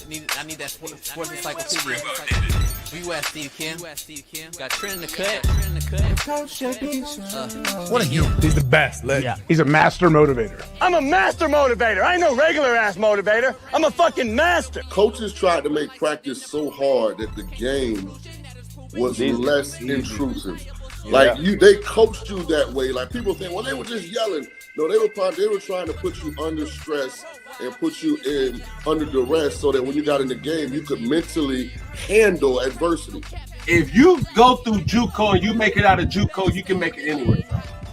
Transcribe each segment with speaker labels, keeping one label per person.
Speaker 1: I need that sports encyclopedia. Where you at, Steve Kim? Got Trent in the cut.
Speaker 2: What are you?
Speaker 3: He's the best.
Speaker 2: Yeah.
Speaker 3: He's a master motivator.
Speaker 4: I'm a master motivator. I ain't no regular ass motivator. I'm a fucking master.
Speaker 5: Coaches tried to make practice so hard that the game was less intrusive. Like they coached you that way. Like people think, well, they were just yelling. No, they were trying to put you under stress and put you in under duress so that when you got in the game, you could mentally handle adversity.
Speaker 6: If you go through JUCO and you make it out of JUCO, you can make it anywhere.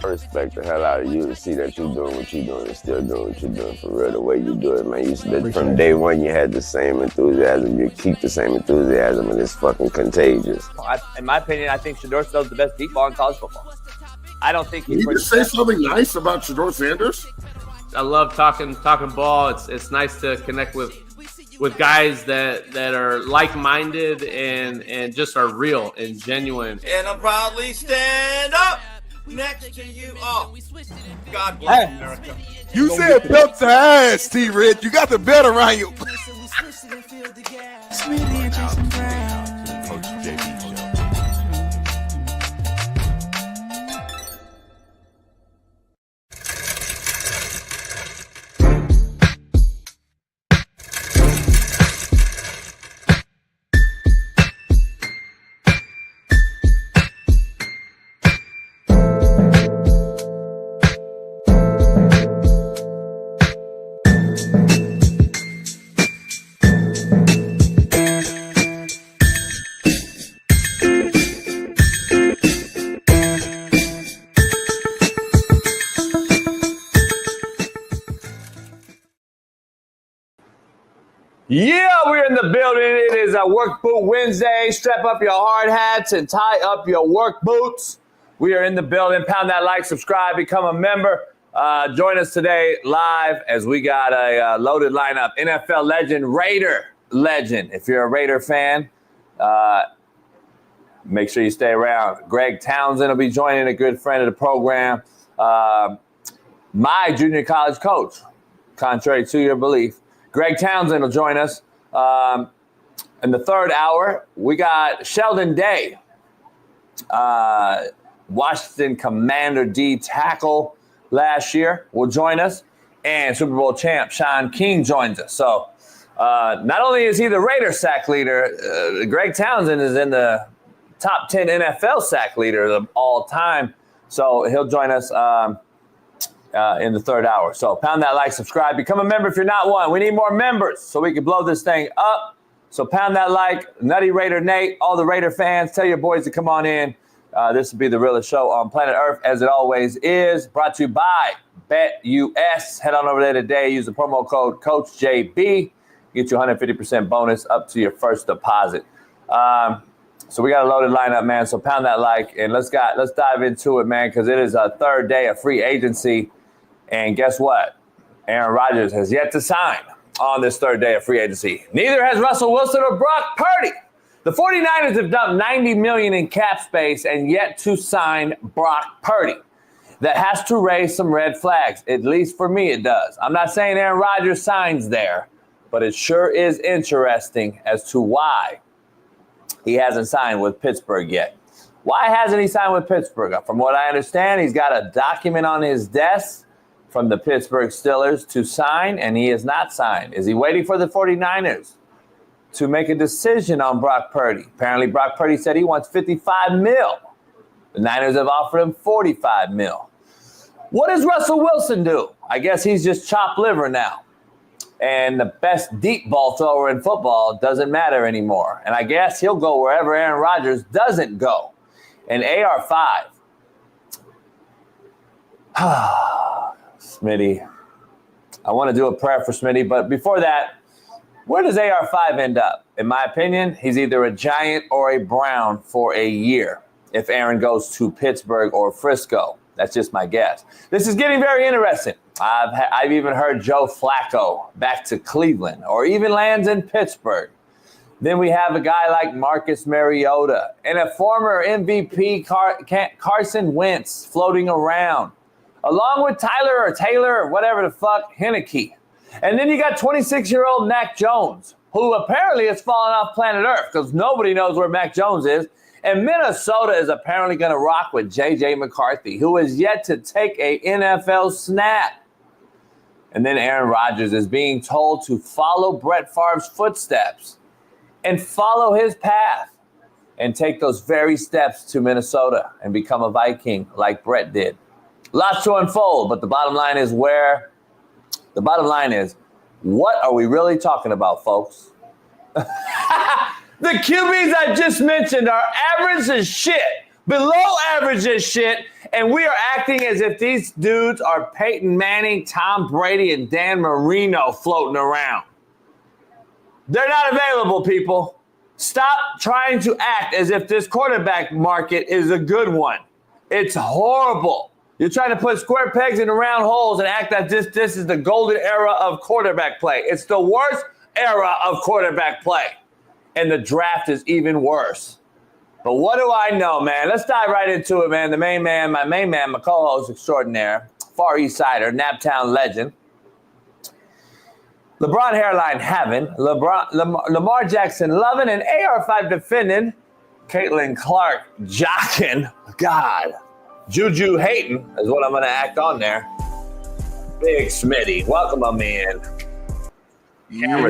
Speaker 7: I respect the hell out of you to see that you're doing what you're doing and still doing what you're doing for real, the way you do it, man. From day one, you had the same enthusiasm. You keep the same enthusiasm, and it's fucking contagious.
Speaker 8: In my opinion, I think Shedeur Sanders is the best deep ball in college football. I don't think
Speaker 5: he's. Can you just say something nice about Shedeur Sanders?
Speaker 9: I love talking ball. It's nice to connect with guys that are like-minded and just are real and genuine.
Speaker 10: And I'll proudly stand up next to you all. God bless America.
Speaker 2: You said belt to ass, T-Red. You got the belt around you.
Speaker 8: Yeah, we're in the building. It is a Work Boot Wednesday. Strap up your hard hats and tie up your work boots. We are in the building. Pound that like, subscribe, become a member. Join us today live as we got a loaded lineup. NFL legend, Raider legend. If you're a Raider fan, make sure you stay around. Greg Townsend will be joining, a good friend of the program. My junior college coach, contrary to your belief. Greg Townsend will join us. In the third hour, we got Sheldon Day, Washington Commander D tackle last year, will join us. And Super Bowl champ Shaun King joins us. So not only is he the Raider sack leader, Greg Townsend is in the top 10 NFL sack leaders of all time. So he'll join us in the third hour. So pound that like, subscribe, become a member if you're not one. We need more members so we can blow this thing up. So pound that like, Nutty Raider Nate, all the Raider fans, tell your boys to come on in. This will be the realest show on planet Earth, as it always is. Brought to you by BetUS. Head on over there today. Use the promo code CoachJB. Get you 150% bonus up to your first deposit. So we got a loaded lineup, man. So pound that like, and let's dive into it, man, because it is a third day of free agency. And guess what? Aaron Rodgers has yet to sign on this third day of free agency. Neither has Russell Wilson or Brock Purdy. The 49ers have dumped $90 million in cap space and yet to sign Brock Purdy. That has to raise some red flags. At least for me, it does. I'm not saying Aaron Rodgers signs there, but it sure is interesting as to why he hasn't signed with Pittsburgh yet. Why hasn't he signed with Pittsburgh? From what I understand, he's got a document on his desk from the Pittsburgh Steelers to sign, and he has not signed. Is he waiting for the 49ers to make a decision on Brock Purdy? Apparently, Brock Purdy said he wants $55 million. The Niners have offered him $45 million. What does Russell Wilson do? I guess he's just chopped liver now. And the best deep ball thrower in football doesn't matter anymore. And I guess he'll go wherever Aaron Rodgers doesn't go. And AR5. Smitty. I want to do a prayer for Smitty, but before that, where does AR5 end up? In my opinion, he's either a Giant or a Brown for a year if Aaron goes to Pittsburgh or Frisco. That's just my guess. This is getting very interesting. I've even heard Joe Flacco back to Cleveland or even lands in Pittsburgh. Then we have a guy like Marcus Mariota and a former MVP Carson Wentz floating around, along with Tyler or Taylor or whatever the fuck, Heineke. And then you got 26-year-old Mac Jones. who apparently has fallen off planet Earth because nobody knows where Mac Jones is. And Minnesota is apparently going to rock with J.J. McCarthy, who is yet to take a NFL snap. And then Aaron Rodgers is being told to follow Brett Favre's footsteps and follow his path and take those very steps to Minnesota and become a Viking like Brett did. Lots to unfold, but the bottom line is what are we really talking about, folks? The QBs I just mentioned are average as shit, below average as shit, and we are acting as if these dudes are Peyton Manning, Tom Brady, and Dan Marino floating around. They're not available, people. Stop trying to act as if this quarterback market is a good one. It's horrible. You're trying to put square pegs in round holes and act that this is the golden era of quarterback play. It's the worst era of quarterback play. And the draft is even worse. But what do I know, man? Let's dive right into it, man. My main man, my co-host extraordinaire, Far East Sider, Naptown legend. LeBron hairline having, Lamar Jackson loving, and AR5 defending, Caitlin Clark jocking. God, Juju hating is what I'm going to act on there. Big Smitty, welcome, my man.
Speaker 2: Yeah.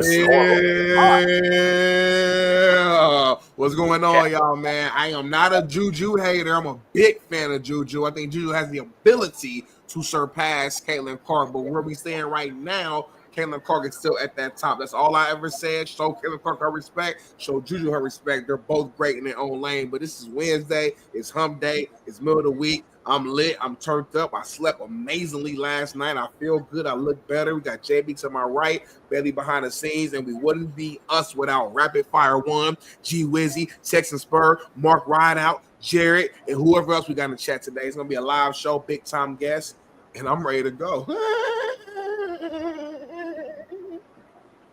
Speaker 2: What's going on, y'all, man? I am not a Juju hater. I'm a big fan of Juju. I think Juju has the ability to surpass Caitlin Clark, but where we stand right now, Caitlin Clark is still at that top. That's all I ever said. Show Caitlin Clark her respect. Show Juju her respect. They're both great in their own lane. But this is Wednesday. It's hump day. It's middle of the week. I'm lit. I'm turned up. I slept amazingly last night. I feel good. I look better. We got JB to my right, Bailey behind the scenes, and we wouldn't be us without Rapid Fire One, G Wizzy, Texan Spur, Mark Rideout, Jared, and whoever else we got in the chat today. It's gonna be a live show, big time guest, and I'm ready to go.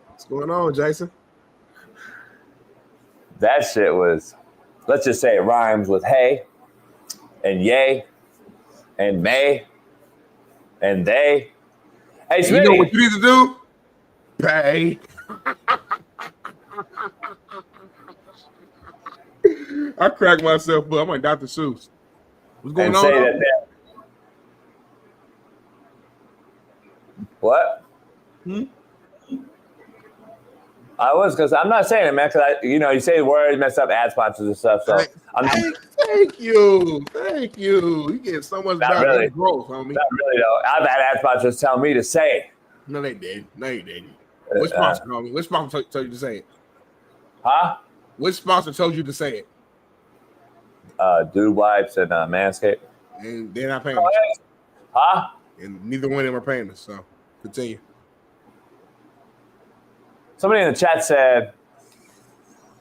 Speaker 2: What's going on, Jason?
Speaker 8: That shit was, let's just say it rhymes with hey and yay and may and they. Hey, Smitty.
Speaker 2: You know what you need to do? Pay. I cracked myself, but I'm like Dr. Seuss. What's going on?
Speaker 8: Say that. What? I was, because I'm not saying it, man, because you say words, mess up ad sponsors and stuff. So
Speaker 2: Thank you. You get so much better
Speaker 8: really.
Speaker 2: growth, homie.
Speaker 8: Not really, though. I've had ad sponsors tell me to say it.
Speaker 2: No, they did. Which sponsor, homie? Which sponsor told you to say it?
Speaker 8: Huh?
Speaker 2: Which sponsor told you to say it?
Speaker 8: Dude Wipes and Manscaped.
Speaker 2: And they're not paying us.
Speaker 8: Huh?
Speaker 2: And neither one of them are paying us, so continue.
Speaker 8: Somebody in the chat said,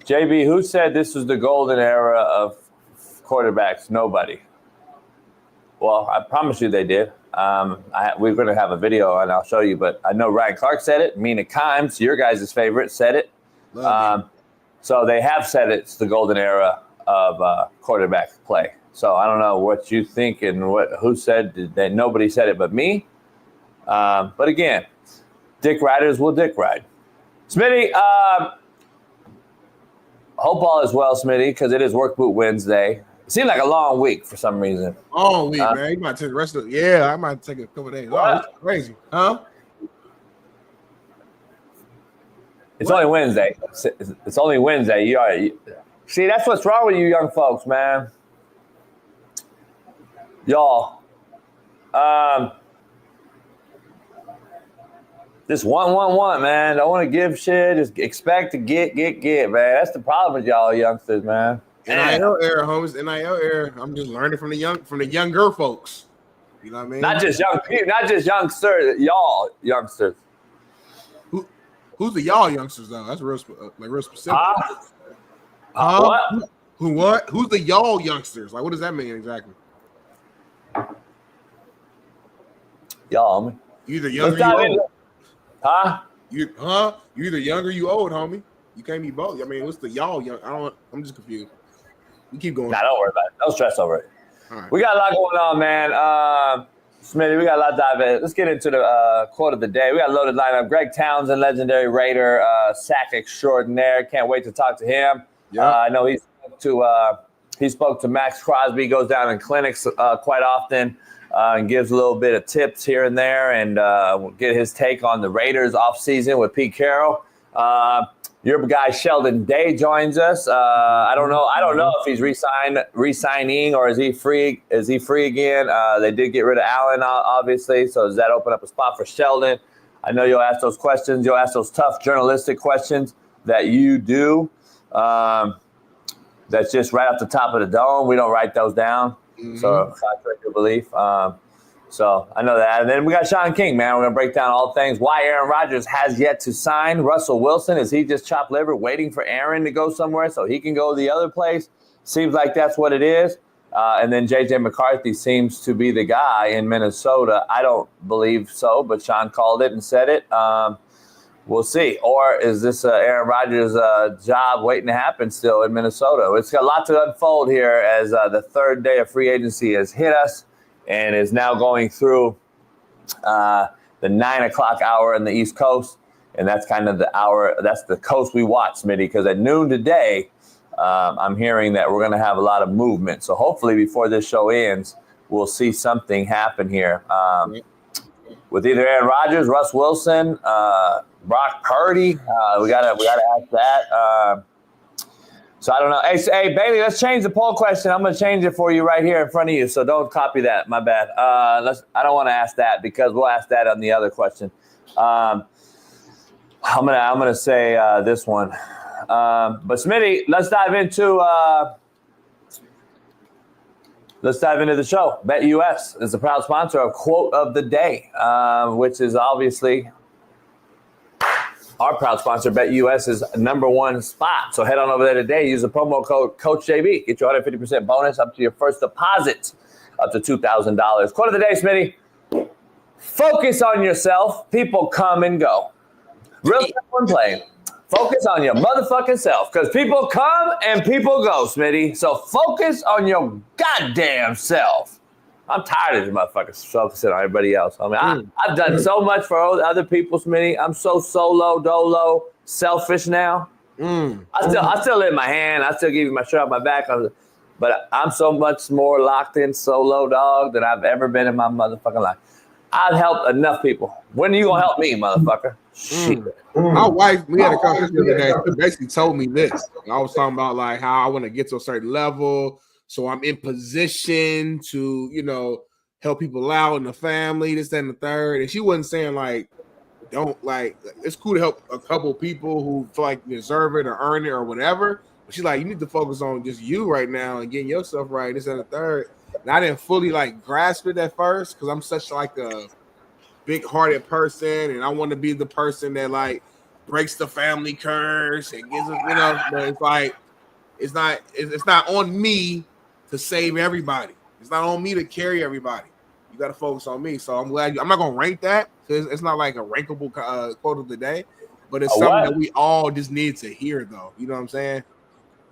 Speaker 8: JB, who said this was the golden era of quarterbacks? Nobody. Well, I promise you they did. We're going to have a video, and I'll show you. But I know Ryan Clark said it. Mina Kimes, your guys' favorite, said it. So they have said it's the golden era of quarterback play. So I don't know what you think and who said that. Nobody said it but me. But again, dick riders will dick ride. Smitty, hope all is well, Smitty, because it is Work Boot Wednesday. It seemed like a long week for some reason.
Speaker 2: Long week, man. You might take the rest of it. Yeah, I might take a couple of days. Oh, it's crazy. Huh?
Speaker 8: It's only Wednesday. It's only Wednesday. See, that's what's wrong with you young folks, man. Y'all. Just want, man. Don't want to give shit. Just expect to get, man. That's the problem with y'all youngsters, man.
Speaker 2: NIL era, homies. NIL era. I'm just learning from the younger folks. You know what I mean?
Speaker 8: Not just young people, not just youngsters. Y'all youngsters.
Speaker 2: Who's the y'all youngsters though? That's real specific.
Speaker 8: What?
Speaker 2: What? Who's the y'all youngsters? Like, what does that mean exactly?
Speaker 8: Y'all, homie.
Speaker 2: You either younger, you old.
Speaker 8: Huh?
Speaker 2: You either younger, you old, homie. You can't be both. I mean, what's the y'all young? I'm just confused. We keep going.
Speaker 8: Nah, don't worry about it. No stress over it.
Speaker 2: All right.
Speaker 8: We got a lot going on, man. Smitty, we got a lot to dive in. Let's get into the quote of the day. We got a loaded lineup. Greg Townsend, legendary Raider, sack extraordinaire. Can't wait to talk to him.
Speaker 2: Yep.
Speaker 8: I know he spoke to Max Crosby, goes down in clinics quite often and gives a little bit of tips here and there, and we'll get his take on the Raiders offseason with Pete Carroll. Your guy Sheldon Day joins us. I don't know if he's re-signing or is he free? Is he free again? They did get rid of Allen, obviously. So does that open up a spot for Sheldon? I know you'll ask those questions. You'll ask those tough journalistic questions that you do. That's just right off the top of the dome. We don't write those down. So contrary to belief. So I know that. And then we got Shaun King, man. We're going to break down all things. Why Aaron Rodgers has yet to sign. Russell Wilson, is he just chopped liver waiting for Aaron to go somewhere so he can go the other place? Seems like that's what it is. And then J.J. McCarthy seems to be the guy in Minnesota. I don't believe so, but Shaun called it and said it. We'll see. Or is this Aaron Rodgers' job waiting to happen still in Minnesota? It's got a lot to unfold here as the third day of free agency has hit us and is now going through the 9 o'clock hour in the East Coast. And that's kind of the hour, that's the coast we watch, Smitty, because at noon today, I'm hearing that we're going to have a lot of movement. So hopefully before this show ends, we'll see something happen here. With either Aaron Rodgers, Russ Wilson, Brock Purdy, we gotta ask that. So I don't know. Hey, Bailey, let's change the poll question. I'm gonna change it for you right here in front of you. So don't copy that. My bad. I don't want to ask that because we'll ask that on the other question. I'm gonna say this one. But Smitty, let's dive into the show. BetUS is a proud sponsor of Quote of the Day, which is obviously our proud sponsor. BetUS is number one spot. So head on over there today. Use the promo code CoachJB. Get your 150% bonus up to your first deposit, up to $2,000. Quote of the day, Smitty. Focus on yourself. People come and go. Real simple and plain. Focus on your motherfucking self, because people come and people go, Smitty. So focus on your goddamn self. I'm tired of this motherfucker focusing on everybody else. I mean, I've done so much for other people, Smitty. I'm so solo, dolo, selfish now. I still live in my hand. I still give you my shirt off my back. But I'm so much more locked in solo, dog, than I've ever been in my motherfucking life. I've helped enough people. When are you going to help me, motherfucker? Shit.
Speaker 2: My wife, we had a conversation the other day. She basically told me this. I was talking about like how I want to get to a certain level, so I'm in position to, help people out in the family, this, that, and the third. And she wasn't saying like, don't like. It's cool to help a couple people who feel like deserve it or earn it or whatever. But she's like, you need to focus on just you right now and getting yourself right, this, and the third. And I didn't fully like grasp it at first because I'm such like a big-hearted person, and I want to be the person that like breaks the family curse and gives it, but it's like it's not on me to save everybody. It's not on me to carry everybody. You got to focus on me. So I'm glad I'm not gonna rank that because it's not like a rankable quote of the day, but it's something that we all just need to hear, though. You know what I'm saying?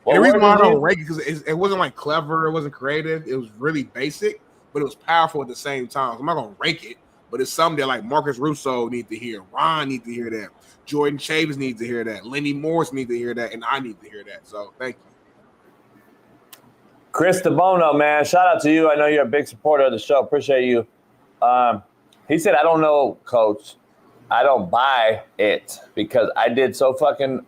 Speaker 2: And the reason why I don't rank it because it wasn't like clever, it wasn't creative, it was really basic, but it was powerful at the same time. So I'm not gonna rank it. But it's something that like Marcus Russo need to hear, Ron need to hear that, Jordan Chavis needs to hear that, Lenny Morris need to hear that, and I need to hear that. So thank you.
Speaker 8: Chris DeBono, man, shout out to you. I know you're a big supporter of the show. Appreciate you. He said, I don't know, Coach. I don't buy it because I did so much fucking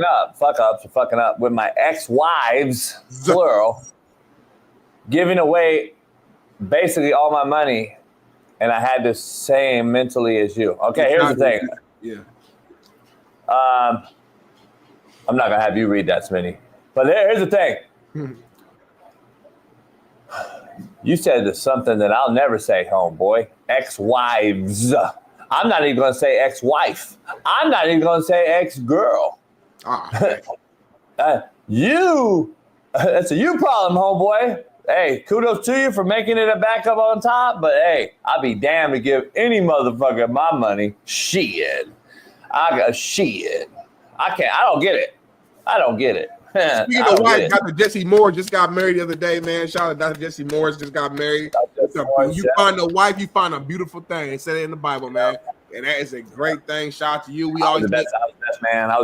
Speaker 8: up with my ex-wives, plural, giving away basically all my money, and I had the same mentally as you. Okay, here's the thing.
Speaker 2: Yeah.
Speaker 8: I'm not going to have you read that, Smitty. But here's the thing. You said something that I'll never say, homeboy. Ex-wives. I'm not even going to say ex-wife. I'm not even going to say ex-girl. That's a you problem, homeboy. Hey, kudos to you for making it a backup on top, but hey, I'd be damned to give any motherfucker my money. Shit. I don't get it.
Speaker 2: Speaking of wife, Dr. Jesse Moore just got married the other day, man. Shout out to Dr. Jesse Moore just got married. You find a wife, you find a beautiful thing. It said it in the Bible, man. And that is a great thing. Shout out to you.
Speaker 8: I was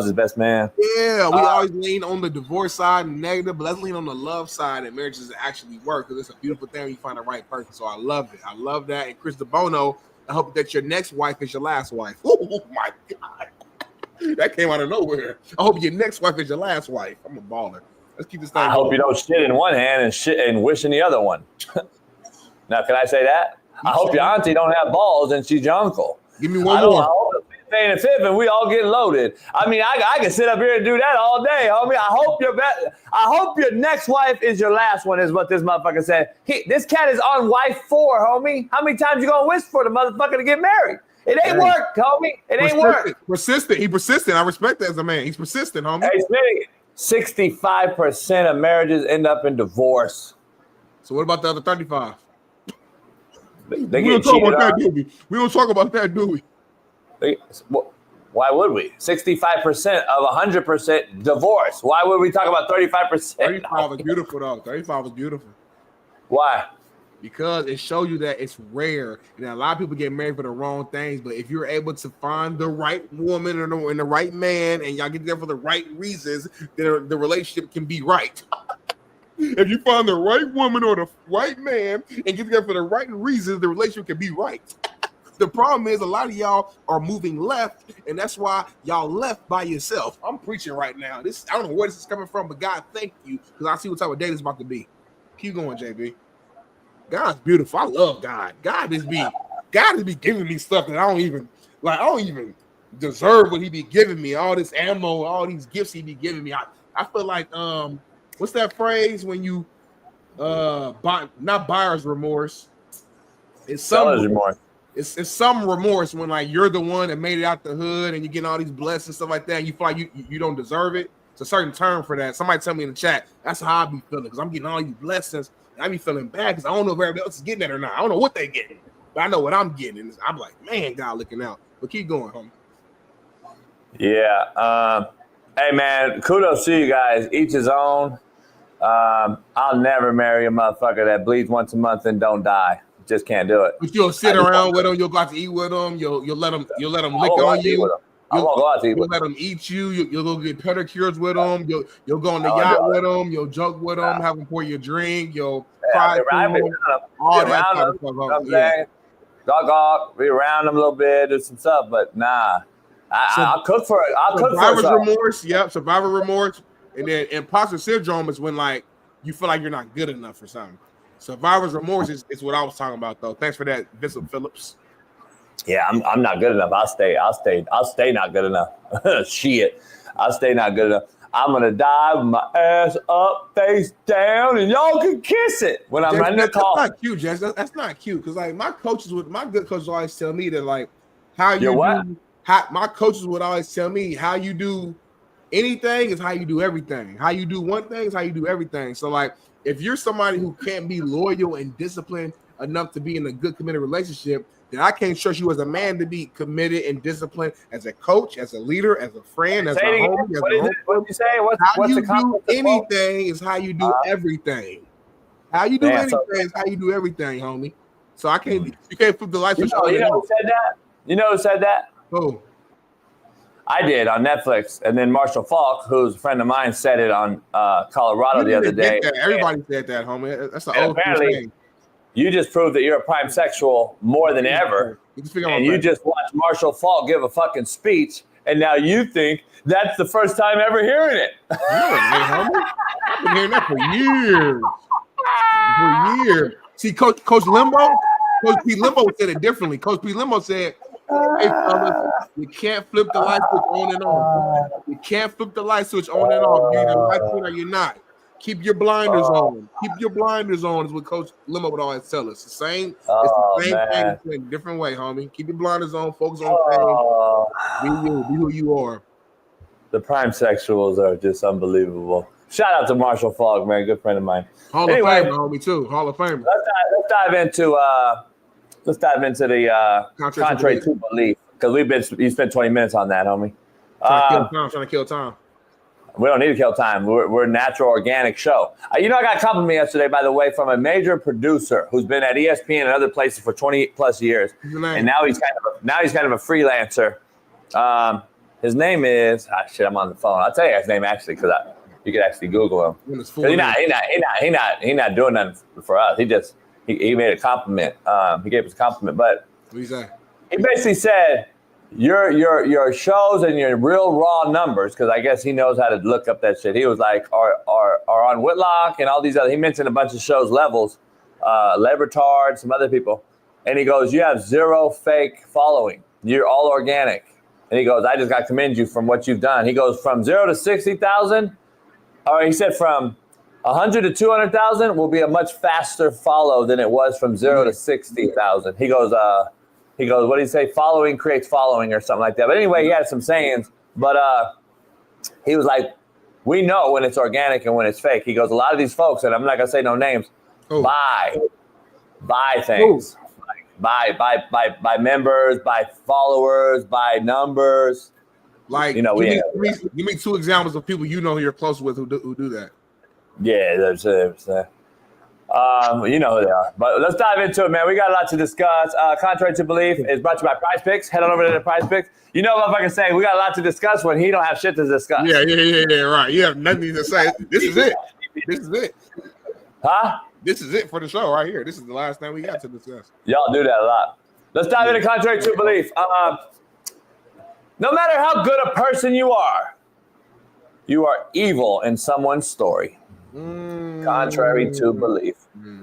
Speaker 8: his best man.
Speaker 2: Yeah, we always lean on the divorce side and negative, but let's lean on the love side and marriages that actually work, because it's a beautiful thing when you find the right person. So I love it. I love that. And Chris DeBono, I hope that your next wife is your last wife. Oh my God. That came out of nowhere. I hope your next wife is your last wife. I'm a baller. Let's keep this thing
Speaker 8: I hope you don't shit in one hand and shit and wish in the other one. Now, can I say that? I hope your auntie don't have balls and she's your uncle.
Speaker 2: Give me one more.
Speaker 8: I hope it's saying a fifth and we all get loaded. I mean, I can sit up here and do that all day, homie. I hope your next wife is your last one, is what this motherfucker said. This cat is on wife 4, homie. How many times you gonna wish for the motherfucker to get married? It ain't work, homie. It ain't work.
Speaker 2: Persistent. He persistent. I respect that as a man. He's persistent, homie.
Speaker 8: Hey, Smitty, 65% of marriages end up in divorce.
Speaker 2: So what about the other 35?
Speaker 8: We
Speaker 2: don't talk about that, do we? We don't talk about that, do we?
Speaker 8: Why would we? 65% of 100% divorce. Why would we talk about 35%?
Speaker 2: 35 was beautiful, though. 35 was beautiful.
Speaker 8: Why?
Speaker 2: Because it shows you that it's rare. And a lot of people get married for the wrong things. But if you're able to find the right woman and the right man, and y'all get there for the right reasons, then the relationship can be right. If you find the right woman or the right man and get there for the right reasons, the relationship can be right. The problem is a lot of y'all are moving left, and that's why y'all left by yourself. I'm preaching right now. I don't know where this is coming from, but God, thank you, because I see what type of day this is about to be. Keep going, JB. God's beautiful. I love God. God is be giving me stuff that I don't even deserve what he be giving me. All this ammo, all these gifts he be giving me. I feel like what's that phrase when you not buyer's remorse? It's seller's remorse. It's some remorse when like you're the one that made it out the hood and you're getting all these blessings and stuff like that, and you feel like you don't deserve it. It's a certain term for that. Somebody tell me in the chat. That's how I be feeling, because I'm getting all these blessings. I be feeling bad because I don't know if everybody else is getting that or not. I don't know what they getting, but I know what I'm getting. And I'm like, man, God looking out. But keep going, homie.
Speaker 8: Yeah. Hey, man, kudos to you guys. Each his own. I'll never marry a motherfucker that bleeds once a month and don't die. Just can't do it.
Speaker 2: But you'll sit around with them. You'll go out to eat with them. You'll let them lick on you. You'll let them eat you. You'll go get pedicures with them. You'll go on the yacht with them. You'll joke with them. Have them pour you a drink. You'll cry to them. All that kind of stuff.
Speaker 8: Dog, be around them a little bit, do some stuff, but nah. I'll cook for it.
Speaker 2: Survivor's remorse. Yep, survivor remorse. And then imposter syndrome is when like you feel like you're not good enough for something. Survivor's remorse is what I was talking about, though. Thanks for that, Vincent Phillips.
Speaker 8: Yeah, I'm not good enough. I'll stay not good enough. Shit. I'll stay not good enough. I'm gonna die with my ass up, face down, and y'all can kiss it when I'm running the call.
Speaker 2: That's not cute, Jess. That's not cute. Because like my good coaches always tell me that like my coaches would always tell me how you do anything is how you do everything. How you do one thing is how you do everything. So like if you're somebody who can't be loyal and disciplined enough to be in a good committed relationship, then I can't trust you as a man to be committed and disciplined as a coach, as a leader, as a friend, as a homie.
Speaker 8: What did you say?
Speaker 2: How you do anything is how you do everything. How you do anything is how you do everything, homie. So you can't flip the light switch on.
Speaker 8: You know who said that? You know who said that?
Speaker 2: Who?
Speaker 8: I did on Netflix, and then Marshall Falk, who's a friend of mine, said it on Colorado the other day.
Speaker 2: Everybody said that, homie. That's an old thing.
Speaker 8: You just proved that you're a prime sexual more than ever, and you just watched Marshall Falk give a fucking speech, and now you think that's the first time ever hearing it.
Speaker 2: I've been hearing that for years. See, Coach Limbo, Coach P. Limbo said it differently. Coach P. Limbo said, hey, fellas, you can't flip the light switch on and off. You can't flip the light switch on and off. You're either right or you're not. Keep your blinders on. Keep your blinders on is what Coach Limbo would always tell us. It's the same thing, it's a different way, homie. Keep your blinders on, focus on things. Be you, be who you are.
Speaker 8: The prime sexuals are just unbelievable. Shout out to Marshall Falk, man, good friend of mine.
Speaker 2: Hall of Famer, homie, too. Hall of Famer.
Speaker 8: Let's dive into the contrary to belief, because you spent 20 minutes on that, homie.
Speaker 2: Trying to kill time.
Speaker 8: We don't need to kill time. We're a natural, organic show. I got a compliment yesterday, by the way, from a major producer who's been at ESPN and other places for 20 plus years, and now he's kind of a freelancer. His name is I'm on the phone. I'll tell you his name actually because you could actually Google him. He's not doing nothing for us. He made a compliment. He gave us a compliment, but
Speaker 2: what he say?
Speaker 8: He basically said your shows and your real raw numbers, because I guess he knows how to look up that shit. He was like, are on Whitlock and all these other. He mentioned a bunch of shows, Levels, Lebertard, some other people, and he goes, you have zero fake following. You're all organic. And he goes, I just got to commend you from what you've done. He goes from 0 to 60,000, or he said from 100 to 200,000 will be a much faster follow than it was from 0 to 60,000. He goes, what did he say? Following creates following or something like that. But anyway, he had some sayings. But he was like, we know when it's organic and when it's fake. He goes, a lot of these folks, and I'm not going to say no names, buy things. Like, buy members, buy followers, buy numbers.
Speaker 2: Like, give me 2 examples of people you're close with who do that.
Speaker 8: Yeah, there's you know who they are. But let's dive into it, man. We got a lot to discuss. Contrary to Belief is brought to you by Prize Picks. Head on over to the Prize Picks. You know what I can say? We got a lot to discuss when he don't have shit to discuss.
Speaker 2: Yeah, right. You have nothing to say. This is it.
Speaker 8: Huh?
Speaker 2: This is it for the show right here. This is the last thing we got to discuss.
Speaker 8: Y'all do that a lot. Let's dive into Contrary to Belief. No matter how good a person you are evil in someone's story. Contrary to belief.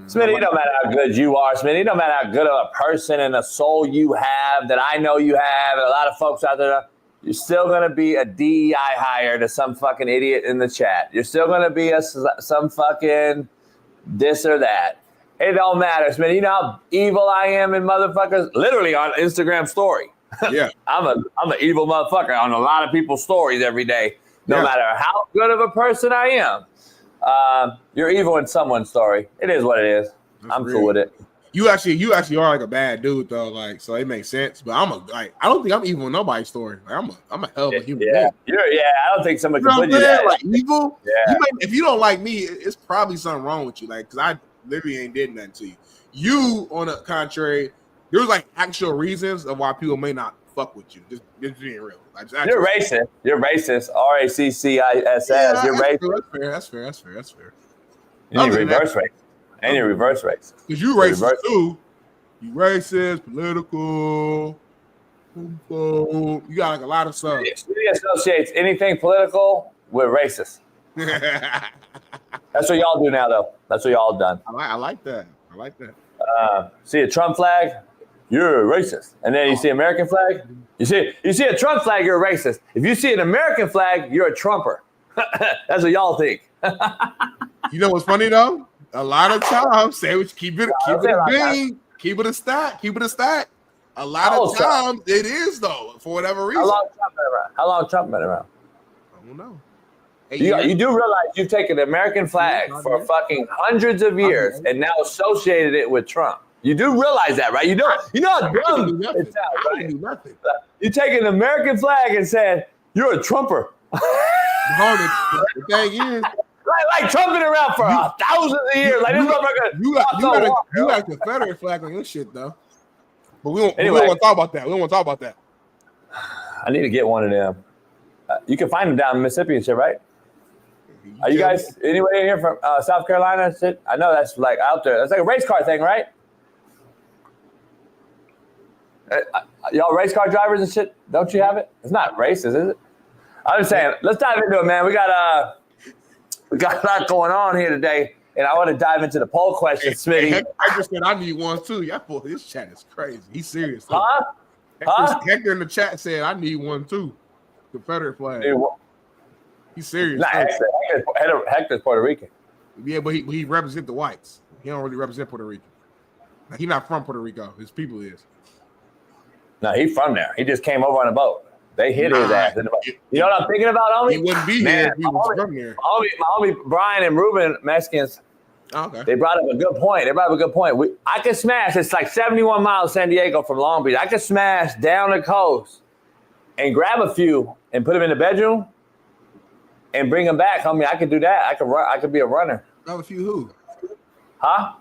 Speaker 8: Smitty, no matter how good you are, Smitty, no matter how good of a person and a soul you have, that I know you have, and a lot of folks out there, you're still going to be a DEI hire to some fucking idiot in the chat. You're still going to be some fucking this or that. It don't matter, Smitty. You know how evil I am in motherfuckers? Literally on Instagram story.
Speaker 2: Yeah.
Speaker 8: I'm an evil motherfucker on a lot of people's stories every day. No matter how good of a person I am. You're evil in someone's story. It is what it is. I'm cool with it.
Speaker 2: You actually are like a bad dude though, like, so it makes sense. But I don't think I'm evil in nobody's story. Like, I'm a hell of a human being.
Speaker 8: I don't think somebody can put you that.
Speaker 2: Like evil.
Speaker 8: Yeah.
Speaker 2: If you don't like me, it's probably something wrong with you. Like, because I literally ain't did nothing to you. You, on the contrary, there's like actual reasons of why people may not fuck with you. Just being real. Like,
Speaker 8: you're racist. You're racist. RACCISS. You're racist.
Speaker 2: That's fair.
Speaker 8: And you reverse racist. And you reverse racist.
Speaker 2: Because you racist too. You racist, political. You got like a lot of stuff.
Speaker 8: He associates anything political with racist. That's what y'all do now, though. That's what y'all done.
Speaker 2: I like that.
Speaker 8: See a Trump flag, you're a racist. And then you see American flag, you see a Trump flag, you're a racist. If you see an American flag, you're a Trumper. That's what y'all think.
Speaker 2: You know what's funny though? A lot of times, keep it a stack. A lot of times it is though, for whatever reason.
Speaker 8: How long Trump been around?
Speaker 2: I don't know.
Speaker 8: You do realize you've taken the American flag for fucking hundreds of years and now associated it with Trump. You do realize that, right? You know how dumb it sounds, right? You take an American flag and said, you're a Trumper.
Speaker 2: The thing is,
Speaker 8: like Trump been around for thousands of years. Like this motherfucker.
Speaker 2: You got a Confederate flag on your shit though. But we don't want to talk about that. We don't want to talk about that.
Speaker 8: I need to get one of them. You can find them down in Mississippi and shit, right? Are you guys anybody in here from South Carolina and shit? I know that's like out there. That's like a race car thing, right? Y'all race car drivers and shit, don't you have it? It's not racist, is it? I'm just saying, let's dive into it, man. We got a lot going on here today, and I want to dive into the poll question, Smitty.
Speaker 2: Hector said I need one too. This chat is crazy. He's serious.
Speaker 8: Huh?
Speaker 2: Hector in the chat said I need one too. Confederate flag. He's serious.
Speaker 8: Nah, Hector's Puerto Rican.
Speaker 2: Yeah, but he represents the whites. He don't really represent Puerto Rico. Like, he's not from Puerto Rico. His people is.
Speaker 8: No, he's from there. He just came over on a boat. They hit his ass in the boat. You know what I'm thinking about, homie?
Speaker 2: He wouldn't be here if he was from there.
Speaker 8: My homie Brian and Ruben, Mexicans, they brought up a good point. I could smash. It's like 71 miles San Diego from Long Beach. I could smash down the coast and grab a few and put them in the bedroom and bring them back. I mean, I could do that. I could run. I could be a runner.
Speaker 2: Know a few who?
Speaker 8: Huh?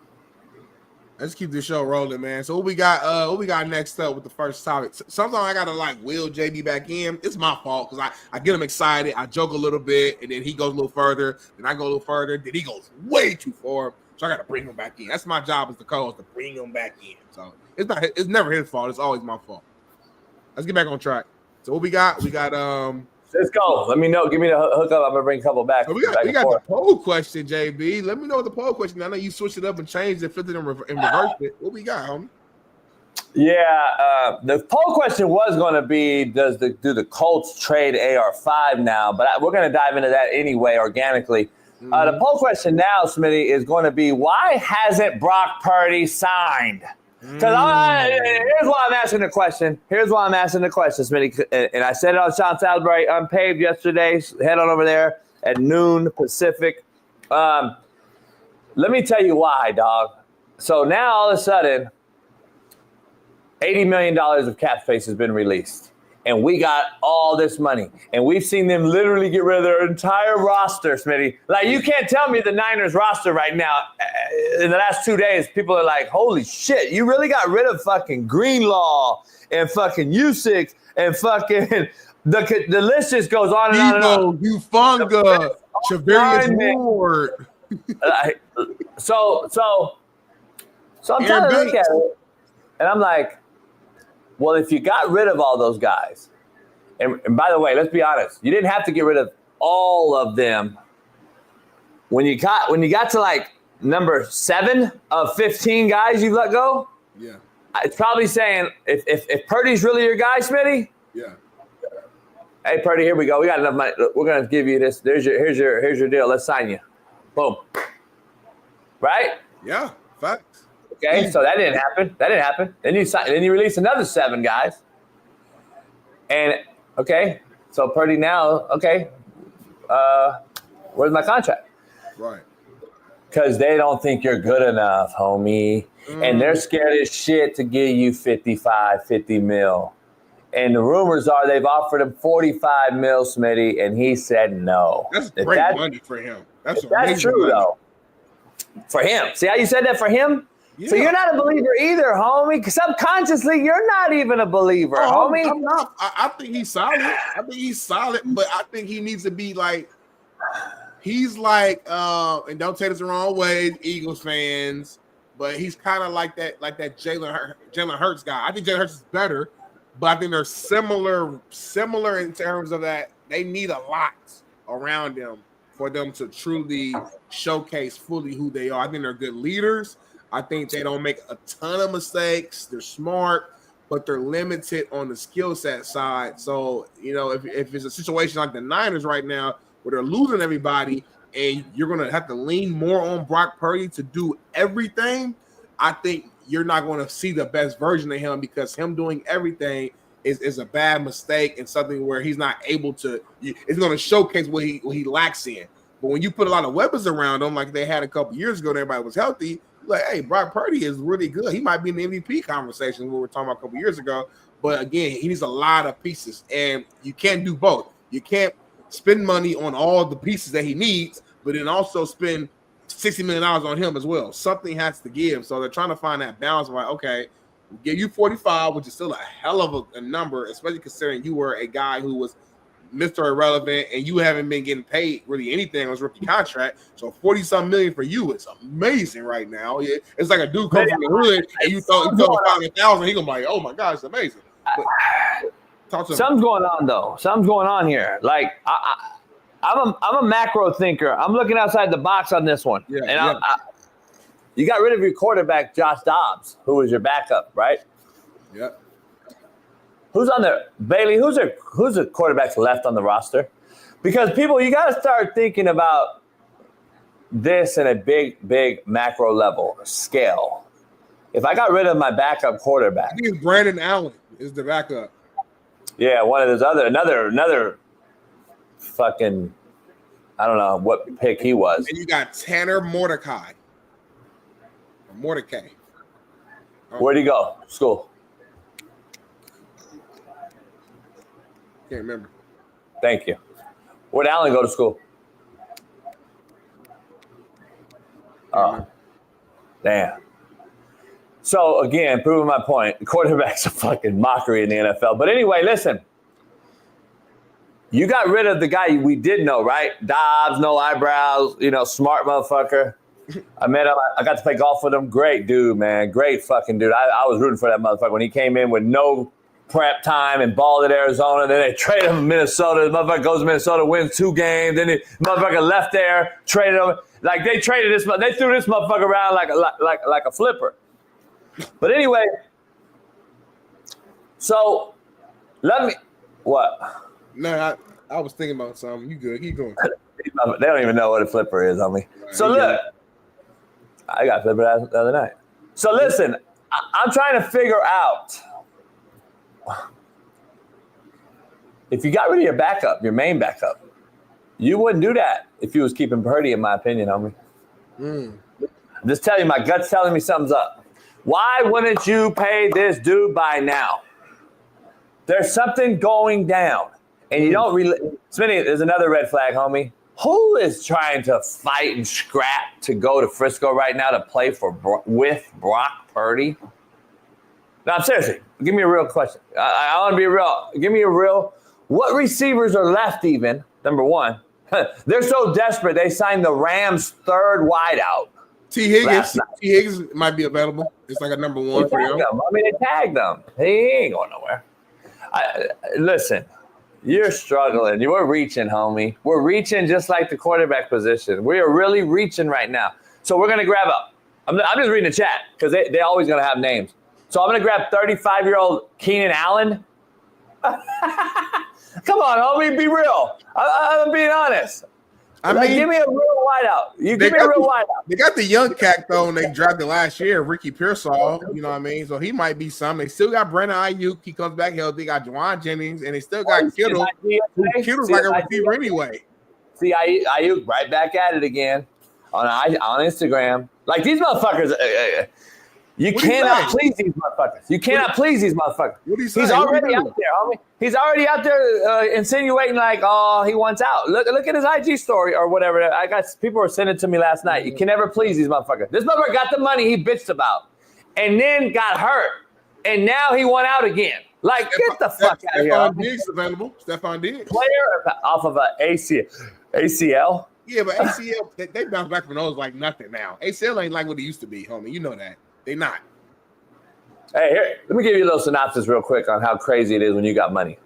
Speaker 2: Let's keep this show rolling, man. So what we got next up with the first topic? Sometimes I gotta like wheel JB back in. It's my fault because I get him excited. I joke a little bit, and then he goes a little further. Then I go a little further. Then he goes way too far. So I gotta bring him back in. That's my job as the co-host, to bring him back in. So it's never his fault. It's always my fault. Let's get back on track. So what we got? We got
Speaker 8: Let's go. Let me know. Give me the hookup. I'm gonna bring a couple back.
Speaker 2: So we got the poll question, JB. Let me know what the poll question. I know you switched it up and changed it, flipped it, and reversed it. What we got, homie?
Speaker 8: Yeah, the poll question was going to be, do the Colts trade AR5 now? But we're going to dive into that anyway, organically. The poll question now, Smitty, is going to be, why hasn't Brock Purdy signed? Because here's why I'm asking the question. Smitty. And I said it on Shaun Salisbury Unpaved yesterday. Head on over there at noon Pacific. Let me tell you why, dog. So now all of a sudden, $80 million of cap space has been released. And we got all this money. And we've seen them literally get rid of their entire roster, Smitty. Like, you can't tell me the Niners roster right now, in the last 2 days, people are like, holy shit, you really got rid of fucking Greenlaw and fucking Usyk and fucking the list just goes on and on and on.
Speaker 2: Ufunga, Chavarius Ward.
Speaker 8: So I'm trying to look at it, and I'm like, well, if you got rid of all those guys, and by the way, let's be honest, you didn't have to get rid of all of them. When you got to like number 7 of 15 guys you let go,
Speaker 2: yeah,
Speaker 8: it's probably saying if Purdy's really your guy, Smitty,
Speaker 2: yeah.
Speaker 8: Hey Purdy, here we go. We got enough money. We're gonna give you this. Here's your deal. Let's sign you. Boom. Right?
Speaker 2: Yeah. Facts.
Speaker 8: Okay, so that didn't happen. Then you release another 7 guys. And okay, so Purdy now, okay, where's my contract?
Speaker 2: Right.
Speaker 8: Because they don't think you're good enough, homie. And they're scared as shit to give you 50 mil. And the rumors are they've offered him 45 mil, Smitty, and he said no.
Speaker 2: That's great money for him. That's
Speaker 8: true,
Speaker 2: money.
Speaker 8: though. For him. See how you said that for him? Yeah. So you're not a believer either, homie. Subconsciously, you're not even a believer, homie.
Speaker 2: I'm not. I think he's solid. But I think he needs to be like, he's like, and don't take this the wrong way, Eagles fans, but he's kind of like that Jalen Hurts guy. I think Jalen Hurts is better, but I think they're similar in terms of that they need a lot around them for them to truly showcase fully who they are. I think they're good leaders. I think they don't make a ton of mistakes. They're smart, but they're limited on the skill set side. So, you know, if it's a situation like the Niners right now where they're losing everybody and you're going to have to lean more on Brock Purdy to do everything, I think you're not going to see the best version of him, because him doing everything is a bad mistake and something where he's not able to – it's going to showcase what he lacks in. But when you put a lot of weapons around him like they had a couple years ago and everybody was healthy – like, hey, Brock Purdy is really good. He might be in the MVP conversation we were talking about a couple years ago. But again, he needs a lot of pieces, and you can't do both. You can't spend money on all the pieces that he needs, but then also spend $60 million on him as well. Something has to give. So they're trying to find that balance. Like, okay, we'll give you 45, which is still a hell of a number, especially considering you were a guy who was Mr. Irrelevant, and you haven't been getting paid really anything on his rookie contract. So 40-something million for you is amazing right now. It's like a dude comes from the hood and you throw 500,000, he gonna be like, oh my God, it's amazing. But talk to
Speaker 8: Something's going on though. Something's going on here. Like I'm a macro thinker. I'm looking outside the box on this one. Yeah, and you got rid of your quarterback, Josh Dobbs, who was your backup, right?
Speaker 2: Yep.
Speaker 8: Who's on there? Bailey, who's the quarterbacks left on the roster? Because people, you got to start thinking about this in a big macro level scale. If I got rid of my backup quarterback,
Speaker 2: I think it's Brandon Allen is the backup.
Speaker 8: Yeah, one of those another fucking, I don't know what pick he was.
Speaker 2: And you got Tanner Mordecai. Mordecai.
Speaker 8: Where'd he go? School.
Speaker 2: Can't remember.
Speaker 8: Thank you. Where'd Allen go to school? Oh, damn. So, again, proving my point, quarterback's a fucking mockery in the NFL. But anyway, listen. You got rid of the guy we did know, right? Dobbs, no eyebrows, smart motherfucker. I met him. I got to play golf with him. Great dude, man. Great fucking dude. I was rooting for that motherfucker when he came in with no prep time and balled at Arizona. Then they traded him to Minnesota. The motherfucker goes to Minnesota, wins 2 games. Then the motherfucker left there, traded him. Like they traded this. They threw this motherfucker around like a flipper. But anyway, so let me what?
Speaker 2: No, I was thinking about something. You good? Keep going.
Speaker 8: They don't even know what a flipper is, homie. So look, I got flipper the other night. So listen, I'm trying to figure out if you got rid of your backup, your main backup, you wouldn't do that if you was keeping Purdy, in my opinion, homie. I'm just telling you, my gut's telling me something's up. Why wouldn't you pay this dude by now? There's something going down. And you don't really – Smitty, there's another red flag, homie. Who is trying to fight and scrap to go to Frisco right now to play with Brock Purdy? No, seriously. Give me a real question. I want to be real. Give me a real – what receivers are left even, number one? They're so desperate they signed the Rams' third wideout.
Speaker 2: T. Higgins might be available. It's like a number 1 for them.
Speaker 8: They tagged them. He ain't going nowhere. Listen. You're struggling. You were reaching, homie. We're reaching just like the quarterback position. We are really reaching right now. So we're going to grab up. I'm just reading the chat because they always going to have names. So I'm going to grab 35-year-old Keenan Allen. Come on, homie. Be real. I'm being honest. I mean, give me a real wideout. Give me a real wideout.
Speaker 2: They got the young cat, though, and they drafted last year, Ricky Pearsall. You know what I mean? So he might be something. They still got Brandon Ayuk. He comes back healthy. They got Juwan Jennings, and they still got Kittle. Kittle's like a receiver anyway.
Speaker 8: See, Ayuk right back at it again on Instagram. Like, these motherfuckers, you cannot please these motherfuckers. You cannot please these motherfuckers. He's already out there, homie. He's already out there insinuating like, oh, he wants out. Look at his IG story or whatever. People were sending it to me last night. You can never please these motherfuckers. This motherfucker got the money he bitched about and then got hurt. And now he went out again. Like, get the fuck out of here.
Speaker 2: Stephon Diggs available. Stephon Diggs.
Speaker 8: Player off of a ACL.
Speaker 2: Yeah, but ACL, they bounce back from those like nothing now. ACL ain't like what it used to be, homie. You know that. They not.
Speaker 8: Hey, here, let me give you a little synopsis real quick on how crazy it is when you got money.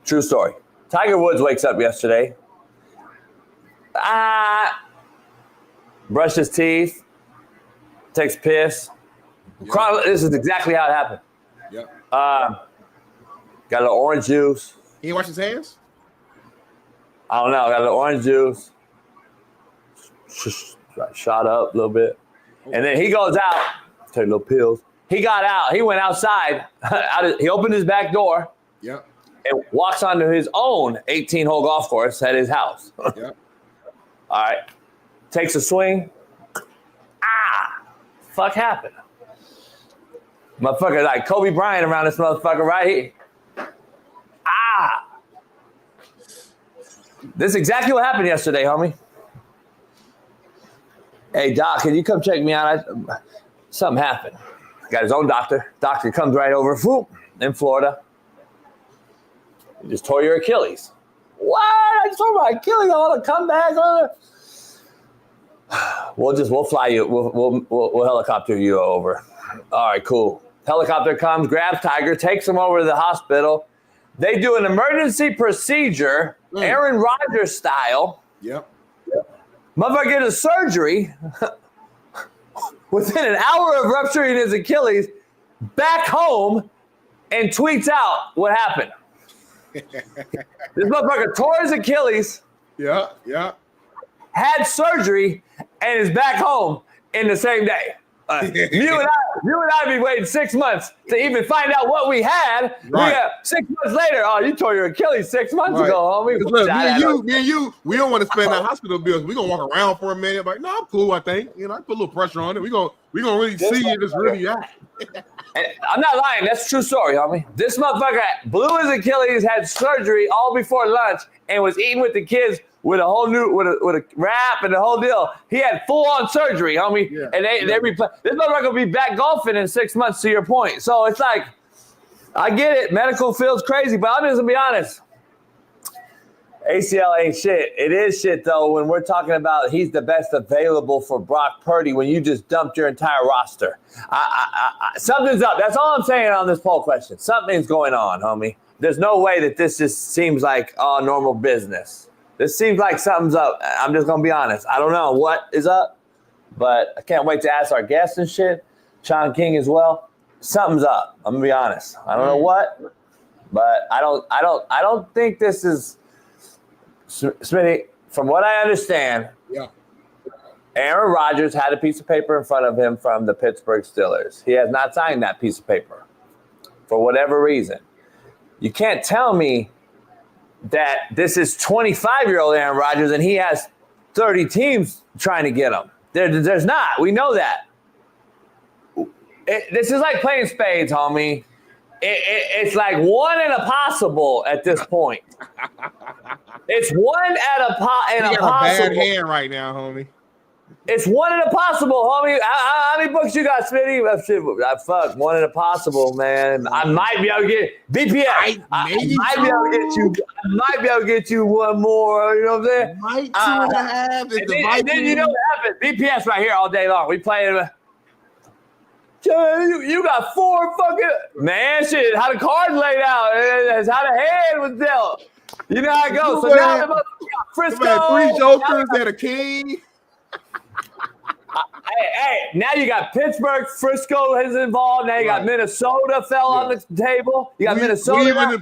Speaker 8: True story. Tiger Woods wakes up yesterday. Brushed his teeth. Takes piss. Yeah. This is exactly how it happened.
Speaker 2: Yep.
Speaker 8: Got a little orange juice.
Speaker 2: He ain't wash his hands?
Speaker 8: I don't know. Got a little orange juice. Shot up a little bit. And then he goes out. Take little pills. He got out. He went outside. He opened his back door.
Speaker 2: Yep.
Speaker 8: And walks onto his own 18-hole golf course at his house.
Speaker 2: Yep.
Speaker 8: All right. Takes a swing. Fuck happened. Motherfucker like Kobe Bryant around this motherfucker right here. This is exactly what happened yesterday, homie. Hey, Doc, can you come check me out? Something happened. Got his own doctor. Doctor comes right over, in Florida. You just tore your Achilles. What? I just tore my Achilles. I want to come back. We'll fly you. We'll helicopter you over. All right, cool. Helicopter comes, grabs Tiger, takes him over to the hospital. They do an emergency procedure, Aaron Rodgers style.
Speaker 2: Yep.
Speaker 8: Motherfucker gets a surgery within an hour of rupturing his Achilles, back home, and tweets out what happened. This motherfucker tore his Achilles.
Speaker 2: Yeah.
Speaker 8: Had surgery, and is back home in the same day. You and I be waiting 6 months to even find out what we had.
Speaker 2: Right.
Speaker 8: We got 6 months later. Oh, you tore your Achilles 6 months ago, homie.
Speaker 2: Look, me and you, we don't want to spend our hospital bills. We're gonna walk around for a minute, like, no, I'm cool, I think. I put a little pressure on it. We're gonna really see if it's really at.
Speaker 8: I'm not lying. That's a true story, homie. This motherfucker blew his Achilles, had surgery all before lunch, and was eating with the kids with a whole new with a wrap and the whole deal. He had full on surgery, homie. Yeah. And they replay. This motherfucker will be back golfing in 6 months. To your point, so it's like, I get it. Medical feels crazy, but I'm just gonna be honest. ACL ain't shit. It is shit though when we're talking about he's the best available for Brock Purdy when you just dumped your entire roster. Something's up. That's all I'm saying on this poll question. Something's going on, homie. There's no way that this just seems like normal business. This seems like something's up. I'm just going to be honest. I don't know what is up, but I can't wait to ask our guests and shit. Shaun King as well. Something's up. I'm going to be honest. I don't know what, but I don't think this is Smitty, from what I understand, Aaron Rodgers had a piece of paper in front of him from the Pittsburgh Steelers. He has not signed that piece of paper for whatever reason. You can't tell me that this is 25-year-old Aaron Rodgers and he has 30 teams trying to get him. There's not. We know that. This is like playing spades, homie. It's like one in a possible at this point. It's one at a possible.
Speaker 2: You got a bad hand right now, homie.
Speaker 8: It's one in a possible, homie. How many books you got, Smitty? Fuck, one in a possible, man. I might be able to get BPS. I might be able to get you one more. You know what I'm saying?
Speaker 2: Might 2.5.
Speaker 8: And then you know what happens? BPS right here all day long. We playing. You got 4 fucking man shit. How the cards laid out. That's how the hand was dealt. You know how it goes. So now the got Frisco.
Speaker 2: 3 jokers and a king.
Speaker 8: Hey, now you got Pittsburgh, Frisco is involved. Now you got Minnesota fell on the table. You got Minnesota.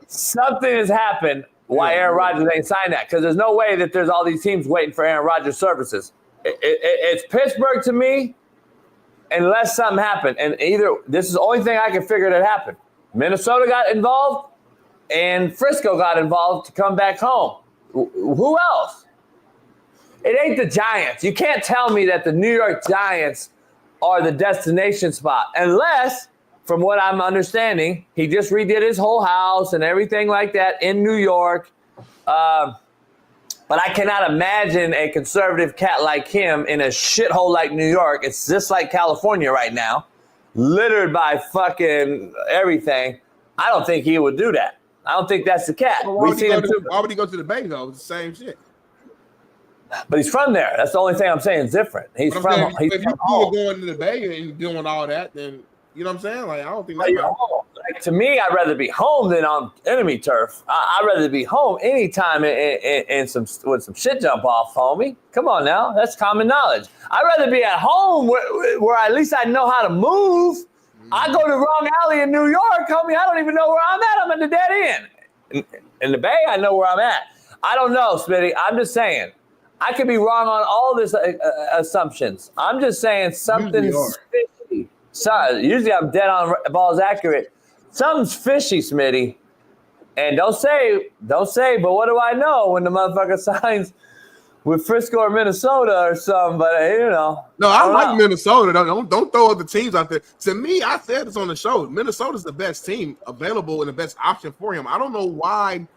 Speaker 8: Something has happened why Aaron Rodgers ain't signed that, because there's no way that there's all these teams waiting for Aaron Rodgers' services. It's Pittsburgh to me, unless something happened. And either this is the only thing I can figure that happened. Minnesota got involved and Frisco got involved to come back home. Who else? It ain't the Giants. You can't tell me that the New York Giants are the destination spot unless, from what I'm understanding, he just redid his whole house and everything like that in New York. But I cannot imagine a conservative cat like him in a shithole like New York. It's just like California right now, littered by fucking everything. I don't think he would do that. I don't think that's the cat.
Speaker 2: Well, why would he go to the Bay, though? It's the same shit.
Speaker 8: But he's from there. That's the only thing I'm saying is different. He's from home.
Speaker 2: If you're cool going to the Bay and doing all that, then you know what I'm saying? Like, I don't think that's
Speaker 8: like, to me, I'd rather be home than on enemy turf. I'd rather be home anytime in with some shit jump off, homie. Come on now. That's common knowledge. I'd rather be at home where at least I know how to move. I go to the wrong alley in New York, homie. I don't even know where I'm at. I'm at the dead end. In the Bay, I know where I'm at. I don't know, Smitty. I'm just saying. I could be wrong on all this assumptions. I'm just saying something's fishy. Usually I'm dead on balls accurate. Something's fishy, Smitty. And don't say, but what do I know when the motherfucker signs with Frisco or Minnesota or something? But, you know.
Speaker 2: No, I like Minnesota. Don't throw other teams out there. To me, I said this on the show. Minnesota's the best team available and the best option for him. I don't know why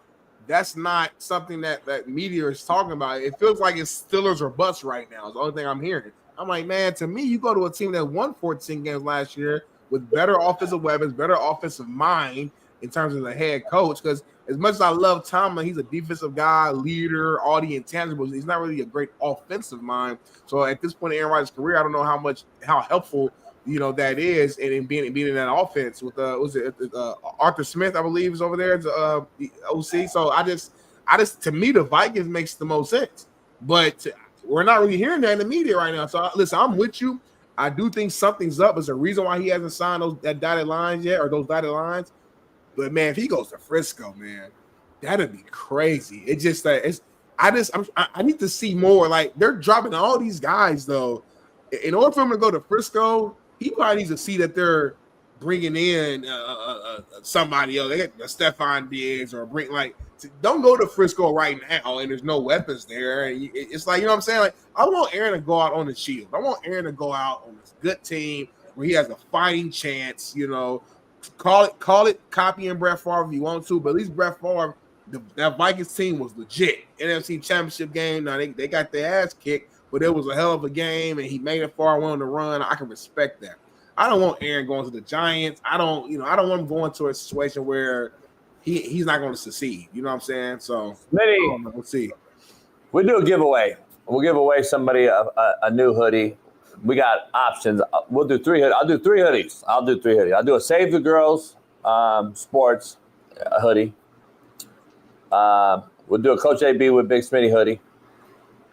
Speaker 2: that's not something that media is talking about. It feels like it's Steelers or bust right now. It's the only thing I'm hearing. I'm like, man, to me, you go to a team that won 14 games last year with better offensive weapons, better offensive mind in terms of the head coach. Because as much as I love Tomlin, he's a defensive guy, leader, all the intangibles. He's not really a great offensive mind. So at this point in Aaron Rodgers' career, I don't know how helpful that is, and in being in that offense with Arthur Smith, I believe, is over there as the OC. So I just to me the Vikings makes the most sense, but we're not really hearing that in the media right now. So listen, I'm with you. I do think something's up. There's a reason why he hasn't signed those dotted lines yet, or those dotted lines. But man, if he goes to Frisco, man, that'd be crazy. It's just that I need to see more. Like, they're dropping all these guys though. in order for him to go to Frisco, he probably needs to see that they're bringing in somebody else. They get Stephon Diggs or don't go to Frisco right now and there's no weapons there. And it's like, you know what I'm saying? Like, I want Aaron to go out on the shield. I want Aaron to go out on this good team where he has a fighting chance, you know. Call it copying Brett Favre if you want to, but at least Brett Favre, that Vikings team was legit. NFC Championship game. Now they got their ass kicked, but it was a hell of a game, and he made it far, went on the run. I can respect that. I don't want Aaron going to the Giants. I don't want him going to a situation where he's not going to succeed. You know what I'm saying? So let's see.
Speaker 8: We'll do a giveaway. We'll give away somebody a new hoodie. We got options. We'll do 3 hoodies. I'll do 3 hoodies. I'll do a Save the Girls Sports hoodie. We'll do a Coach AB with Big Smitty hoodie.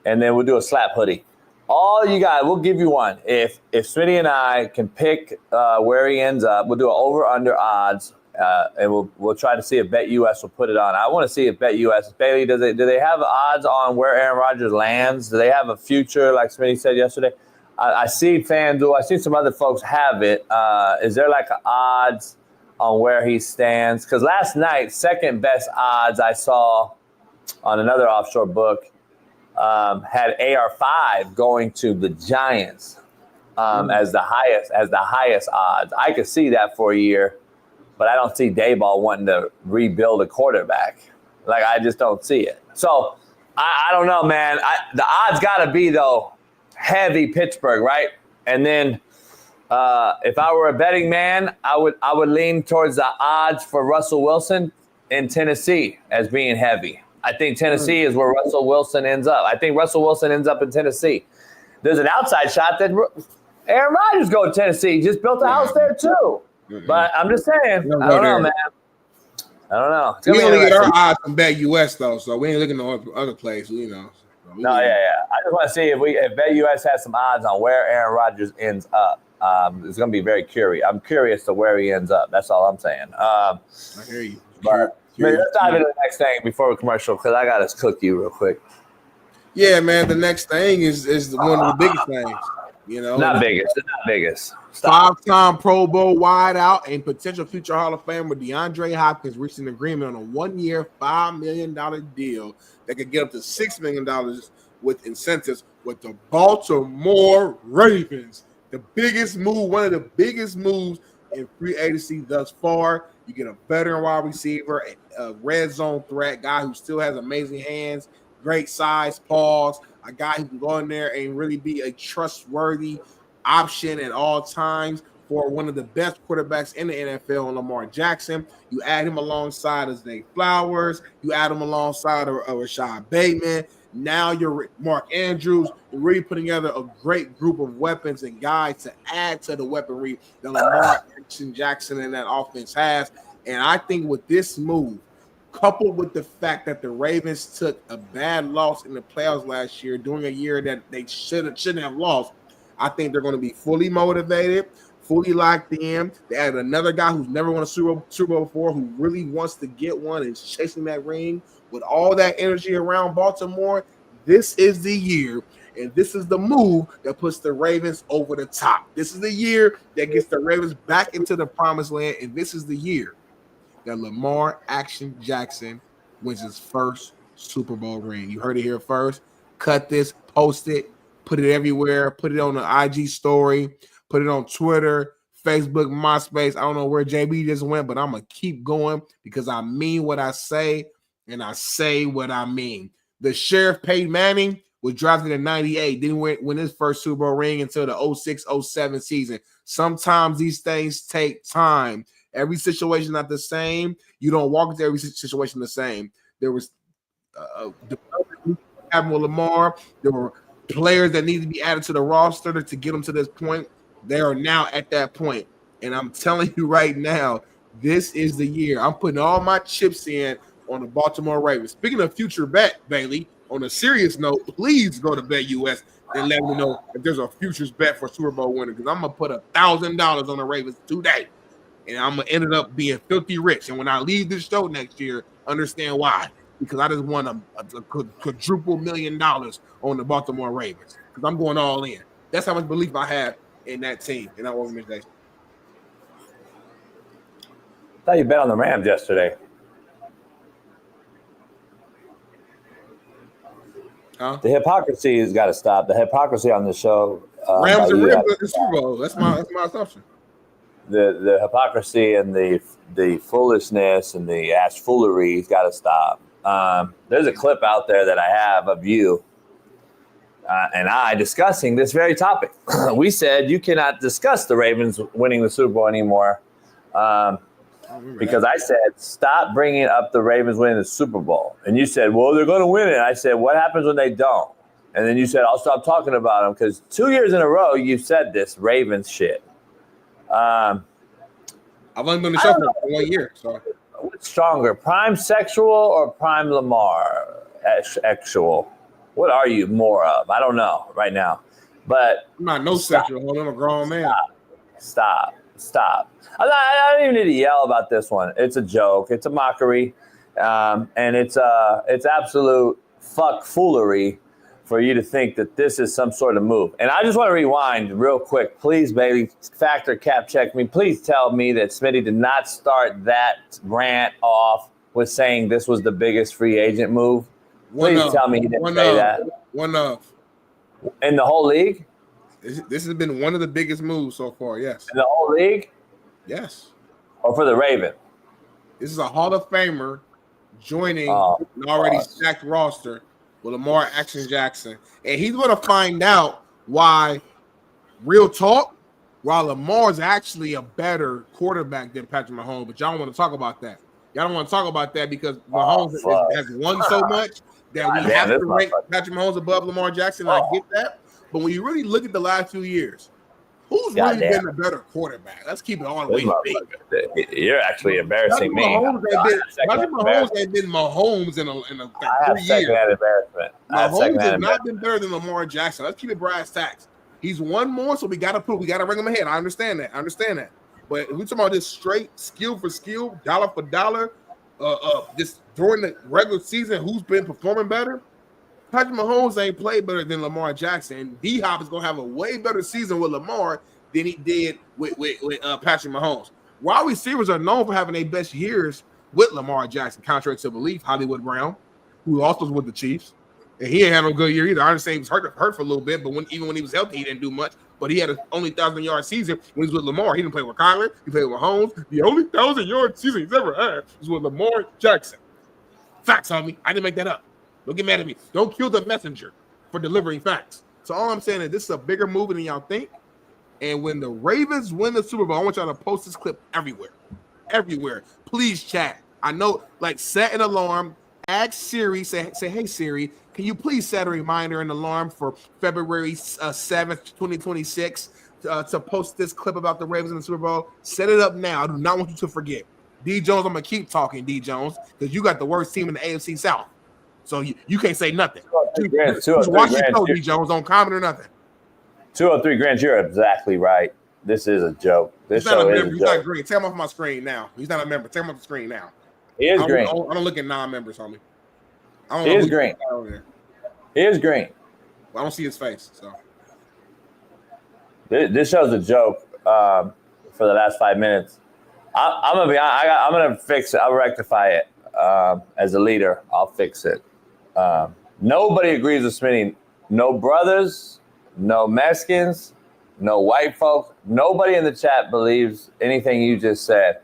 Speaker 8: And then we'll do a slap hoodie. All you guys, we'll give you one. If Smitty and I can pick where he ends up, we'll do an over-under odds, and we'll try to see if BetUS will put it on. I want to see if BetUS, Bailey, do they have odds on where Aaron Rodgers lands? Do they have a future, like Smitty said yesterday? I see FanDuel. I see some other folks have it. Is there like odds on where he stands? Because last night, second best odds I saw on another offshore book had AR5 going to the Giants as the highest odds. I could see that for a year, but I don't see Dayball wanting to rebuild a quarterback. Like, I just don't see it. So I don't know, man. The odds got to be, though, heavy Pittsburgh, right? And then if I were a betting man, I would lean towards the odds for Russell Wilson in Tennessee as being heavy. I think Tennessee is where Russell Wilson ends up. I think Russell Wilson ends up in Tennessee. There's an outside shot that Aaron Rodgers go to Tennessee. He just built a house there too. But I'm just saying, I don't know, man. I don't know.
Speaker 2: We only get our odds from BetUS though, so we ain't looking at other places, you know.
Speaker 8: No, yeah. I just want to see if BetUS has some odds on where Aaron Rodgers ends up. It's going to be very curious. I'm curious to where he ends up. That's all I'm saying. I
Speaker 2: hear you.
Speaker 8: But let's dive into the next thing before we commercial, because I got to cook you real quick.
Speaker 2: Yeah, man. The next thing is one of the biggest things. You know,
Speaker 8: not biggest.
Speaker 2: Five-time Pro Bowl wideout and potential future Hall of Famer DeAndre Hopkins reached an agreement on a 1-year, $5 million deal that could get up to $6 million with incentives with the Baltimore Ravens. The biggest move, one of the biggest moves in free agency thus far. You get a veteran wide receiver, a red zone threat, guy who still has amazing hands, great size, paws, a guy who can go in there and really be a trustworthy option at all times for one of the best quarterbacks in the NFL, Lamar Jackson. You add him alongside of Zay Flowers. You add him alongside of Rashad Bateman. Now you're Mark Andrews. You're really putting together a great group of weapons and guys to add to the weaponry that Lamar Jackson and that offense has. And I think with this move, coupled with the fact that the Ravens took a bad loss in the playoffs last year, during a year that they shouldn't have lost, I think they're going to be fully motivated, fully locked in. They added another guy who's never won a Super Bowl before, who really wants to get one and is chasing that ring. With all that energy around Baltimore, this is the year, and this is the move that puts the Ravens over the top. This is the year that gets the Ravens back into the promised land, and this is the year that Lamar Action Jackson wins his first Super Bowl ring. You heard it here first. Cut this, post it, put it everywhere, put it on the IG story, put it on Twitter, Facebook, MySpace. I don't know where JB just went, but I'm going to keep going because I mean what I say, and I say what I mean. The Sheriff Peyton Manning was drafted in 98, didn't win his first Super Bowl ring until the 06-07 season. Sometimes these things take time. Every situation not the same. You don't walk into every situation the same. There was development happened with Lamar. There were players that need to be added to the roster to get them to this point. They are now at that point. And I'm telling you right now, this is the year. I'm putting all my chips in on the Baltimore Ravens. Speaking of future bet, Bailey, on a serious note, please go to BetUS and let me know if there's a futures bet for Super Bowl winner, because I'm going to put $1,000 on the Ravens today, and I'm going to end up being filthy rich. And when I leave this show next year, understand why. Because I just won a quadruple $1 million on the Baltimore Ravens, because I'm going all in. That's how much belief I have in that team, in that organization.
Speaker 8: I thought you bet on the Rams yesterday.
Speaker 2: Huh?
Speaker 8: The hypocrisy has got to stop. The hypocrisy on the show.
Speaker 2: Rams and Rams in the Super Bowl. That's my assumption.
Speaker 8: The hypocrisy and the foolishness and the ass foolery has got to stop. There's a clip out there that I have of you and I discussing this very topic. We said you cannot discuss the Ravens winning the Super Bowl anymore because I said, stop bringing up the Ravens winning the Super Bowl. And you said, well, they're going to win it. I said, what happens when they don't? And then you said, I'll stop talking about them because 2 years in a row you said this Ravens shit.
Speaker 2: I've only been on the show for 1 year. So.
Speaker 8: What's stronger, prime sexual or prime Lamar actual? What are you more of? I don't know right now. But
Speaker 2: I'm not no sexual. I'm a grown man.
Speaker 8: Stop. I don't even need to yell about this one. It's a joke. It's a mockery. And it's absolute fuck foolery for you to think that this is some sort of move. And I just want to rewind real quick. Please, baby, factor cap check me. Please tell me that Smitty did not start that rant off with saying this was the biggest free agent move. Please tell me he didn't say that.
Speaker 2: One of.
Speaker 8: In the whole league?
Speaker 2: This has been one of the biggest moves so far, yes.
Speaker 8: In the whole league?
Speaker 2: Yes.
Speaker 8: Or for the Ravens?
Speaker 2: This is a Hall of Famer joining an already stacked roster with Lamar Jackson. And he's going to find out why, real talk, while Lamar's actually a better quarterback than Patrick Mahomes. But y'all don't want to talk about that. Y'all don't want to talk about that because Mahomes has won so much that we have to rank Patrick Mahomes above Lamar Jackson. I get that. But when you really look at the last 2 years, who's really been a better quarterback? Let's keep it all the way big.
Speaker 8: You're actually embarrassing me.
Speaker 2: Patrick Mahomes has been Mahomes in a 3 years. Mahomes has not been better than Lamar Jackson. Let's keep it brass tacks. He's won more, so we got to bring him ahead. I understand that. But if we're talking about this straight skill for skill, dollar for dollar, just during the regular season, who's been performing better? Patrick Mahomes ain't played better than Lamar Jackson. And D-Hop is going to have a way better season with Lamar than he did with Patrick Mahomes. Wide receivers are known for having their best years with Lamar Jackson, contrary to belief. Hollywood Brown, who also was with the Chiefs. And he ain't had no good year either. I understand he was hurt for a little bit, but even when he was healthy, he didn't do much. But he had an only 1,000-yard season when he was with Lamar. He didn't play with Kyler. He played with Mahomes. The only 1,000-yard season he's ever had was with Lamar Jackson. Facts, homie. I didn't make that up. Don't get mad at me. Don't kill the messenger for delivering facts. So all I'm saying is this is a bigger move than y'all think. And when the Ravens win the Super Bowl, I want y'all to post this clip everywhere. Everywhere. Please chat. I know, like, set an alarm. Ask Siri, say, hey, Siri, can you please set a reminder and alarm for February 7th, 2026 to post this clip about the Ravens in the Super Bowl? Set it up now. I do not want you to forget. D. Jones, I'm going to keep talking, D. Jones, because you got the worst team in the AFC South. So you can't say nothing. Just watch your show, D. Jones. Don't comment or nothing. 203
Speaker 8: grand. You're exactly right. This is a joke. This show is a joke.
Speaker 2: He's not green. Take him off my screen now. He's not a member. Take him off the screen now.
Speaker 8: He is green.
Speaker 2: I don't look at non-members, homie.
Speaker 8: He is green. He is green.
Speaker 2: Well, I don't see his face. So
Speaker 8: this show's a joke for the last 5 minutes. I'm gonna be. I'm gonna fix it. I'll rectify it. As a leader, I'll fix it. Nobody agrees with Smitty. No brothers, no Mexicans, no white folks. Nobody in the chat believes anything you just said.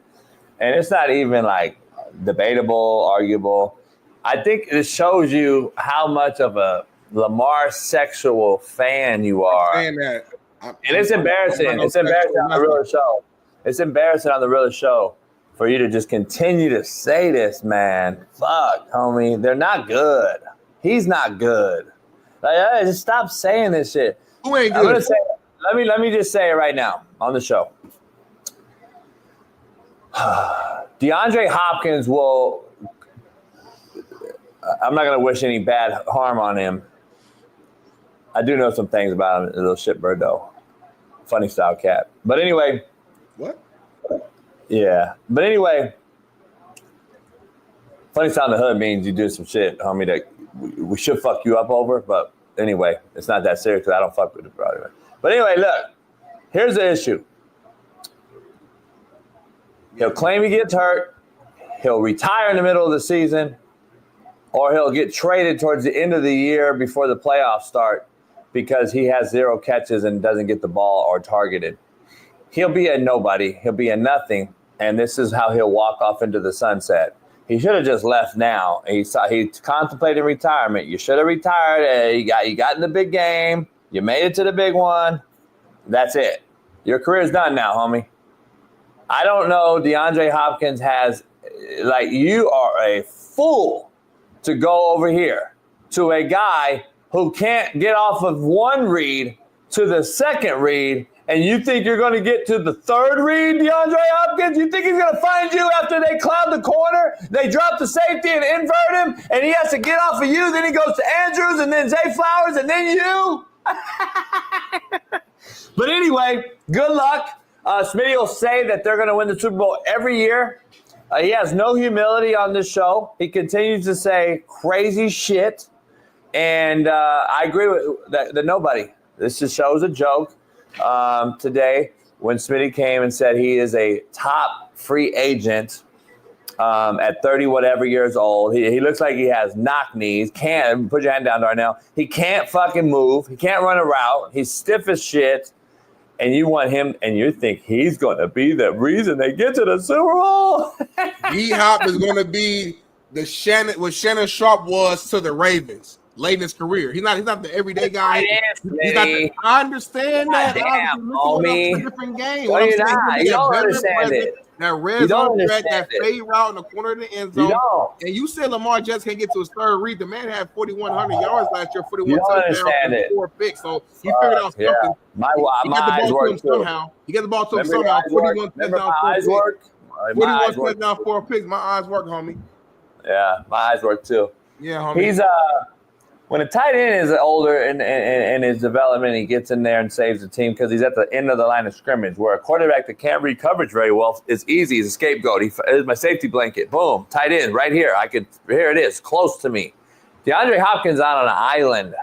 Speaker 8: And it's not even like debatable, arguable. I think it shows you how much of a Lamar sexual fan you are.
Speaker 2: And
Speaker 8: it's embarrassing. It's embarrassing on the Realest show. It's embarrassing on the Realest show for you to just continue to say this, man. Fuck, homie. They're not good. He's not good. Like, hey, just stop saying this shit.
Speaker 2: Who ain't good?
Speaker 8: Let me just say it right now on the show. DeAndre Hopkins will. I'm not gonna wish any bad harm on him. I do know some things about him. A little shitbird though. Funny style cat. But anyway.
Speaker 2: What?
Speaker 8: Yeah. But anyway. Funny style in the hood means you do some shit, homie, that we should fuck you up over. But anyway, it's not that serious because I don't fuck with it, bro. But anyway, look, here's the issue. He'll claim he gets hurt. He'll retire in the middle of the season, or he'll get traded towards the end of the year before the playoffs start because he has 0 catches and doesn't get the ball or targeted. He'll be a nobody. He'll be a nothing, and this is how he'll walk off into the sunset. He should have just left now. He contemplated retirement. You should have retired. You got in the big game. You made it to the big one. That's it. Your career's done now, homie. I don't know. DeAndre Hopkins has, you are a fool to go over here to a guy who can't get off of one read to the second read, and you think you're going to get to the third read, DeAndre Hopkins? You think he's going to find you after they cloud the corner, they drop the safety and invert him, and he has to get off of you, then he goes to Andrews, and then Zay Flowers, and then you? But anyway, good luck. Smitty will say that they're going to win the Super Bowl every year. He has no humility on this show. He continues to say crazy shit. And I agree with the nobody. This just shows a joke. Today, when Smitty came and said he is a top free agent at 30 whatever years old. He looks like he has knock knees. Can't put your hand down, Darnell. He can't fucking move. He can't run a route. He's stiff as shit. And you want him, and you think he's going to be the reason they get to the Super Bowl?
Speaker 2: D-Hop is going to be what Shannon Sharp was to the Ravens late in his career. He's not the everyday guy. I understand that.
Speaker 8: Damn, homie.
Speaker 2: It's a different game.
Speaker 8: No, you're not. You don't understand it.
Speaker 2: That red zone threat, that fade route in the corner of the end zone. And you said Lamar just can't get to his third read. The man had 4,100 yards last year, 41 touchdowns, and 4 picks. So he figured out something.
Speaker 8: Yeah. My eyes work too.
Speaker 2: Somehow. He got the ball to him somehow. 41 touchdowns, 4 picks. 41 touchdowns, 4 picks. My eyes work, homie.
Speaker 8: Yeah, my eyes work too.
Speaker 2: Yeah, homie.
Speaker 8: He's when a tight end is older in his development, he gets in there and saves the team because he's at the end of the line of scrimmage. Where a quarterback that can't read coverage very well is easy. He's a scapegoat. He's my safety blanket. Boom, tight end right here. Here it is, close to me. DeAndre Hopkins out on an island.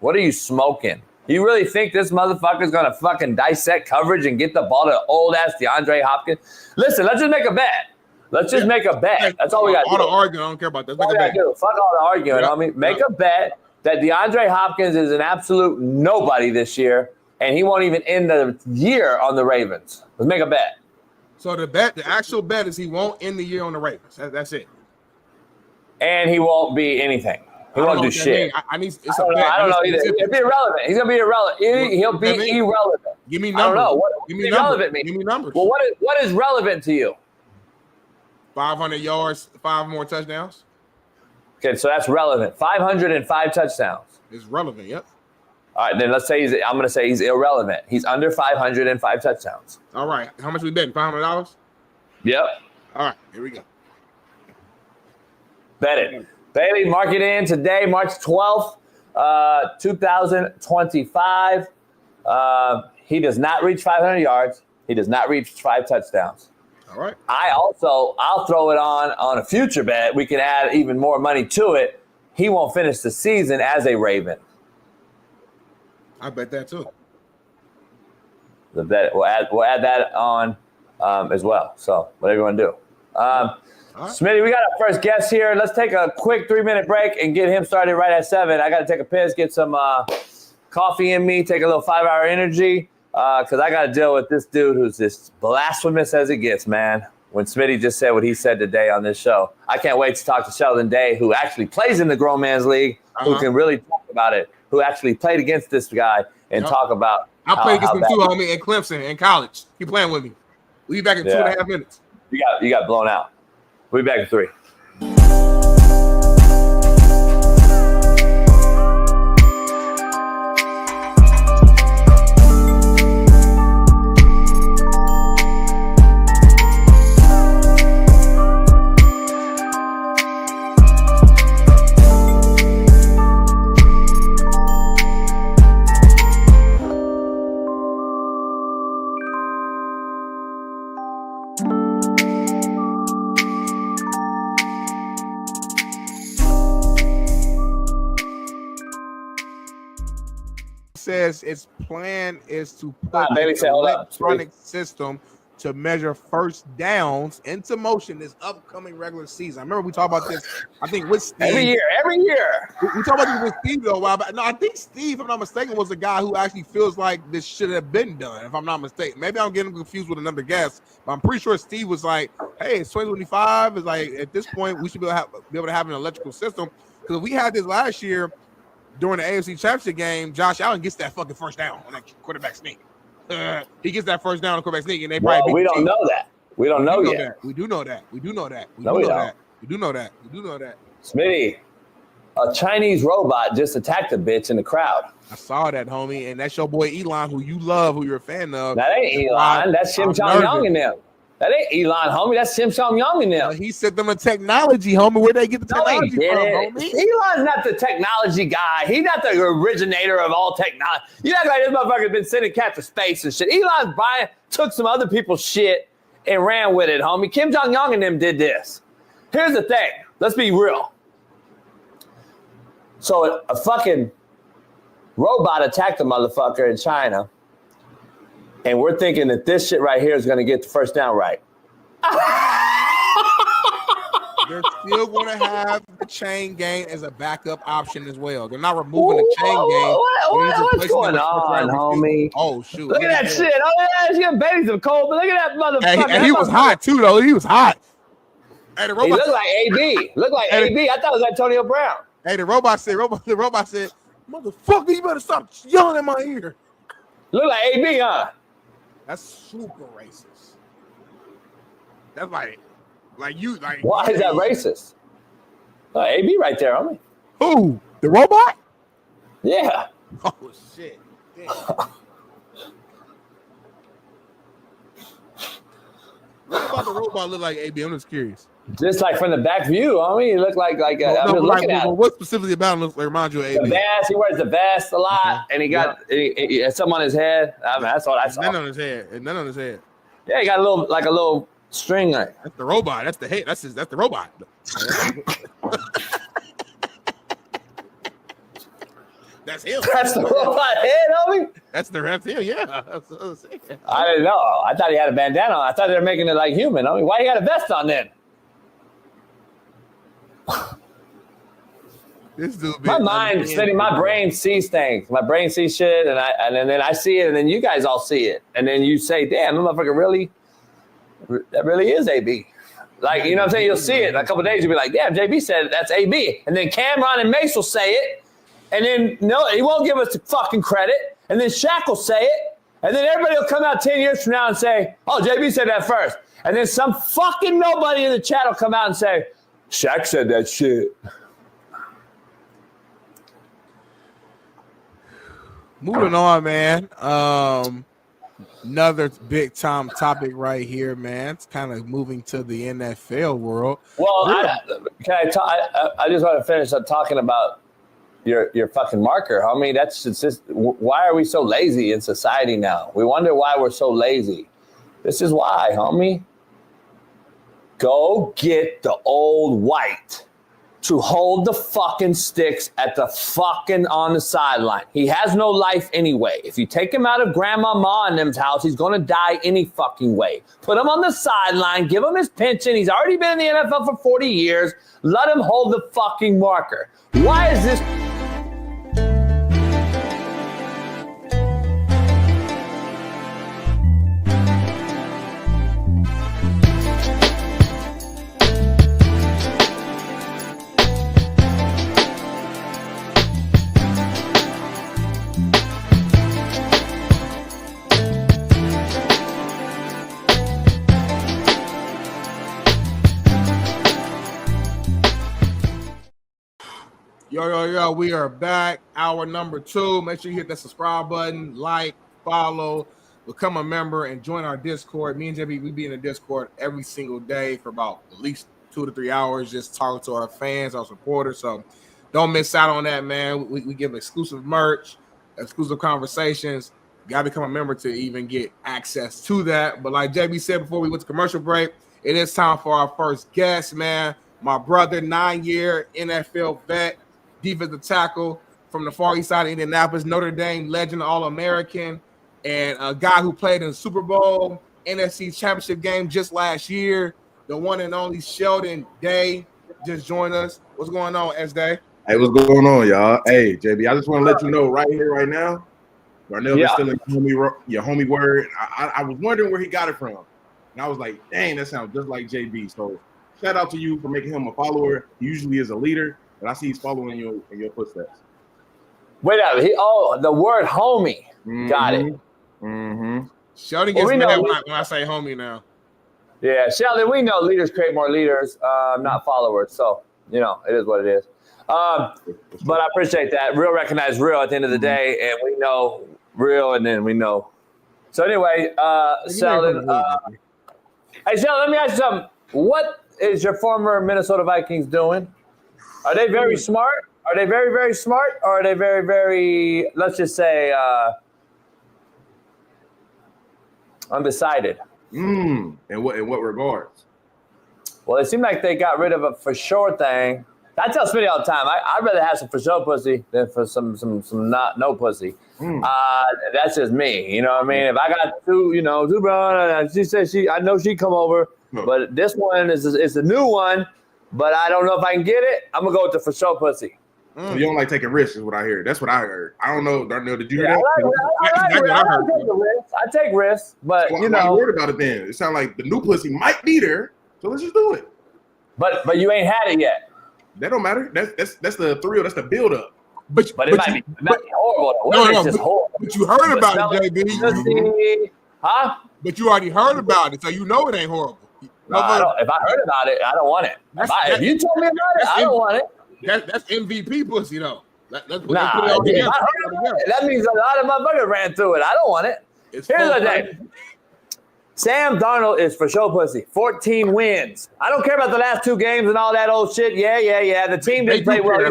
Speaker 8: What are you smoking? You really think this motherfucker's gonna fucking dissect coverage and get the ball to old ass DeAndre Hopkins? Listen, let's just make a bet. Let's just make a bet. That's all we got to do.
Speaker 2: All the arguing, I don't care about that. Make a bet.
Speaker 8: Fuck all the arguing, homie. Make a bet that DeAndre Hopkins is an absolute nobody this year, and he won't even end the year on the Ravens. Let's make a bet.
Speaker 2: So the actual bet is he won't end the year on the Ravens. That's it.
Speaker 8: And he won't be anything. He won't do shit.
Speaker 2: I don't
Speaker 8: know either. He'll be irrelevant. He's gonna be irrelevant. He'll be irrelevant.
Speaker 2: Give me numbers.
Speaker 8: I don't know. What
Speaker 2: Give me
Speaker 8: irrelevant
Speaker 2: numbers. Give me numbers.
Speaker 8: Well, what is relevant to you?
Speaker 2: 500 yards, 5 more touchdowns.
Speaker 8: Okay, so that's relevant. 505 touchdowns.
Speaker 2: It's relevant, yep.
Speaker 8: All right, then let's say I'm going to say he's irrelevant. He's under 505 touchdowns.
Speaker 2: All right. How much we betting? $500?
Speaker 8: Yep.
Speaker 2: All right, here we go.
Speaker 8: Bet it. Bailey, mark it in today, March 12th, 2025. He does not reach 500 yards. He does not reach 5 touchdowns.
Speaker 2: All right.
Speaker 8: I'll throw it on a future bet. We can add even more money to it. He won't finish the season as a Raven.
Speaker 2: I bet that too.
Speaker 8: We'll add that on as well. So whatever you want to do. Right. Smitty, we got our first guest here. Let's take a quick 3-minute break and get him started right at 7. I got to take a piss, get some coffee in me, take a little 5-hour energy. Because I got to deal with this dude who's as blasphemous as it gets, man. When Smitty just said what he said today on this show. I can't wait to talk to Sheldon Day, who actually plays in the Grown Man's League, who can really talk about it, who actually played against this guy and talk about
Speaker 2: I played against him too, homie, in Clemson in college. Keep playing with me. We'll be back in 2.5 minutes.
Speaker 8: You got blown out. We'll be back in 3.
Speaker 2: says its plan is to put
Speaker 8: Bailey
Speaker 2: an
Speaker 8: said, hold up,
Speaker 2: electronic system to measure first downs into motion this upcoming regular season. I remember we talked about this, I think, with Steve.
Speaker 8: Every year.
Speaker 2: We talked about this with Steve though a while back. No, I think Steve, if I'm not mistaken, was the guy who actually feels like this should have been done, if I'm not mistaken. Maybe I'm getting confused with another guest, but I'm pretty sure Steve was like, hey, it's 2025. It's like, at this point, we should be able to have an electrical system. Because we had this last year during the AFC Championship game. Josh Allen gets that fucking first down on that quarterback sneak. He gets that first down on quarterback sneak, and they probably
Speaker 8: we don't know that. We don't know yet.
Speaker 2: We do know that. We do know that.
Speaker 8: Smitty, a Chinese robot just attacked a bitch in the crowd.
Speaker 2: I saw that, homie, and that's your boy Elon, who you love, who you're a fan of.
Speaker 8: That ain't Elon. That's Shim Chong Young and them. That ain't Elon, homie. That's Shim Chong Young and them.
Speaker 2: He sent them a technology, homie. Where'd they get the technology from, homie?
Speaker 8: Elon's not the technology guy. He's not the originator of all technology. You act like this motherfucker's been sending cats to space and shit. Elon's took some other people's shit and ran with it, homie. Kim Jong-un and them did this. Here's the thing. Let's be real. So a fucking robot attacked a motherfucker in China, and we're thinking that this shit right here is going to get the first down right.
Speaker 2: They're still going to have the chain game as a backup option as well. They're not removing the chain game.
Speaker 8: What's going on, homie?
Speaker 2: Oh, shoot.
Speaker 8: Look at that shit. Oh, yeah, she's getting babies of cold, but look at that motherfucker.
Speaker 2: And he was hot, too, though. He was hot.
Speaker 8: Hey, the robot he looked like AB. Looked like AB. I thought it was Antonio Brown.
Speaker 2: Hey, the robot said, motherfucker, you better stop yelling in my ear.
Speaker 8: Look like AB, huh?
Speaker 2: That's super racist. That's like you.
Speaker 8: Why is that racist? AB right there, homie.
Speaker 2: Who? The robot?
Speaker 8: Yeah.
Speaker 2: Oh, shit. Damn. What about the robot look like AB? I'm just curious.
Speaker 8: Just like from the back view, homie. He looked like I'm just looking at him.
Speaker 2: What specifically about him looks like reminds you of AB?
Speaker 8: The vest. He wears the vest a lot, and he got he had something on his head. I mean, that's all I saw.
Speaker 2: None on his head.
Speaker 8: Yeah, he got a little string.
Speaker 2: That's the robot. That's the head. That's the robot. That's him.
Speaker 8: That's the robot head, homie.
Speaker 2: That's him. Yeah.
Speaker 8: I didn't know. I thought he had a bandana on. I thought they were making it like human. I mean, why you got a vest on then?
Speaker 2: This dude.
Speaker 8: My mind, Smitty, my brain sees things. My brain sees shit, and then I see it, and then you guys all see it, and then you say, "Damn, that motherfucker that really is AB." Like, you know what I'm saying? You'll see it in a couple of days. You'll be like, "Damn, JB said that's AB," and then Cameron and Mace will say it, and then no, he won't give us the fucking credit, and then Shaq will say it, and then everybody will come out 10 years from now and say, "Oh, JB said that first," and then some fucking nobody in the chat will come out and say, "Shaq said that shit."
Speaker 2: Moving on, man. Another big time topic right here, man. It's kind of moving to the NFL world.
Speaker 8: Well, I just want to finish up talking about your fucking marker, homie. That's just why are we so lazy in society now? We wonder why we're so lazy. This is why, homie. Go get the old white to hold the fucking sticks at the fucking on the sideline. He has no life anyway. If you take him out of Grandma Ma and them's house, he's going to die any fucking way. Put him on the sideline. Give him his pension. He's already been in the NFL for 40 years. Let him hold the fucking marker. Why is this?
Speaker 2: Yo, we are back. Hour number 2. Make sure you hit that subscribe button, like, follow, become a member, and join our Discord. Me and JB, we be in the Discord every single day for about at least 2 to 3 hours, just talking to our fans, our supporters. So don't miss out on that, man. We give exclusive merch, exclusive conversations. You got to become a member to even get access to that. But like JB said before we went to commercial break, it is time for our first guest, man. My brother, 9-year NFL vet, defensive tackle, from the far east side of Indianapolis, Notre Dame legend, All-American, and a guy who played in the Super Bowl, NFC Championship game just last year. The one and only Sheldon Day just joined us. What's going on, S-Day?
Speaker 3: Hey, what's going on, y'all? Hey, JB, I just want to let you know right here, right now, Darnell is still in your homie word. I was wondering where he got it from. And I was like, dang, that sounds just like JB. So shout out to you for making him a follower. He usually is a leader, but I see he's following you in your footsteps.
Speaker 8: Wait up. The word homie. Got it.
Speaker 3: Mm-hmm.
Speaker 2: Sheldon gets mad when I say homie now.
Speaker 8: Yeah, Sheldon, we know leaders create more leaders, not followers. So, it is what it is. But I appreciate that. Real recognize real at the end of the day, and we know real, and then we know. So anyway, Sheldon. Hey, Sheldon, let me ask you something. What is your former Minnesota Vikings doing? Are they very smart? Are they very, very smart? Or are they very, very, let's just say, undecided?
Speaker 3: In what regards?
Speaker 8: Well, it seemed like they got rid of a for sure thing. I tell Smitty all the time, I'd rather have some for sure pussy than for some not no pussy. That's just me. You know what I mean? If I got two brothers, she said I know she'd come over, but this one is a new one, but I don't know if I can get it. I'm gonna go with the for sure pussy.
Speaker 3: So you don't like taking risks, is what I hear. That's what I heard. I don't know, Darnell, did you hear that?
Speaker 8: I take risks, but
Speaker 3: why you worried about it then? It sounds like the new pussy might be there, so let's just do it.
Speaker 8: But you ain't had it yet.
Speaker 3: That don't matter. That's the thrill. That's the build up.
Speaker 8: But it might be horrible. Horrible.
Speaker 2: But you heard about it, JB.
Speaker 8: Huh?
Speaker 2: But you already heard about it, so you know it ain't horrible.
Speaker 8: If I heard about it, I don't want it. If you told me about it, I don't want it.
Speaker 2: That's MVP pussy, though. That
Speaker 8: means a lot of motherfuckers ran through it. I don't want it. Here's the thing. Sam Darnold is for sure pussy. 14 wins. I don't care about the last 2 games and all that old shit. Yeah. The team didn't play well.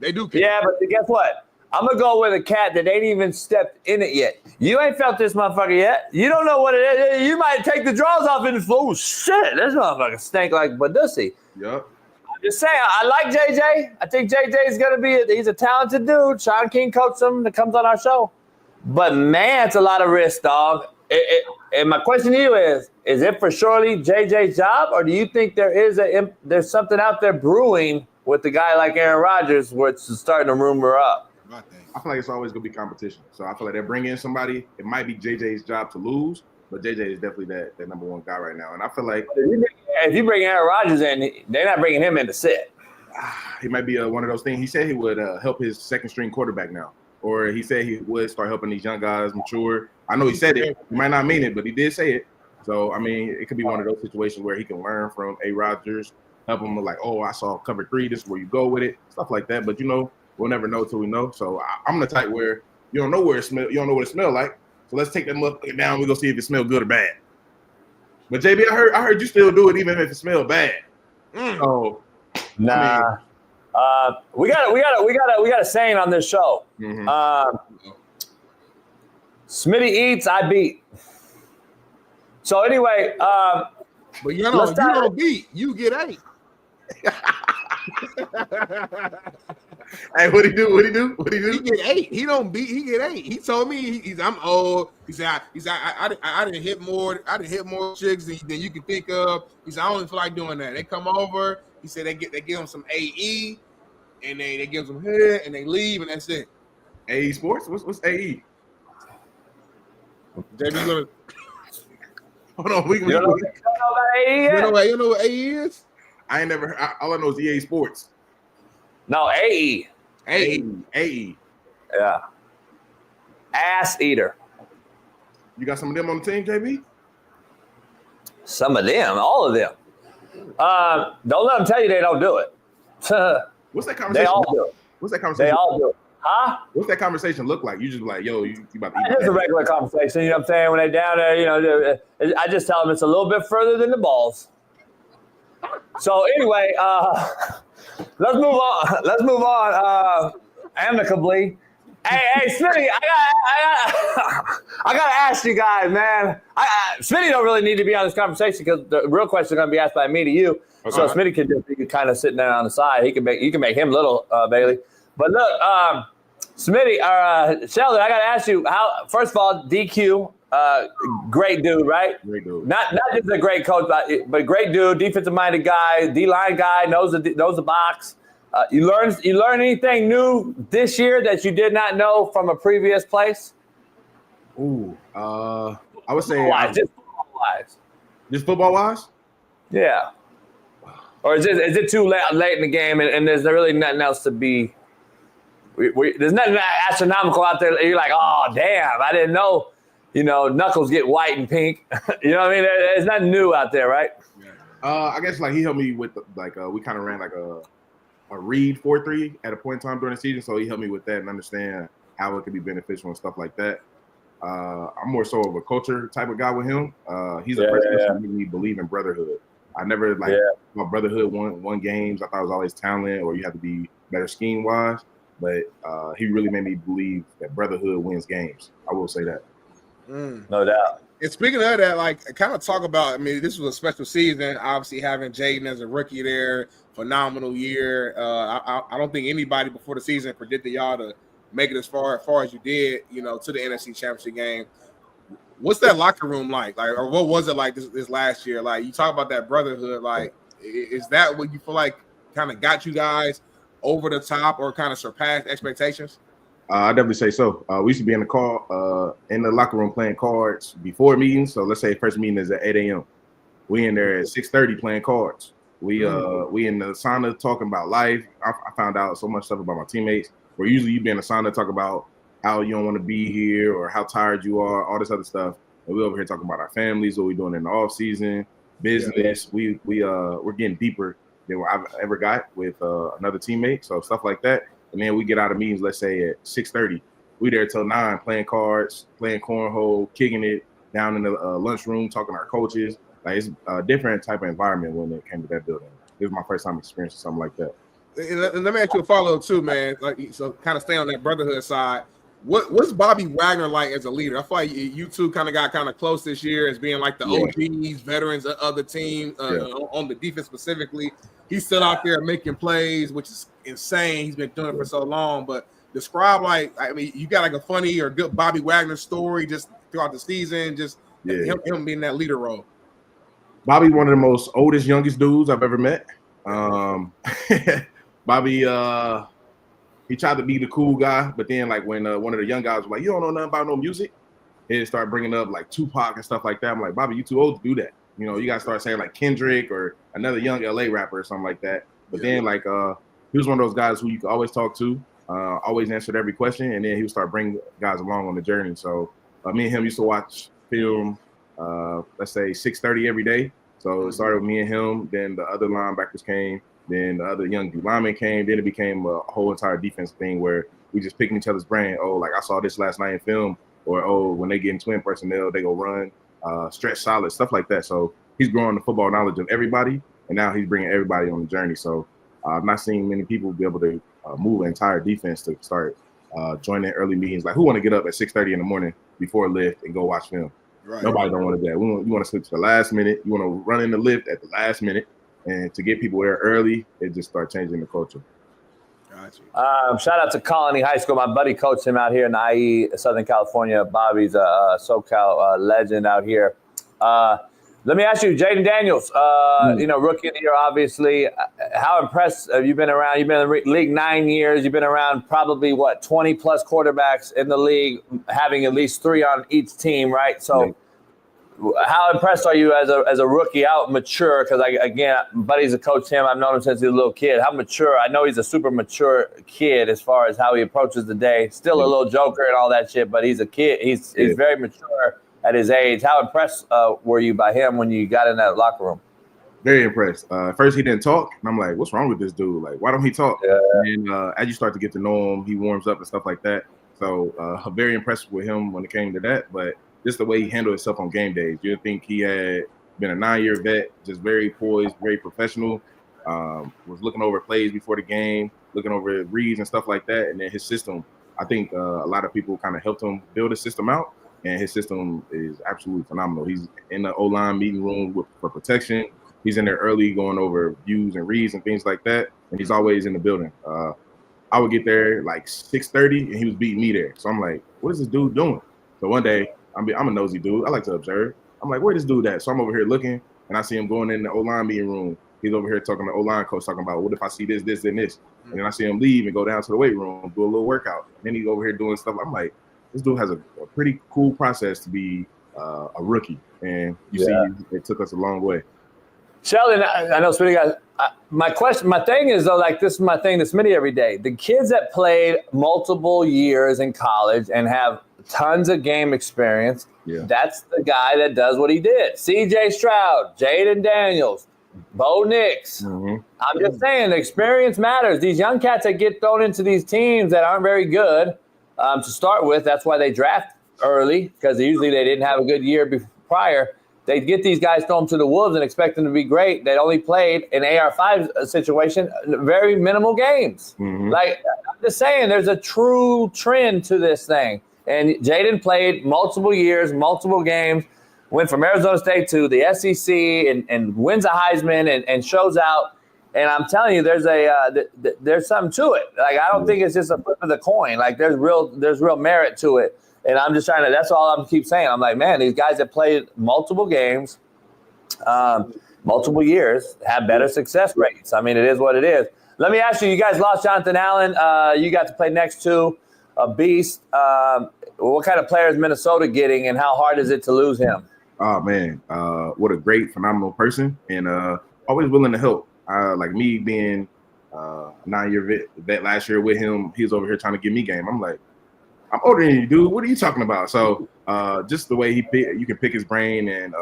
Speaker 2: They do care.
Speaker 8: Yeah, but guess what? I'm going to go with a cat that ain't even stepped in it yet. You ain't felt this motherfucker yet. You don't know what it is. You might take the drawers off in the floor. Oh, shit, this motherfucker stink like Badussy.
Speaker 3: Yep.
Speaker 8: I'm just saying, I like JJ. I think JJ's going to be he's a talented dude. Shaun King coached him that comes on our show. But, man, it's a lot of risk, dog. And my question to you is it for surely JJ's job, or do you think there's something out there brewing with the guy like Aaron Rodgers where it's starting to rumor up?
Speaker 3: I feel like it's always going to be competition. So I feel like they bring in somebody. It might be JJ's job to lose, but JJ is definitely that number one guy right now. And I feel like
Speaker 8: if you bring Aaron Rodgers in, they're not bringing him in to sit.
Speaker 3: He might be one of those things. He said he would help his second-string quarterback now. Or he said he would start helping these young guys mature. I know he said it. He might not mean it, but he did say it. So, I mean, it could be one of those situations where he can learn from A. Rodgers, help him like, I saw cover 3. This is where you go with it, stuff like that. But, we'll never know till we know. So, I'm the type where you don't know where it smells. You don't know what it smells like. So, let's take that motherfucker down. We're going to see if it smells good or bad. But, JB, I heard you still do it even if it smells bad. So,
Speaker 8: nah. We got a saying on this show. Smitty eats, I beat. So anyway,
Speaker 2: but you don't beat, you get 8.
Speaker 3: Hey, what he do?
Speaker 2: He get 8. He don't beat. He get 8. He told me I'm old. He said I didn't hit more. I didn't hit more chicks than you can think of. He said I don't feel like doing that. They come over. He said they give him some AE. And they give them head and they leave and that's it.
Speaker 3: AE Sports? What's AE?
Speaker 2: JB gonna
Speaker 3: hold on. You
Speaker 8: don't know about AE yet?
Speaker 2: You know what AE is?
Speaker 3: I ain't never. All I know is EA Sports.
Speaker 8: No, AE.
Speaker 3: AE.
Speaker 8: Yeah. Ass eater.
Speaker 3: You got some of them on the team, JB?
Speaker 8: Some of them, all of them. Don't let them tell you they don't do it.
Speaker 3: What's that conversation?
Speaker 8: They all do it.
Speaker 3: What's that conversation?
Speaker 8: They all do it. Huh?
Speaker 3: What's that conversation look like? You just like, yo, you about to eat.
Speaker 8: It's a regular conversation. You know what I'm saying? When they're down there, I just tell them it's a little bit further than the balls. So anyway, let's move on. Amicably. Hey, Smitty, I gotta ask you guys, man. Smitty don't really need to be on this conversation because the real question is gonna be asked by me to you. Okay. So Smitty can just be kind of sitting there on the side. You can make him little, Bailey. But look, Smitty, Sheldon, I got to ask you, how. First of all, DQ, great dude, right?
Speaker 3: Great dude.
Speaker 8: Not just a great coach, but great dude, defensive-minded guy, D-line guy, knows the box. You learn anything new this year that you did not know from a previous place?
Speaker 3: Ooh, I would say
Speaker 8: Just football-wise.
Speaker 3: Just football-wise?
Speaker 8: Yeah. Or is it too late in the game and there's really nothing else to be? There's nothing astronomical out there. You're like, oh damn, I didn't know. Knuckles get white and pink. You know what I mean? There's nothing new out there, right?
Speaker 3: I guess like he helped me with we kind of ran like a read 4-3 at a point in time during the season, so he helped me with that and understand how it could be beneficial and stuff like that. I'm more so of a culture type of guy with him. He's a person that made me believe in brotherhood. I never my brotherhood won games. I thought it was always talent or you have to be better scheme wise. But he really made me believe that brotherhood wins games. I will say that.
Speaker 8: No doubt.
Speaker 2: And speaking of that, like, kind of talk about, I mean, this was a special season. Obviously, having Jaden as a rookie there, phenomenal year. I don't think anybody before the season predicted y'all to make it as far as you did, to the NFC Championship game. What's that locker room like? Or what was it like this last year? Like, you talk about that brotherhood. Like, is that what you feel like kind of got you guys over the top or kind of surpassed expectations?
Speaker 3: I definitely say so. We used to be in the locker room playing cards before meetings. So let's say first meeting is at 8 a.m. We in there at 6:30 playing cards. We in the sauna talking about life. I found out so much stuff about my teammates. Where usually you be in the sauna talk about how you don't want to be here or how tired you are, all this other stuff. And we over here talking about our families, what we doing in the off season, business. Yeah. We're getting deeper than I've ever got with another teammate. So stuff like that. And then we get out of meetings, let's say at 6:30. We there till 9 playing cards, playing cornhole, kicking it down in the lunchroom, talking to our coaches. Like it's a different type of environment when it came to that building. It was my first time experiencing something like that.
Speaker 2: And let me ask you a follow-up too, man. Like, so kind of stay on that brotherhood side. What's Bobby Wagner like as a leader? I feel like you two kind of got kind of close this year as being like the OGs, veterans of the team on the defense specifically. He's still out there making plays, which is insane. He's been doing it for so long. But describe you got like a funny or good Bobby Wagner story just throughout the season, just him being that leader role.
Speaker 3: Bobby, one of the most oldest, youngest dudes I've ever met. Bobby, he tried to be the cool guy, but then like when one of the young guys was like, "You don't know nothing about no music," he'd start bringing up like Tupac and stuff like that. I'm like, Bobby, you too old to do that. You gotta start saying like Kendrick or another young LA rapper or something like that. But then like he was one of those guys who you could always talk to, always answered every question, and then he would start bringing guys along on the journey. So me and him used to watch film, let's say 6:30 every day. So it started with me and him. Then the other linebackers came. Then the other young lineman came. Then it became a whole entire defense thing where we just picking each other's brain. Oh, like I saw this last night in film. Or, oh, when they get in twin personnel, they go run, stretch solid, stuff like that. So he's growing the football knowledge of everybody. And now he's bringing everybody on the journey. So I've not seen many people be able to move an entire defense to start joining early meetings. Like who want to get up at 6:30 in the morning before a lift and go watch film? Right. Nobody don't want to do that. You want to sleep to the last minute. You want to run in the lift at the last minute. And to get people there early, it just start changing the culture.
Speaker 8: Gotcha. Shout out to Colony High School. My buddy coached him out here in IE, Southern California. Bobby's a SoCal legend out here. Let me ask you, Jaden Daniels, rookie of the year, obviously. How impressed have you been around? You've been in the league 9 years. You've been around probably, 20-plus quarterbacks in the league, having at least 3 on each team, right? So how impressed are you as a rookie, how mature? Because, again, buddies have coached him. I've known him since he was a little kid. How mature? I know he's a super mature kid as far as how he approaches the day. Still a little joker and all that shit, but he's a kid. He's very mature at his age. How impressed were you by him when you got in that locker room?
Speaker 3: Very impressed. First, he didn't talk, and I'm like, what's wrong with this dude? Like, why don't he talk? Yeah. And as you start to get to know him, he warms up and stuff like that. So very impressed with him when it came to that, but just the way he handled himself on game days. You'd think he had been a 9-year vet, just very poised, very professional, was looking over plays before the game, looking over reads and stuff like that. And then his system, I think a lot of people kind of helped him build his system out, and his system is absolutely phenomenal. He's in the O-line meeting room for protection. He's in there early going over views and reads and things like that, and he's always in the building. I would get there like 6:30, and he was beating me there. So I'm like, what is this dude doing? So one day, I'm a nosy dude. I like to observe. I'm like, where this dude at? So I'm over here looking, and I see him going in the O-line meeting room. He's over here talking to the O-line coach, talking about what if I see this, this, and this. And then I see him leave and go down to the weight room, do a little workout. And then he's over here doing stuff. I'm like, this dude has a pretty cool process to be a rookie. And you see, it took us a long way.
Speaker 8: Sheldon, I know Smitty got my thing is though, like this is my thing to Smitty every day. The kids that played multiple years in college and have tons of game experience, that's the guy that does what he did. C.J. Stroud, Jaden Daniels, Bo Nix. I'm just saying the experience matters. These young cats that get thrown into these teams that aren't very good to start with, that's why they draft early, because usually they didn't have a good year prior. They get these guys thrown to the wolves and expect them to be great. They only played in AR5 situation very minimal games. Like I'm just saying, there's a true trend to this thing. And Jaden played multiple years, multiple games, went from Arizona State to the SEC and wins a Heisman and shows out. And I'm telling you, there's something to it. Like I don't think it's just a flip of the coin. Like there's real merit to it. And I'm just trying to, that's all I'm keep saying. I'm like, man, these guys that played multiple games, multiple years, have better success rates. I mean, it is what it is. Let me ask you, you guys lost Jonathan Allen. You got to play next to a beast. What kind of player is Minnesota getting, and how hard is it to lose him?
Speaker 3: Oh, man. What a great, phenomenal person, and always willing to help. Like me being a 9-year vet last year with him, he was over here trying to give me game. I'm like, I'm older than you, dude. What are you talking about? So just the way you can pick his brain and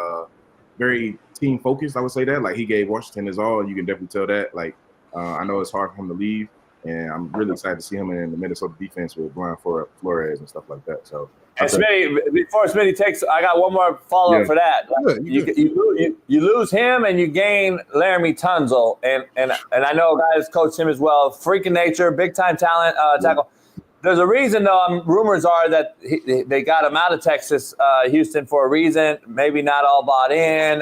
Speaker 3: very team focused, I would say that. Like he gave Washington his all, and you can definitely tell that. Like I know it's hard for him to leave, and I'm really excited to see him in the Minnesota defense with Brian Flores and stuff like that. So.
Speaker 8: And Smitty, before Smitty takes, I got one more follow-up for that. You lose him and you gain Laramie Tunzel, and I know guys coach him as well. Freaking nature, big-time talent, tackle. There's a reason, though. Rumors are that they got him out of Texas, Houston, for a reason. Maybe not all bought in.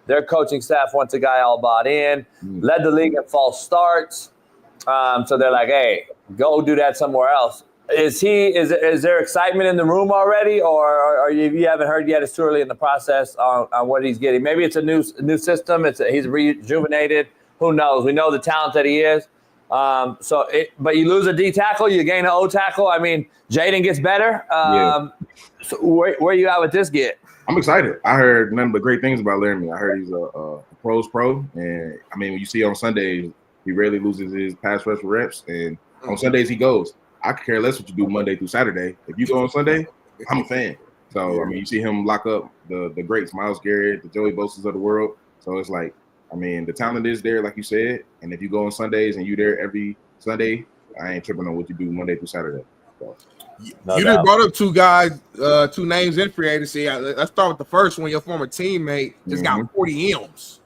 Speaker 8: Their coaching staff wants a guy all bought in. Led the league in false starts. So they're like, hey, go do that somewhere else. Is there excitement in the room already, or you haven't heard yet? It's too early in the process on what he's getting. Maybe it's a new system. He's rejuvenated. Who knows? We know the talent that he is. But you lose a D tackle, you gain an O tackle. I mean, Jaden gets better. So where you at with this get?
Speaker 3: I'm excited. I heard nothing but great things about Laramie. I heard he's a pro's pro, and I mean, when you see on Sundays, he rarely loses his pass rush reps, and on Sundays he goes. I could care less what you do Monday through Saturday. If you go on Sunday, I'm a fan. So I mean, you see him lock up the greats, Myles Garrett, the Joey Bosa's of the world. So it's like, I mean, the talent is there, like you said. And if you go on Sundays and you there every Sunday, I ain't tripping on what you do Monday through Saturday. So.
Speaker 2: You just brought up two guys, two names in free agency. Let's start with the first one. Your former teammate just got 40 M's.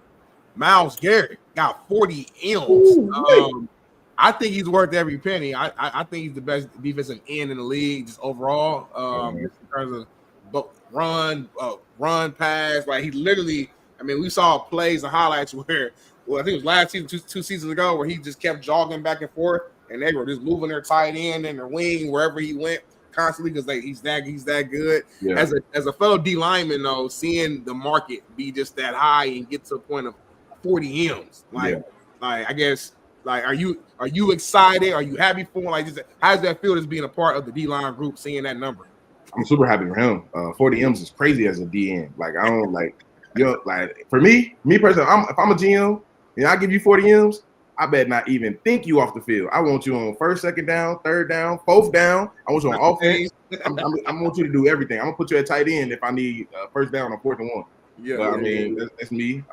Speaker 2: Myles Garrett got 40 M's. I think he's worth every penny. I think he's the best defensive end in the league just overall. In terms of run, pass. Like he literally, I mean, we saw plays and highlights where, I think it was last season, two seasons ago, where he just kept jogging back and forth, and they were just moving their tight end and their wing wherever he went constantly because he's that good. Yeah. As a fellow D lineman though, seeing the market be just that high and get to a point of 40 M's, like I guess. Like, are you excited? Are you happy for him? Like, how does that feel as being a part of the D-line group, seeing that number?
Speaker 3: I'm super happy for him. 40 M's is crazy as a DN. Like, I don't like, like for me personally, if I'm a GM and I give you 40 M's, I better not even think you off the field. I want you on first, second down, third down, fourth down. I want you on offense. I want you to do everything. I'm gonna put you at tight end if I need first down on 4th and 1. Yeah, but, I mean that's me.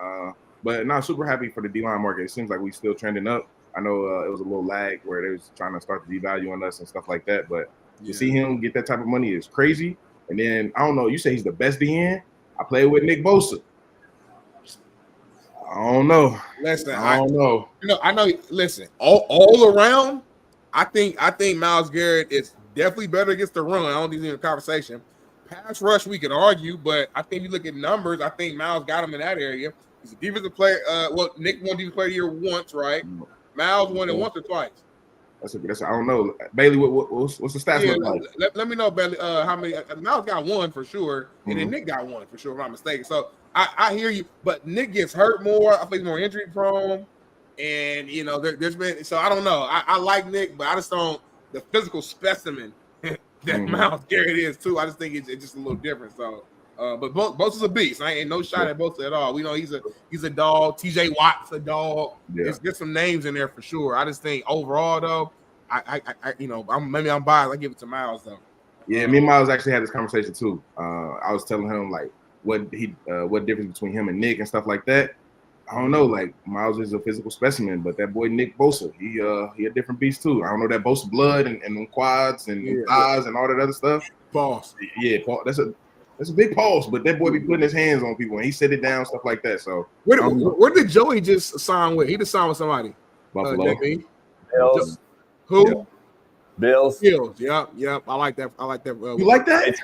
Speaker 3: But not super happy for the D-line market. It seems like we still trending up. I know it was a little lag where they was trying to start to devalue on us and stuff like that. But to see him get that type of money is crazy. And then, I don't know, you say he's the best DN? I played with Nick Bosa. I don't know.
Speaker 2: Listen,
Speaker 3: I don't know.
Speaker 2: I know. Listen, all around, I think Myles Garrett is definitely better against the run. I don't think he's in the conversation. Pass rush, we could argue, but I think if you look at numbers, I think Myles got him in that area. He's a defensive player. Nick won defensive player of the year once, right? Myles won it once or twice.
Speaker 3: That's I don't know. Bailey, what's the stats
Speaker 2: Yeah,
Speaker 3: look like?
Speaker 2: let me know, Bailey. How many? Miles got one for sure, and then Nick got one for sure, if I'm not mistaken. So I hear you, but Nick gets hurt more. I think he's more injury prone, and there's been. So I don't know. I like Nick, but I just don't the physical specimen that Miles Garrett is too. I just think it's just a little different. So. But Bosa's a beast. I ain't no shot at Bosa at all. We know he's a dog. TJ Watt's a dog.
Speaker 3: Yeah.
Speaker 2: There's some names in there for sure. I just think overall though, maybe I'm biased. I give it to Miles though.
Speaker 3: Yeah, me and Miles actually had this conversation too. I was telling him like what difference between him and Nick and stuff like that. I don't know. Like Miles is a physical specimen, but that boy Nick Bosa, he a different beast too. I don't know that Bosa blood and quads and thighs and all that other stuff.
Speaker 2: Pause.
Speaker 3: Yeah, that's a big pause, but that boy be putting his hands on people and he set it down, stuff like that. So
Speaker 2: where did Joey just sign with? He just signed with somebody.
Speaker 3: Buffalo.
Speaker 8: Bills.
Speaker 2: Who?
Speaker 3: Yeah.
Speaker 8: Bills.
Speaker 2: Yep. I like that.
Speaker 3: You like that?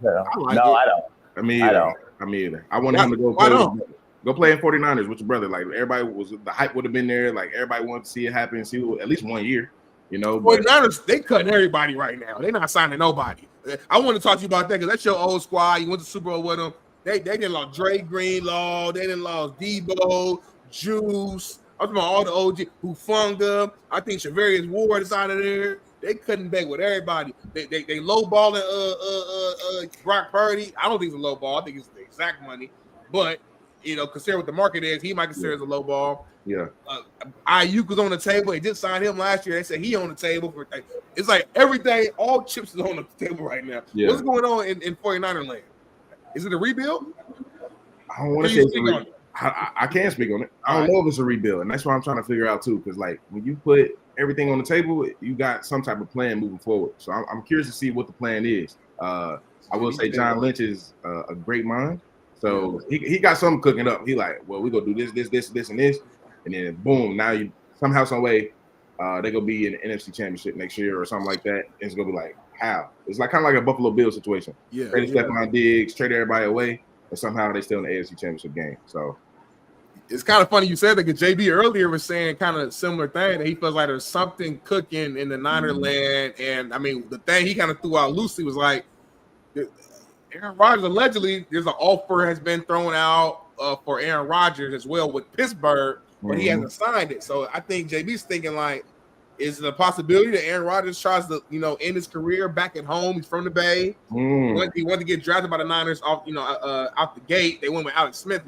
Speaker 8: I don't.
Speaker 3: I mean, I don't. Either. I wanted him to go play in 49ers with your brother. Like everybody the hype would have been there. Like everybody wanted to see it happen, see at least 1 year. But
Speaker 2: 49ers, they cutting everybody right now. They're not signing nobody. I want to talk to you about that because that's your old squad. You went to Super Bowl with them. They didn't lost Dre Greenlaw. They didn't lost Debo, Juice. I'm talking about all the OG Hufunga. I think Shavarius Ward is out of there. They couldn't beg with everybody. They lowballing Brock Purdy. I don't think it's a low ball. I think it's the exact money. But consider what the market is. He might consider it a low ball.
Speaker 3: Yeah.
Speaker 2: Ayuk was on the table. They just signed him last year. They said he on the table for. It's like everything. All chips is on the table right now.
Speaker 3: Yeah.
Speaker 2: What's going on in 49er land? Is it a rebuild?
Speaker 3: I don't want to say it's a rebuild. I can't speak on it. I don't know if it's a rebuild, and that's what I'm trying to figure out too. Because like when you put everything on the table, you got some type of plan moving forward. So I'm curious to see what the plan is. I will say John Lynch is a great mind. So he got something cooking up. He like, well, we gonna do this, and this. And then boom, now you somehow, some way, they're gonna be in the NFC Championship next year or something like that. And it's gonna be like, how? It's like kind of like a Buffalo Bills situation. Traded Stephon Diggs, traded everybody away, and somehow they still in the AFC Championship game. So
Speaker 2: it's kind of funny you said that because JB earlier was saying kind of similar thing that he feels like there's something cooking in the Niner land. And I mean, the thing he kind of threw out loosely was like Aaron Rodgers allegedly there's an offer has been thrown out for Aaron Rodgers as well with Pittsburgh. But he hasn't signed it. So I think JB's thinking like, is it a possibility that Aaron Rodgers tries to, end his career back at home? He's from the Bay. He wanted to get drafted by the Niners off, out the gate. They went with Alex Smith,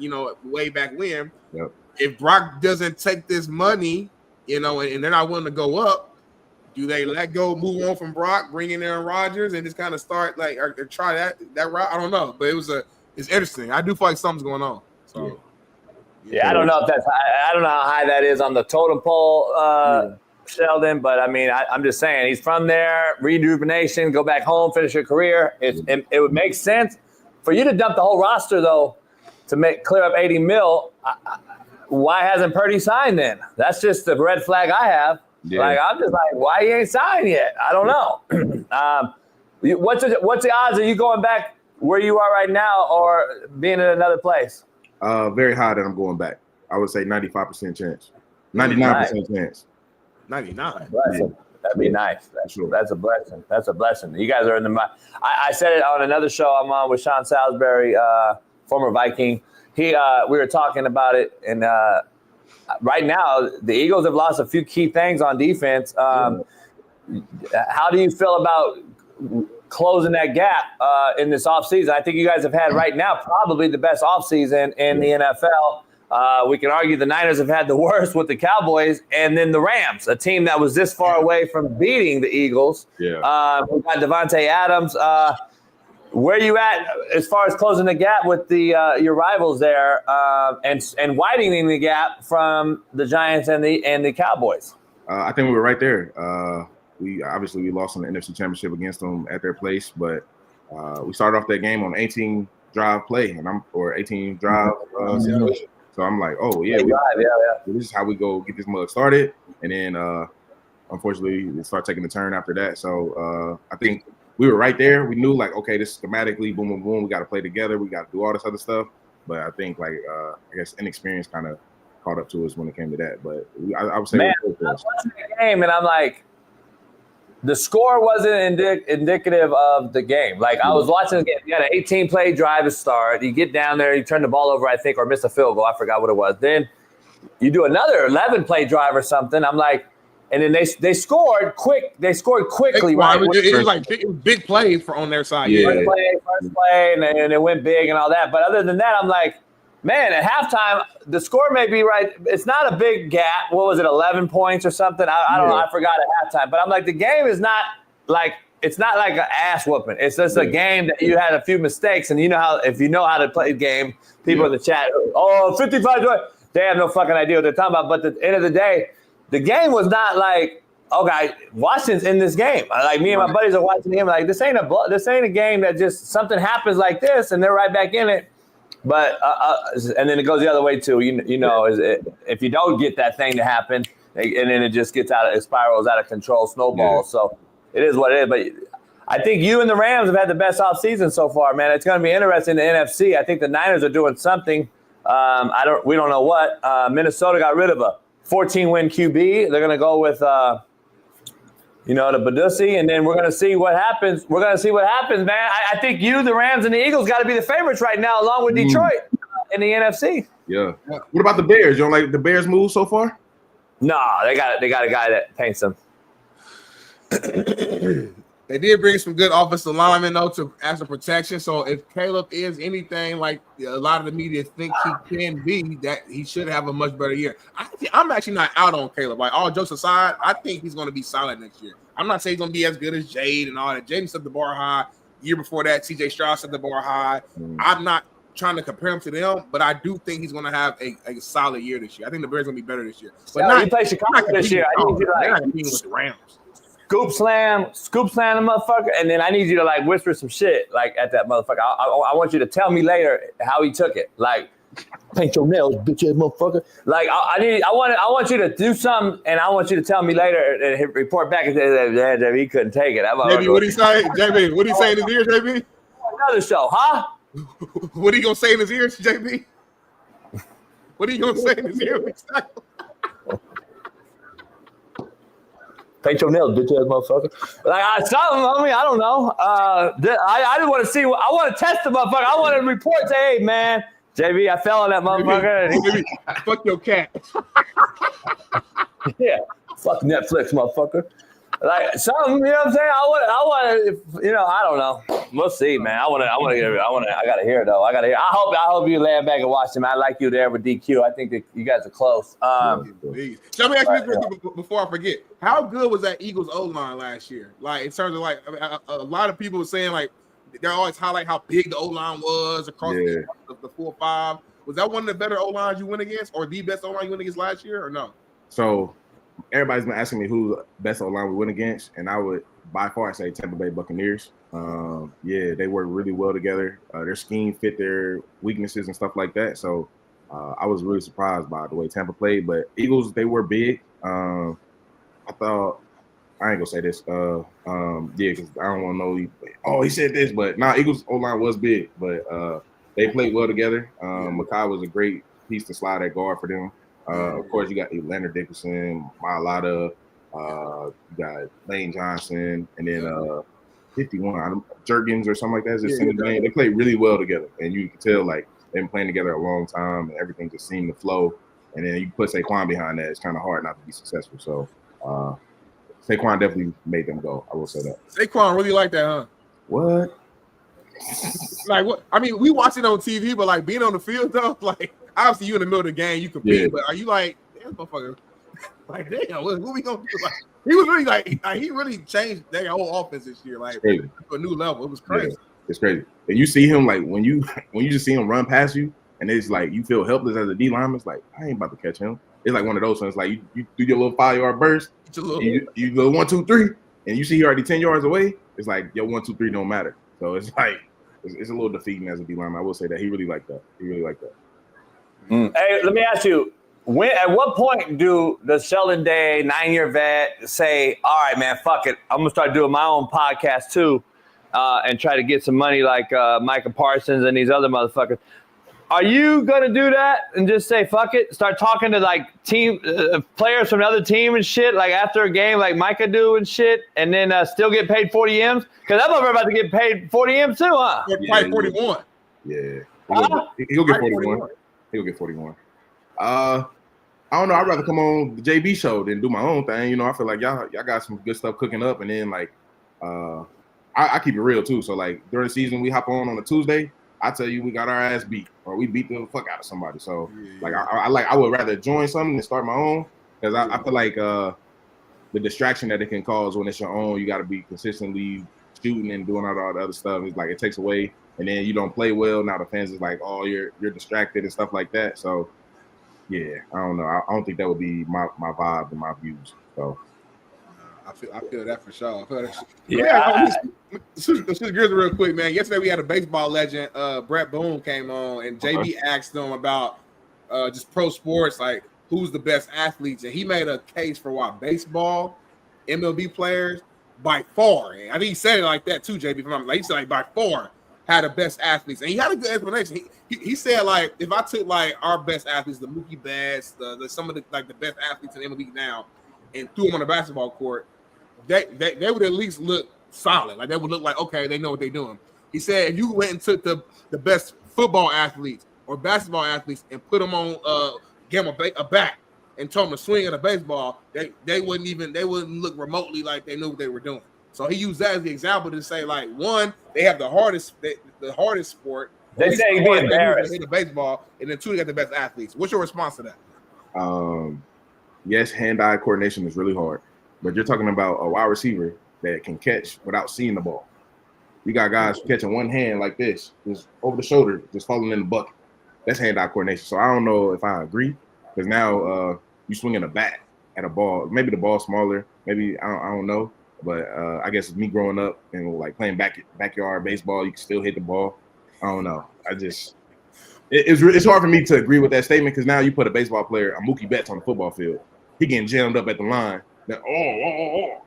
Speaker 2: way back when.
Speaker 3: Yep.
Speaker 2: If Brock doesn't take this money, and they're not willing to go up, do they let go, move on from Brock, bring in Aaron Rodgers, and just kind of start like or try that route? I don't know, but it's interesting. I do feel like something's going on. So.
Speaker 8: Yeah, I don't know if I don't know how high that is on the totem pole, Sheldon. But I mean, I'm just saying he's from there. Rejuvenation, go back home, finish your career. It would make sense for you to dump the whole roster though to clear up $80 million. Why hasn't Purdy signed then? That's just the red flag I have. Yeah. Like I'm just like, why he ain't signed yet? I don't know. What's the odds of you going back where you are right now or being in another place?
Speaker 3: Very high that I'm going back. I would say 95% chance. 99% chance.
Speaker 2: 99.
Speaker 8: Yeah. That'd be nice. That's a blessing. That's a blessing. You guys are in the. I said it on another show I'm on with Shaun Salisbury, former Viking. We were talking about it, and right now the Eagles have lost a few key things on defense. How do you feel about closing that gap in this offseason? I think you guys have had right now probably the best offseason in the NFL. We can argue the Niners have had the worst with the Cowboys and then the Rams, a team that was this far away from beating the Eagles.
Speaker 3: Yeah.
Speaker 8: We've got Devontae Adams. Where are you at as far as closing the gap with your rivals there and widening the gap from the Giants and the Cowboys?
Speaker 3: I think we were right there. We lost in the NFC Championship against them at their place, but we started off that game on 18 drive play, and 18 drive situation. So I'm like, oh yeah, this is how we go get this mug started, and then unfortunately we start taking the turn after that. So I think we were right there. We knew like, okay, this schematically, boom, boom, boom. We got to play together. We got to do all this other stuff. But I think like I guess inexperience kind of caught up to us when it came to that. But I would say,
Speaker 8: man, I watched the game and I'm like, the score wasn't indicative of the game. Like, I was watching the game. You had an 18-play drive to start. You get down there, you turn the ball over, I think, or miss a field goal. I forgot what it was. Then you do another 11-play drive or something. I'm like, and then they scored quick. They scored quickly, right?
Speaker 2: It was like big plays on their side.
Speaker 8: First play, and then it went big and all that. But other than that, I'm like, man, at halftime, the score may be right. It's not a big gap. What was it, 11 points or something? I don't know. I forgot at halftime. But I'm like, the game is not like – it's not like an ass whooping. It's just a game that you had a few mistakes. And you know how – if you know how to play the game, people in the chat, 55 – they have no fucking idea what they're talking about. But at the end of the day, the game was not like, okay, Washington's in this game. Like, me and my buddies are watching the game. Like, this ain't a game that just something happens like this and they're right back in it. But and then it goes the other way too. If you don't get that thing to happen, and then it just it spirals out of control, snowballs. Yeah. So it is what it is. But I think you and the Rams have had the best offseason so far, man. It's going to be interesting in the NFC. I think the Niners are doing something. We don't know what. Minnesota got rid of a 14-win QB. They're going to go with the Badussi, and then we're going to see what happens. We're going to see what happens, man. I think you, the Rams, and the Eagles got to be the favorites right now, along with Detroit in the NFC.
Speaker 3: Yeah. What about the Bears? You don't like the Bears' move so far?
Speaker 8: No, they got a guy that paints them.
Speaker 2: They did bring some good offensive linemen, though, to as a protection. So if Caleb is anything like a lot of the media think he can be, that he should have a much better year. I'm actually not out on Caleb. Like, all jokes aside, I think he's going to be solid next year. I'm not saying he's going to be as good as Jade and all that. Jaden set the bar high. Year before that, C.J. Stroud set the bar high. I'm not trying to compare him to them, but I do think he's going to have a solid year this year. I think the Bears are going to be better this year. But
Speaker 8: you play Chicago this year. I need you to
Speaker 2: not competing with the Rams.
Speaker 8: Scoop slam the motherfucker, and then I need you to like whisper some shit like at that motherfucker. I want you to tell me later how he took it. Like, paint your nails, bitch ass motherfucker. Like, I want you to do something, and I want you to tell me later and report back and say that JB, he couldn't take it.
Speaker 2: JB, what he say? JB, what he say in his ear, JB?
Speaker 8: Another show, huh?
Speaker 2: What he gonna say in his ears, JB? What are you gonna say in his ear?
Speaker 8: Paint your nails, bitch ass motherfucker. Like, something. I mean, I don't know. I just want to see. I want to test the motherfucker. I want to report. Say, hey, man, JB, I fell on that motherfucker.
Speaker 2: JB, fuck your cat.
Speaker 8: Yeah, fuck Netflix, motherfucker. Like, something. You know what I'm saying? I want. I don't know. We'll see, man. I gotta hear it though. I hope you land back and watch him. I like you there with DQ. I think that you guys are close.
Speaker 2: So let me ask you this before I forget. How good was that Eagles O-line last year? Like, in terms of like, a lot of people were saying like they always highlight how big the O-line was across the 4-5. Was that one of the better O-lines you went against, or the best O-line you went against last year, or no?
Speaker 3: So everybody's been asking me who's the best O-line we went against, and I would by far say Tampa Bay Buccaneers. They work really well together. Their scheme fit their weaknesses and stuff like that. So I was really surprised by the way Tampa played. But Eagles, they were big. I thought, I ain't gonna say this, because I don't want to know. He said this, but Eagles O-line was big, but they played well together. Makai was a great piece to slide at guard for them. Of course, you got Leonard Dickerson, Mailata, you got Lane Johnson, and then 51 Jergens or something like that. Just in the game. They played really well together, and you can tell like they've been playing together a long time, and everything just seemed to flow. And then you put Saquon behind that; it's kind of hard not to be successful. So Saquon definitely made them go. I will say that.
Speaker 2: Saquon really like that, huh?
Speaker 3: What?
Speaker 2: Like what? I mean, we watch it on TV, but like being on the field though, like obviously you in the middle of the game, you compete, but are you like, damn, motherfucker? Like, damn, what we gonna do? Like, he was really like he really changed their whole offense this year, like to a new level. It was crazy.
Speaker 3: Yeah, it's crazy. And you see him like when you just see him run past you, and it's like you feel helpless as a D lineman. It's like I ain't about to catch him. It's like one of those ones. Like you do your little 5-yard burst, you go 1, 2, 3, and you see he already 10 yards away. It's like your 1, 2, 3 don't matter. So it's like it's a little defeating as a D lineman. I will say that he really liked that.
Speaker 8: Hey, let me ask you. At what point does Sheldon Day, 9-year vet, say, all right, man, fuck it. I'm going to start doing my own podcast too and try to get some money like Micah Parsons and these other motherfuckers. Are you gonna do that and just say fuck it? Start talking to like team players from another team and shit, like after a game, like Micah do and shit, and then still get paid 40 M's? Because I'm about to get paid 40 M's too, huh?
Speaker 2: Probably 41.
Speaker 3: Yeah, he'll get 41. He'll get 41. I don't know. I'd rather come on the JB show than do my own thing. You know, I feel like y'all got some good stuff cooking up, and then like I keep it real too. So like during the season, we hop on a Tuesday. I tell you, we got our ass beat, or we beat the fuck out of somebody. So, like, I would rather join something than start my own, because I feel like the distraction that it can cause when it's your own, you got to be consistently shooting and doing all the other stuff. It's like it takes away, and then you don't play well. Now the fans is like, oh, you're distracted and stuff like that. So, yeah, I don't know. I don't think that would be my vibe and my views. So.
Speaker 2: I feel that for sure.
Speaker 8: Yeah.
Speaker 2: Switch gears real quick, man. Yesterday we had a baseball legend, Brett Boone, came on, and JB asked him about just pro sports, like who's the best athletes, and he made a case for why baseball, MLB players, by far. And I think he said it like that too, JB. If I'm like, he said like by far had the best athletes, and he had a good explanation. He said like if I took like our best athletes, the Mookie Betts, the some of the like the best athletes in MLB now, and threw them on the basketball court, they would at least look solid. Like they would look like, okay, they know what they're doing. He said if you went and took the best football athletes or basketball athletes and put them on give them a bat and told them to swing at a baseball, they wouldn't look remotely like they knew what they were doing. So he used that as the example to say, like, one, they have the hardest sport.
Speaker 8: They say he'd be embarrassed.
Speaker 2: Hit a baseball, and then two, they got the best athletes. What's your response to that?
Speaker 3: Yes, hand-eye coordination is really hard, but you're talking about a wide receiver that can catch without seeing the ball. You got guys catching one hand like this, just over the shoulder, just falling in the bucket. That's hand-eye coordination. So I don't know if I agree, because now you swinging a bat at a ball. Maybe the ball's smaller. Maybe I don't know. But I guess me growing up and like playing backyard baseball, you can still hit the ball. I don't know. It's hard for me to agree with that statement, because now you put a baseball player, a Mookie Betts, on the football field. He getting jammed up at the line. Then,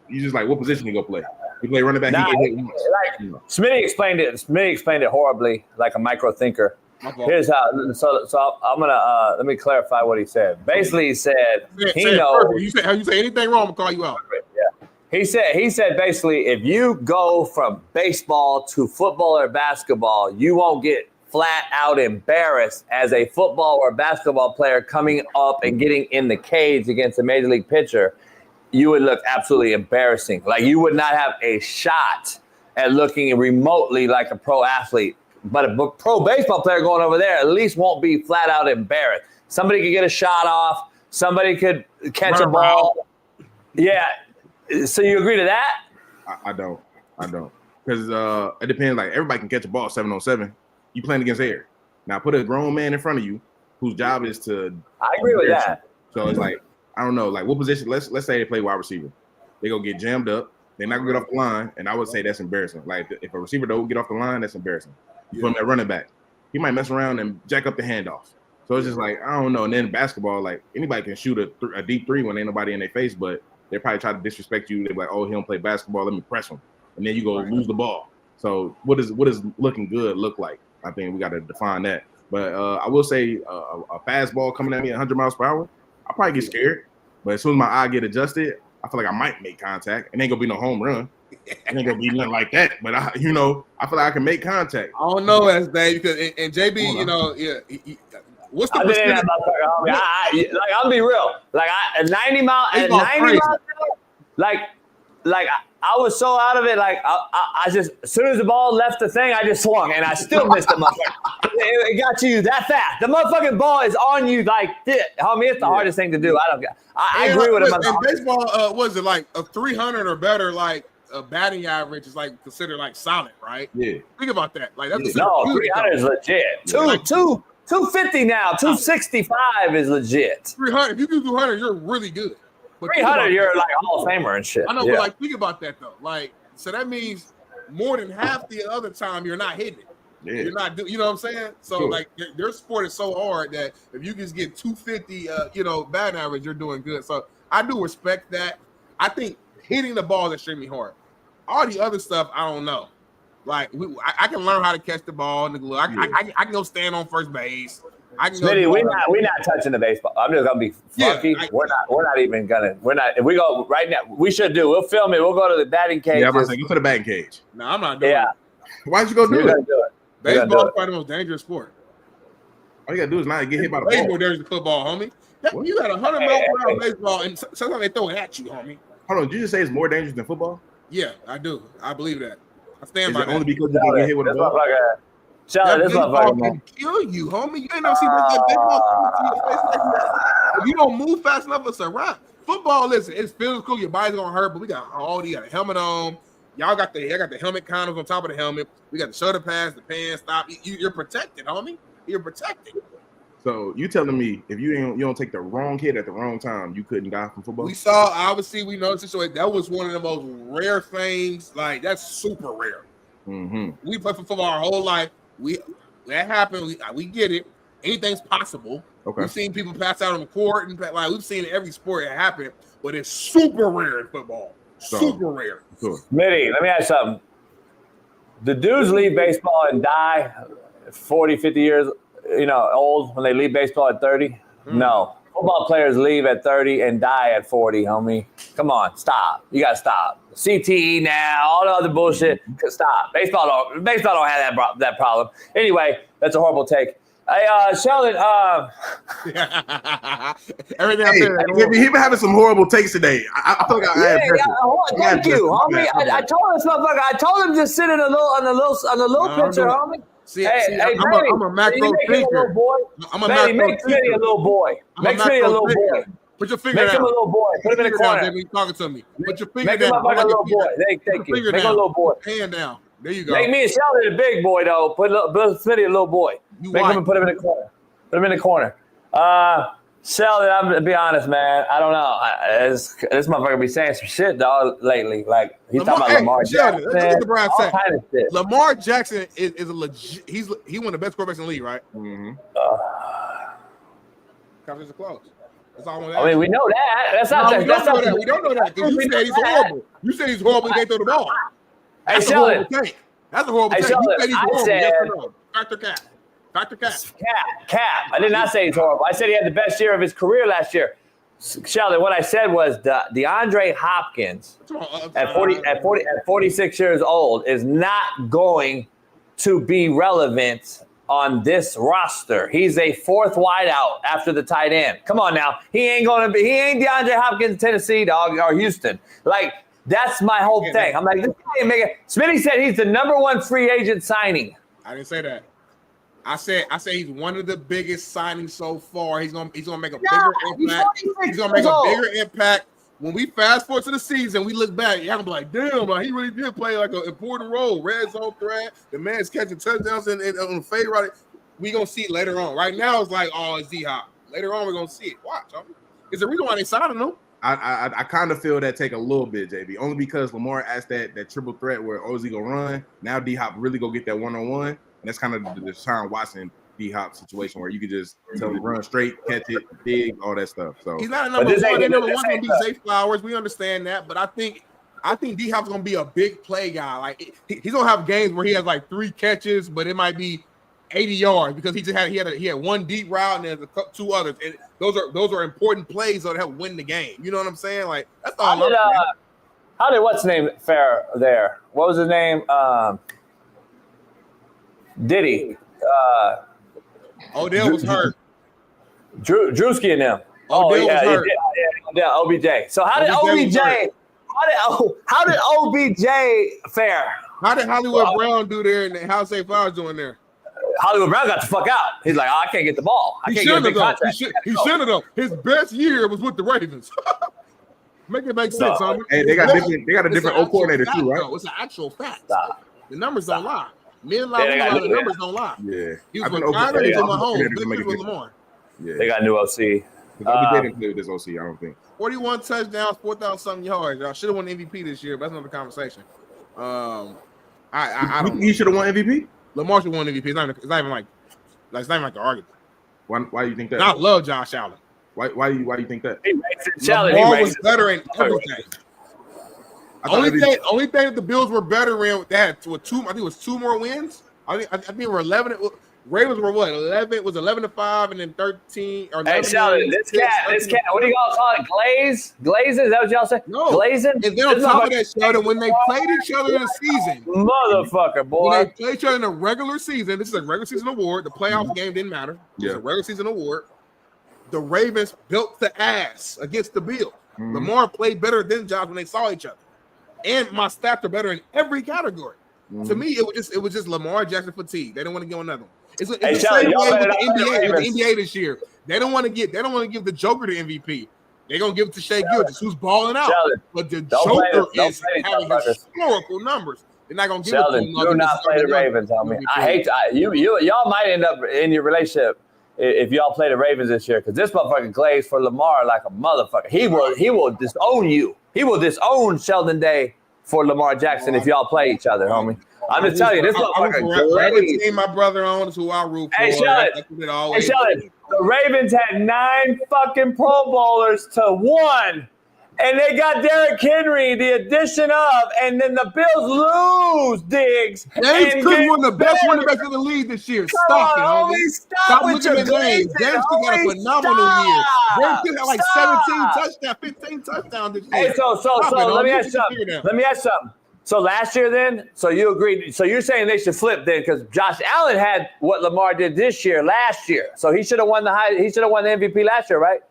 Speaker 3: you just like, what position he go play? He play running back. He get hit once.
Speaker 8: Like, Smitty explained it horribly, like a micro thinker. Here's how. So I'm gonna let me clarify what he said. Basically, he said he knows.
Speaker 2: You say anything wrong, I'm gonna call you out.
Speaker 8: Yeah. He said basically, if you go from baseball to football or basketball, you won't get flat out embarrassed as a football or basketball player coming up and getting in the cage against a major league pitcher. You would look absolutely embarrassing. Like, you would not have a shot at looking remotely like a pro athlete. But a pro baseball player going over there at least won't be flat out embarrassed. Somebody could get a shot off. Somebody could catch a ball. Yeah. So you agree to that?
Speaker 3: I don't. Because it depends. Like, everybody can catch a ball 7-on-7. You playing against air. Now put a grown man in front of you whose job is to.
Speaker 8: I agree with that.
Speaker 3: So it's like, I don't know, like what position. Let's say they play wide receiver. They gonna get jammed up. They're not gonna get off the line, and I would say that's embarrassing. Like, if a receiver don't get off the line, that's embarrassing. You put him at running back, he might mess around and jack up the handoff. So it's just like, I don't know. And then basketball, like, anybody can shoot a deep three when ain't nobody in their face, but they probably try to disrespect you. They're like, oh, he don't play basketball, let me press him, and then you go lose the ball. So what does looking good look like? I think we got to define that. But I will say a fastball coming at me at 100 miles per hour, I'll probably get scared. But as soon as my eye get adjusted, I feel like I might make contact. It ain't gonna be no home run. It ain't gonna be nothing like that. But I feel like I can make contact.
Speaker 2: I don't know, as Dave, because and JB, what's the percentage?
Speaker 8: Like, I'll be real. Like, at 90 miles an hour, like I was so out of it. Like, I just, as soon as the ball left the thing, I just swung, and I still missed the motherfucker. It got you that fast. The motherfucking ball is on you like this. Homie, it's the hardest thing to do. I agree with him.
Speaker 2: In baseball, was it like a 300 or better, like a batting average is like considered like solid, right?
Speaker 3: Yeah.
Speaker 2: Think about that. Like, that's
Speaker 8: 300 is legit. 250 now. 265 is legit.
Speaker 2: 300. If you do 200, you're really good. But
Speaker 8: 300, you're like a Hall of Famer and shit.
Speaker 2: I know, but like, think about that though. Like, so that means more than half the other time you're not hitting it. Yeah. You're not you know what I'm saying? So like, their sport is so hard that if you just get 250, batting average, you're doing good. So I do respect that. I think hitting the ball is extremely hard. All the other stuff, I don't know. Like I can learn how to catch the ball in the glove. I can go stand on first base. I can
Speaker 8: Smitty, we're not touching the baseball. I'm just gonna be funky. We're not even gonna. We're not. If we go right now, we should do. We'll film it. We'll go to the batting cage.
Speaker 3: Yeah, I'm about to say, go to the batting cage.
Speaker 2: No, I'm not doing it.
Speaker 3: Why'd you go do it?
Speaker 2: Baseball is probably the most dangerous sport.
Speaker 3: All you gotta do is not get hit by the
Speaker 2: Way
Speaker 3: ball.
Speaker 2: more dangerous than football, homie. You got 100 miles per hour baseball, and sometimes they throw it at you, homie.
Speaker 3: Hold on, did you just say it's more dangerous than football?
Speaker 2: Yeah, I do. I believe that. I stand
Speaker 3: Is
Speaker 2: by
Speaker 3: it
Speaker 2: that.
Speaker 3: only because you can get hit with a ball?
Speaker 8: That
Speaker 2: baseball can kill you, homie. You ain't never seen that baseball to your face like that. If you don't move fast enough, it's a wrap. Football, listen, it's physical. Your body's gonna hurt, but we got a helmet on. Y'all got the helmet counters on top of the helmet. We got the shoulder pads, the pants, stop. You're protected, homie. You're protected.
Speaker 3: So you telling me if you don't take the wrong hit at the wrrong time, you couldn't die from football?
Speaker 2: We saw, obviously, we know the situation. That was one of the most rare things. Like, that's super rare.
Speaker 3: Mm-hmm.
Speaker 2: We played for football our whole life. That happened. We get it. Anything's possible.
Speaker 3: Okay.
Speaker 2: We've seen people pass out on the court, and like we've seen every sport it happen, but it's super rare in football. Super rare.
Speaker 3: Sure.
Speaker 8: Smitty, let me ask you something. The dudes leave baseball and die 40, 50 years, old when they leave baseball at 30? No. Football players leave at 30 and die at 40, homie. Come on, stop. You gotta stop. CTE now, all the other bullshit. Stop. Baseball don't have that problem. Anyway, that's a horrible take. Hey, Sheldon.
Speaker 3: Everything he been having some horrible takes today. I feel like
Speaker 8: thank you, homie. I told this motherfucker. I told him just sit on the little picture, homie.
Speaker 2: I'm a macro thinker. I'm a macro
Speaker 8: make Smitty a little boy. Make Smitty a little boy.
Speaker 2: Put your finger down.
Speaker 8: Make him a little boy. Put him in the corner.
Speaker 2: Baby, talking to me. Put your finger
Speaker 8: Make
Speaker 2: down.
Speaker 8: him a little boy. Thank you. Make him a little boy.
Speaker 2: Hand down. There you go.
Speaker 8: Make me and Sheldon a big boy, though. Put Smitty a little boy. Make him and put him in the corner. Put him in the corner. Sheldon, I'm gonna be honest, man. I don't know. This motherfucker be saying some shit, dog, lately. Like he's talking about Lamar Jackson.
Speaker 2: Let's get the Brian
Speaker 8: all kind of shit.
Speaker 2: Lamar Jackson is a legit. He one of the best quarterbacks in the league, right? Mm-hmm. Conference is close. That's all I
Speaker 8: mean, we know that. That's not.
Speaker 2: We don't know that because you said he's horrible. You said he's horrible. He can't throw the ball.
Speaker 8: Hey, Sheldon.
Speaker 2: That's a horrible take. You said he's horrible. Yes or no? Factor cap.
Speaker 8: Cap. I did not say he's horrible. I said he had the best year of his career last year. Sheldon, what I said was DeAndre Hopkins at 46 years old is not going to be relevant on this roster. He's a fourth wideout after the tight end. Come on now. He ain't DeAndre Hopkins, Tennessee, dog, or Houston. Like, that's my whole thing. I'm like, this guy ain't making. Smitty said he's the number one free agent signing.
Speaker 2: I didn't say that. I said he's one of the biggest signings so far. He's gonna make a bigger impact. He's gonna make a bigger impact. When we fast forward to the season, we look back, y'all gonna be like, damn, he really did play like an important role. Red zone threat. The man's catching touchdowns and on the fade route. We gonna see it later on. Right now, it's like, it's D-Hop. Later on, we're gonna see it. Watch. It's the reason why they signed him.
Speaker 3: I kind of feel that take a little bit, JB, only because Lamar asked that triple threat where Ozzy gonna run. Now D-Hop really go get that one-on-one. And that's kind of the Deshaun Watson D-Hop situation where you could just tell him run straight, catch it, big, all that stuff. So
Speaker 2: he's not a number one. Number one gonna be Zay Flowers. We understand that, but I think D-Hop's gonna be a big play guy. Like he's gonna have games where he has like 3 catches, but it might be 80 yards because he had one deep route and there's 2 others. And those are important plays that help win the game. You know what I'm saying? Like that's all.
Speaker 8: How did what's name fare there? What was his name? Diddy.
Speaker 2: Odell was hurt.
Speaker 8: Drewski and them.
Speaker 2: Odell was hurt.
Speaker 8: Yeah, OBJ. So how did OBJ fare?
Speaker 2: How did Hollywood Brown do there and how's Zay Flowers doing there?
Speaker 8: Hollywood Brown got the fuck out. He's like, I can't get the ball. I can't get a big contract.
Speaker 2: He should have though. His best year was with the Ravens. Make it make sense, homie.
Speaker 3: Hey, they got a different O coordinator too, right?
Speaker 2: It's an actual fact. The numbers don't lie. Men lie, the numbers don't lie.
Speaker 3: Yeah.
Speaker 2: He was with Kyler, he was with Mahomes, with Lamar.
Speaker 3: Yeah.
Speaker 8: They got a new OC.
Speaker 3: OBJ didn't play with this OC, I don't think.
Speaker 2: 41 touchdowns, 4,000-something yards. Y'all should have won MVP this year, but that's another conversation. I don't.
Speaker 3: He should have won MVP.
Speaker 2: Lamar should have won MVP. It's not even like the argument.
Speaker 3: Why do you think that?
Speaker 2: I love Josh Allen.
Speaker 3: Why do you think that?
Speaker 2: Lamar was better in everything. Only thing that the Bills were better in, they had two. I think it was 2 more wins. I think we were 11. Ravens were what? 11. It was 11-5, and then 13 or 11.
Speaker 8: Hey, Sheldon, this cat. What do y'all call it? Glazing? Is that what y'all say?
Speaker 2: No.
Speaker 8: Glazing.
Speaker 2: And then on top of that, Sheldon, when they played each other in the season,
Speaker 8: motherfucker, boy.
Speaker 2: When they played each other in the regular season, this is a regular season award. The playoff game didn't matter. It's a regular season award. The Ravens built the ass against the Bills. Lamar played better than Josh when they saw each other, and my stats are better in every category. To me, it was just Lamar Jackson fatigue. They don't want to give another one. It's the same way with the NBA this year. They don't want to give the Joker the MVP. They're gonna give it to Shea Gilgeous, who's balling out. But the Joker is having historical numbers. They're not gonna give it to him.
Speaker 8: Do not play the Ravens, homie. I hate you. Y'all might end up in your relationship if y'all play the Ravens this year, because this motherfucker glazed for Lamar like a motherfucker. He will disown you. He will disown Sheldon Day for Lamar Jackson if y'all play each other, homie. I'm just telling you, this motherfucker glazed.
Speaker 2: Team my brother on is who I root for.
Speaker 8: Hey, Sheldon, the Ravens had 9 fucking Pro Bowlers to 1. And they got Derrick Henry, the addition of, and then the Bills lose, Diggs.
Speaker 2: James Cook one of the best running backs in the league this year. Stop it, homie.
Speaker 8: Stop with
Speaker 2: looking at James. James Cook had a phenomenal year. James Cook had like 17 touchdowns, 15 touchdowns this year.
Speaker 8: Hey, so let me ask you something. So last year then, so you agreed. So you're saying they should flip then, because Josh Allen had what Lamar did this year, last year. So he should have won the MVP last year, right?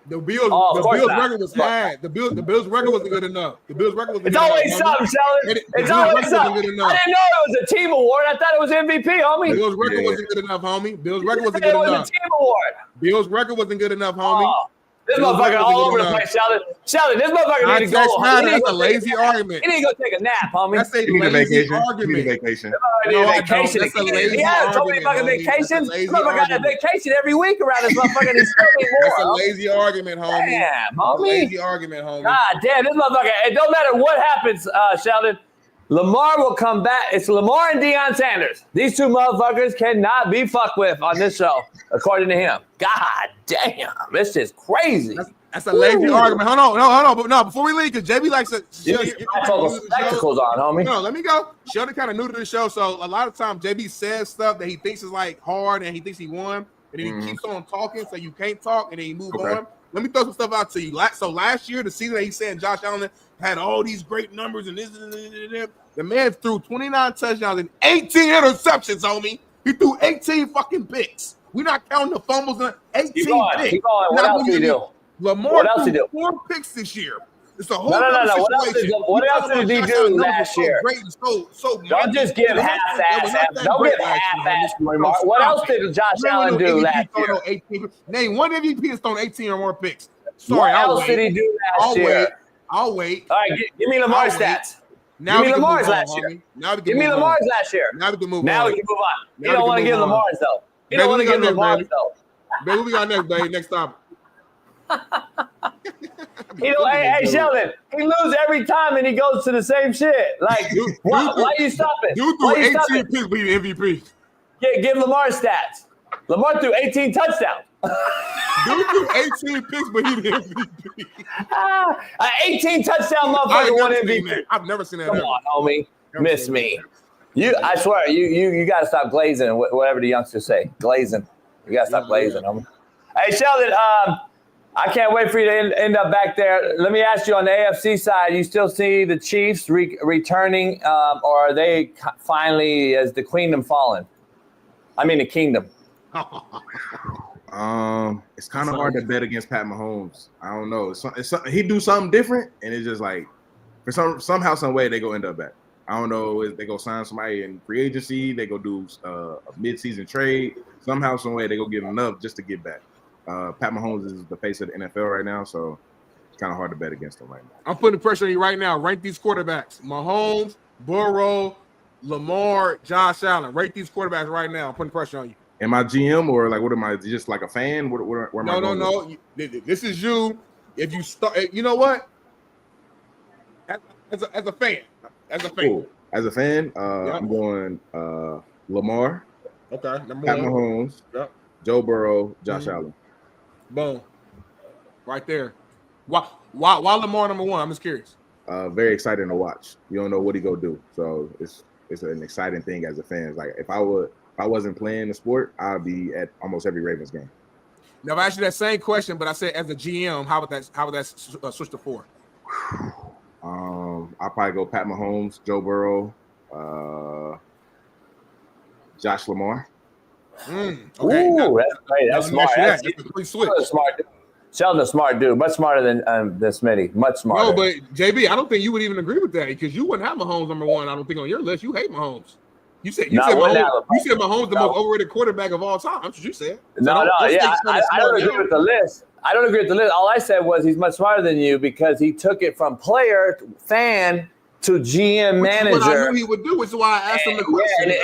Speaker 2: The Bills record was bad. The Bills record wasn't good enough.
Speaker 8: It's always something, Sheldon. It's always something. I didn't know it was a team award. I thought it was MVP, homie.
Speaker 2: Bills record wasn't good enough, homie. Bills record wasn't good enough.
Speaker 8: It was a team award.
Speaker 2: Bills record wasn't good enough, homie.
Speaker 8: This motherfucker all over the place, Sheldon. Sheldon, this motherfucker need to go.
Speaker 2: That's a lazy argument.
Speaker 8: He need to go take a nap, homie.
Speaker 2: That's a lazy argument.
Speaker 3: You need a vacation.
Speaker 8: He has so many fucking vacations. This motherfucker got a vacation every week around this motherfucker, and he's still need more.
Speaker 2: That's a lazy argument, homie.
Speaker 8: Damn, homie.
Speaker 2: Lazy argument, homie.
Speaker 8: God damn, this motherfucker. It don't matter what happens, Sheldon. Lamar will come back. It's Lamar and Deion Sanders. These two motherfuckers cannot be fucked with on this show, according to him. God damn, this is crazy.
Speaker 2: That's a lazy argument. Hold on. But no, before we leave, because JB likes to.
Speaker 8: Spectacles on, homie.
Speaker 2: No, let me go. Sheldon kind of new to the show, so a lot of times JB says stuff that he thinks is like hard, and he thinks he won, and then he keeps on talking, so you can't talk, and then you move on. Let me throw some stuff out to you. So last year, the season that he's saying Josh Allen had all these great numbers and this. The man threw 29 touchdowns and 18 interceptions, homie. He threw 18 fucking picks. We're not counting the fumbles. 18 picks.
Speaker 8: Keep going. What else did he do?
Speaker 2: Lamar threw 4 picks this year. It's a whole
Speaker 8: no. What else did he do last year? Don't just give half-ass. Don't give half-ass remarks. What else did Josh Allen do last year?
Speaker 2: Name one MVP that's thrown 18 or more picks.
Speaker 8: Sorry, what else did he do last year?
Speaker 2: I'll wait.
Speaker 8: All right, give me Lamar's stats.
Speaker 2: Now
Speaker 8: give me Lamar's last year. Give me Lamar's last year.
Speaker 2: Now we can move on.
Speaker 8: Now we can move on. You don't want to give Lamar's, though. You don't want to give Lamar's, though.
Speaker 2: Baby, we got next, baby. Next topic.
Speaker 8: Hey, Sheldon, he loses every time and he goes to the same shit. Like, why you stopping?
Speaker 2: Dude threw 18 picks, but he's MVP.
Speaker 8: Yeah, give Lamar stats. Lamar threw 18 touchdowns.
Speaker 2: Dude threw 18 picks, but he the MVP.
Speaker 8: 18 touchdown motherfucker won MVP.
Speaker 2: I've never seen that.
Speaker 8: Come on, homie. Miss me. I swear, you got to stop glazing, whatever the youngsters say. Glazing. You got to stop glazing, homie. Hey, Sheldon, I can't wait for you to end up back there. Let me ask you, on the AFC side, you still see the Chiefs returning, or are they finally, as the kingdom fallen? I mean, the kingdom.
Speaker 3: It's kind of hard to bet against Pat Mahomes. I don't know. He do something different, and it's just like, for somehow, some way, they go end up back. I don't know if they go sign somebody in free agency, they go do a mid-season trade. Somehow, some way, they go give enough just to get back. Pat Mahomes is the face of the NFL right now, so it's kind of hard to bet against him right now.
Speaker 2: I'm putting pressure on you right now. Rank these quarterbacks: Mahomes, Burrow, Lamar, Josh Allen. Rate these quarterbacks right now. I'm putting pressure on you.
Speaker 3: Am I GM or like what am I? Just like a fan? Where am I going?
Speaker 2: No. This is you. If you start, you know what? As a fan.
Speaker 3: Cool. As a fan, I'm going Lamar.
Speaker 2: Okay. Number
Speaker 3: Pat
Speaker 2: 1.
Speaker 3: Mahomes.
Speaker 2: Yep.
Speaker 3: Joe Burrow. Josh Allen.
Speaker 2: Boom. Right there. Why Lamar number 1? I'm just curious.
Speaker 3: very exciting to watch. You don't know what he go do, so it's an exciting thing as a fan. Like if I wasn't playing the sport, I'd be at almost every Ravens game.
Speaker 2: Now, if I asked you that same question, but I said as a GM, how would that switch to 4?
Speaker 3: I'll probably go Pat Mahomes, Joe Burrow, Josh Lamar.
Speaker 2: Okay.
Speaker 8: Ooh, that's great. That's smart.
Speaker 2: That's a complete switch.
Speaker 8: Smart dude. Sheldon's a smart dude, much smarter than Smitty, much smarter.
Speaker 2: No, but JB, I don't think you would even agree with that because you wouldn't have Mahomes number 1. I don't think on your list. You hate Mahomes. You said Mahomes the most overrated quarterback of all time. That's what you said.
Speaker 8: I don't agree with the list. I don't agree with the list. All I said was he's much smarter than you because he took it from player, fan to GM manager.
Speaker 2: What I knew he would do, which is why I asked him the question.
Speaker 8: It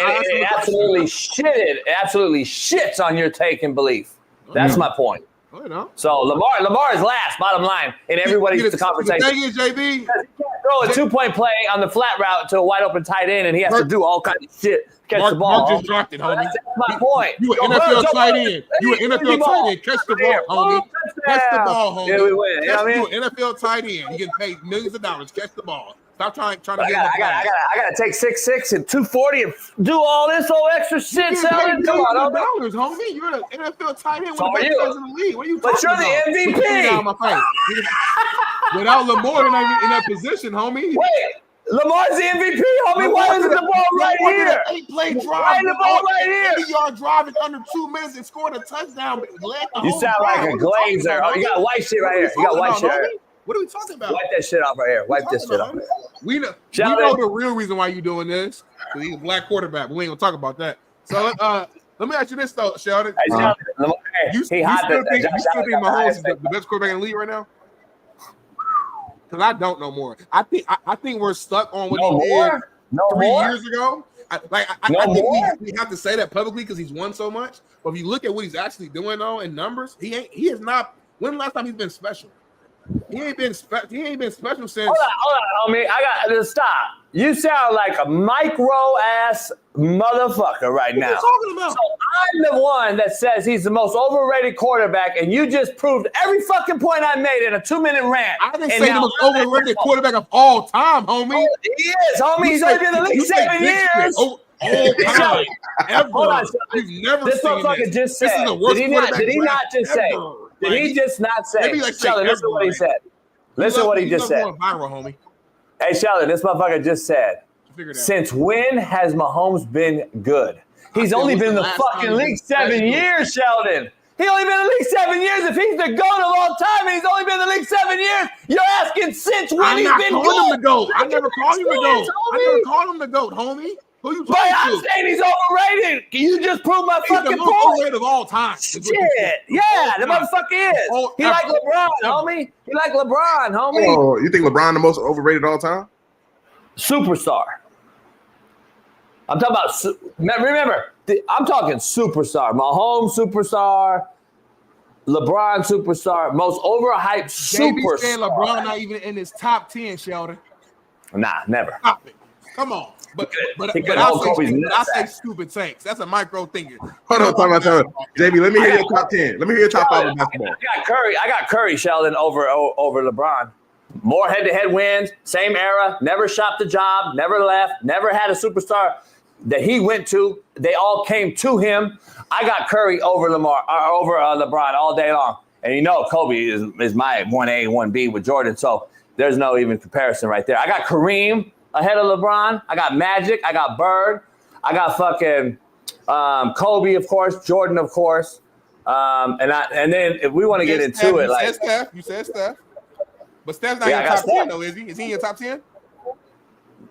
Speaker 8: absolutely shits on your take and belief. That's my point. So Lamar is last, bottom line, in everybody's conversation.
Speaker 2: The thing is, JB,
Speaker 8: he can't throw a 2-point play on the flat route to a wide open tight end, and he has to do all kinds of shit. Catch the ball.
Speaker 2: Mark just dropped it, homie.
Speaker 8: That's my point.
Speaker 2: You an NFL tight end. You an NFL tight end. Catch the ball, homie. Catch the ball, homie.
Speaker 8: Yeah, we win. You know what I mean?
Speaker 2: You an NFL tight end. You get paid millions of dollars. Catch the ball. Stop trying to get
Speaker 8: I gotta take 6'6" and 240 and do all this old extra shit. Selling. Come on,
Speaker 2: dollars, homie. You're an NFL tight end with the best players in the league. What are you talking about?
Speaker 8: But you're the MVP.
Speaker 2: Without Lamar, you're not even in that position, homie.
Speaker 8: Wait. Lamar's the MVP, homie. Why isn't the ball right here?
Speaker 2: 8-play drive.
Speaker 8: Why the ball right here?
Speaker 2: 80-yard drive in under 2 minutes and scored a touchdown.
Speaker 8: You sound like a glazer. Oh, you got white shit right here. You got white shit right here.
Speaker 2: What are we talking about?
Speaker 8: Wipe that shit off right here. Wipe this shit off.
Speaker 2: We know the real reason why you're doing this. Because he's a black quarterback, but we ain't gonna talk about that. So let me ask you this though, Sheldon. You still think Mahomes is the best quarterback in the league right now? Because I don't know more. I think we're stuck on what he did 3 years ago. I think we have to say that publicly because he's won so much. But if you look at what he's actually doing though in numbers, he is not. When the last time he's been special? He ain't been special since.
Speaker 8: Hold on, homie. I got to stop. You sound like a micro ass motherfucker right now.
Speaker 2: What are you talking about?
Speaker 8: So I'm the one that says he's the most overrated quarterback, and you just proved every fucking point I made in a 2-minute rant.
Speaker 2: I didn't say the most overrated quarterback of all time, homie.
Speaker 8: He is, homie. He's only been in the league 7 years.
Speaker 2: All time. Ever.
Speaker 8: Hold on.
Speaker 2: You've never
Speaker 8: this
Speaker 2: seen
Speaker 8: motherfucker
Speaker 2: this.
Speaker 8: just said.
Speaker 2: This is the worst quarterback
Speaker 8: Did he not just say?
Speaker 2: ever.
Speaker 8: Did he just not say? Sheldon, listen to what he said. Listen to what he just said.
Speaker 2: Viral, homie.
Speaker 8: Hey, Sheldon, this motherfucker just said, since when has Mahomes been good? He's only been in the fucking league 7 years, Sheldon. He only been in the league 7 years. If he's the GOAT of all time and he's only been in the league 7 years, you're asking since when he's been good.
Speaker 2: I never called him the GOAT. I never called him the GOAT, homie. Who you talking to?
Speaker 8: I'm saying he's overrated. Can you just prove my fucking point?
Speaker 2: He's the most overrated of all time.
Speaker 8: Shit. Yeah, the motherfucker is. He like LeBron, homie. He like LeBron, homie.
Speaker 3: Oh, you think LeBron the most overrated of all time?
Speaker 8: Superstar. I'm talking about, remember, I'm talking superstar. Mahomes superstar. LeBron superstar. Most overhyped superstar.
Speaker 2: Saying LeBron not even in his top 10, Sheldon.
Speaker 8: Nah, never.
Speaker 2: Stop it. Come on. But I say stupid takes. That's a micro thinking.
Speaker 3: Hold on, time out. JB, let me hear your top 10. Let me hear your top 5 of basketball.
Speaker 8: I got Curry, Sheldon, over LeBron. More head-to-head wins, same era, never shot the job, never left, never had a superstar that he went to. They all came to him. I got Curry over LeBron all day long. And you know Kobe is my 1A, 1B with Jordan, so there's no even comparison right there. I got Kareem ahead of LeBron. I got Magic. I got Bird. I got fucking Kobe, of course. Jordan, of course. And then if we want to get into it, like
Speaker 2: you said Steph. But Steph's not in your top 10, though, is he? Is he in your top 10?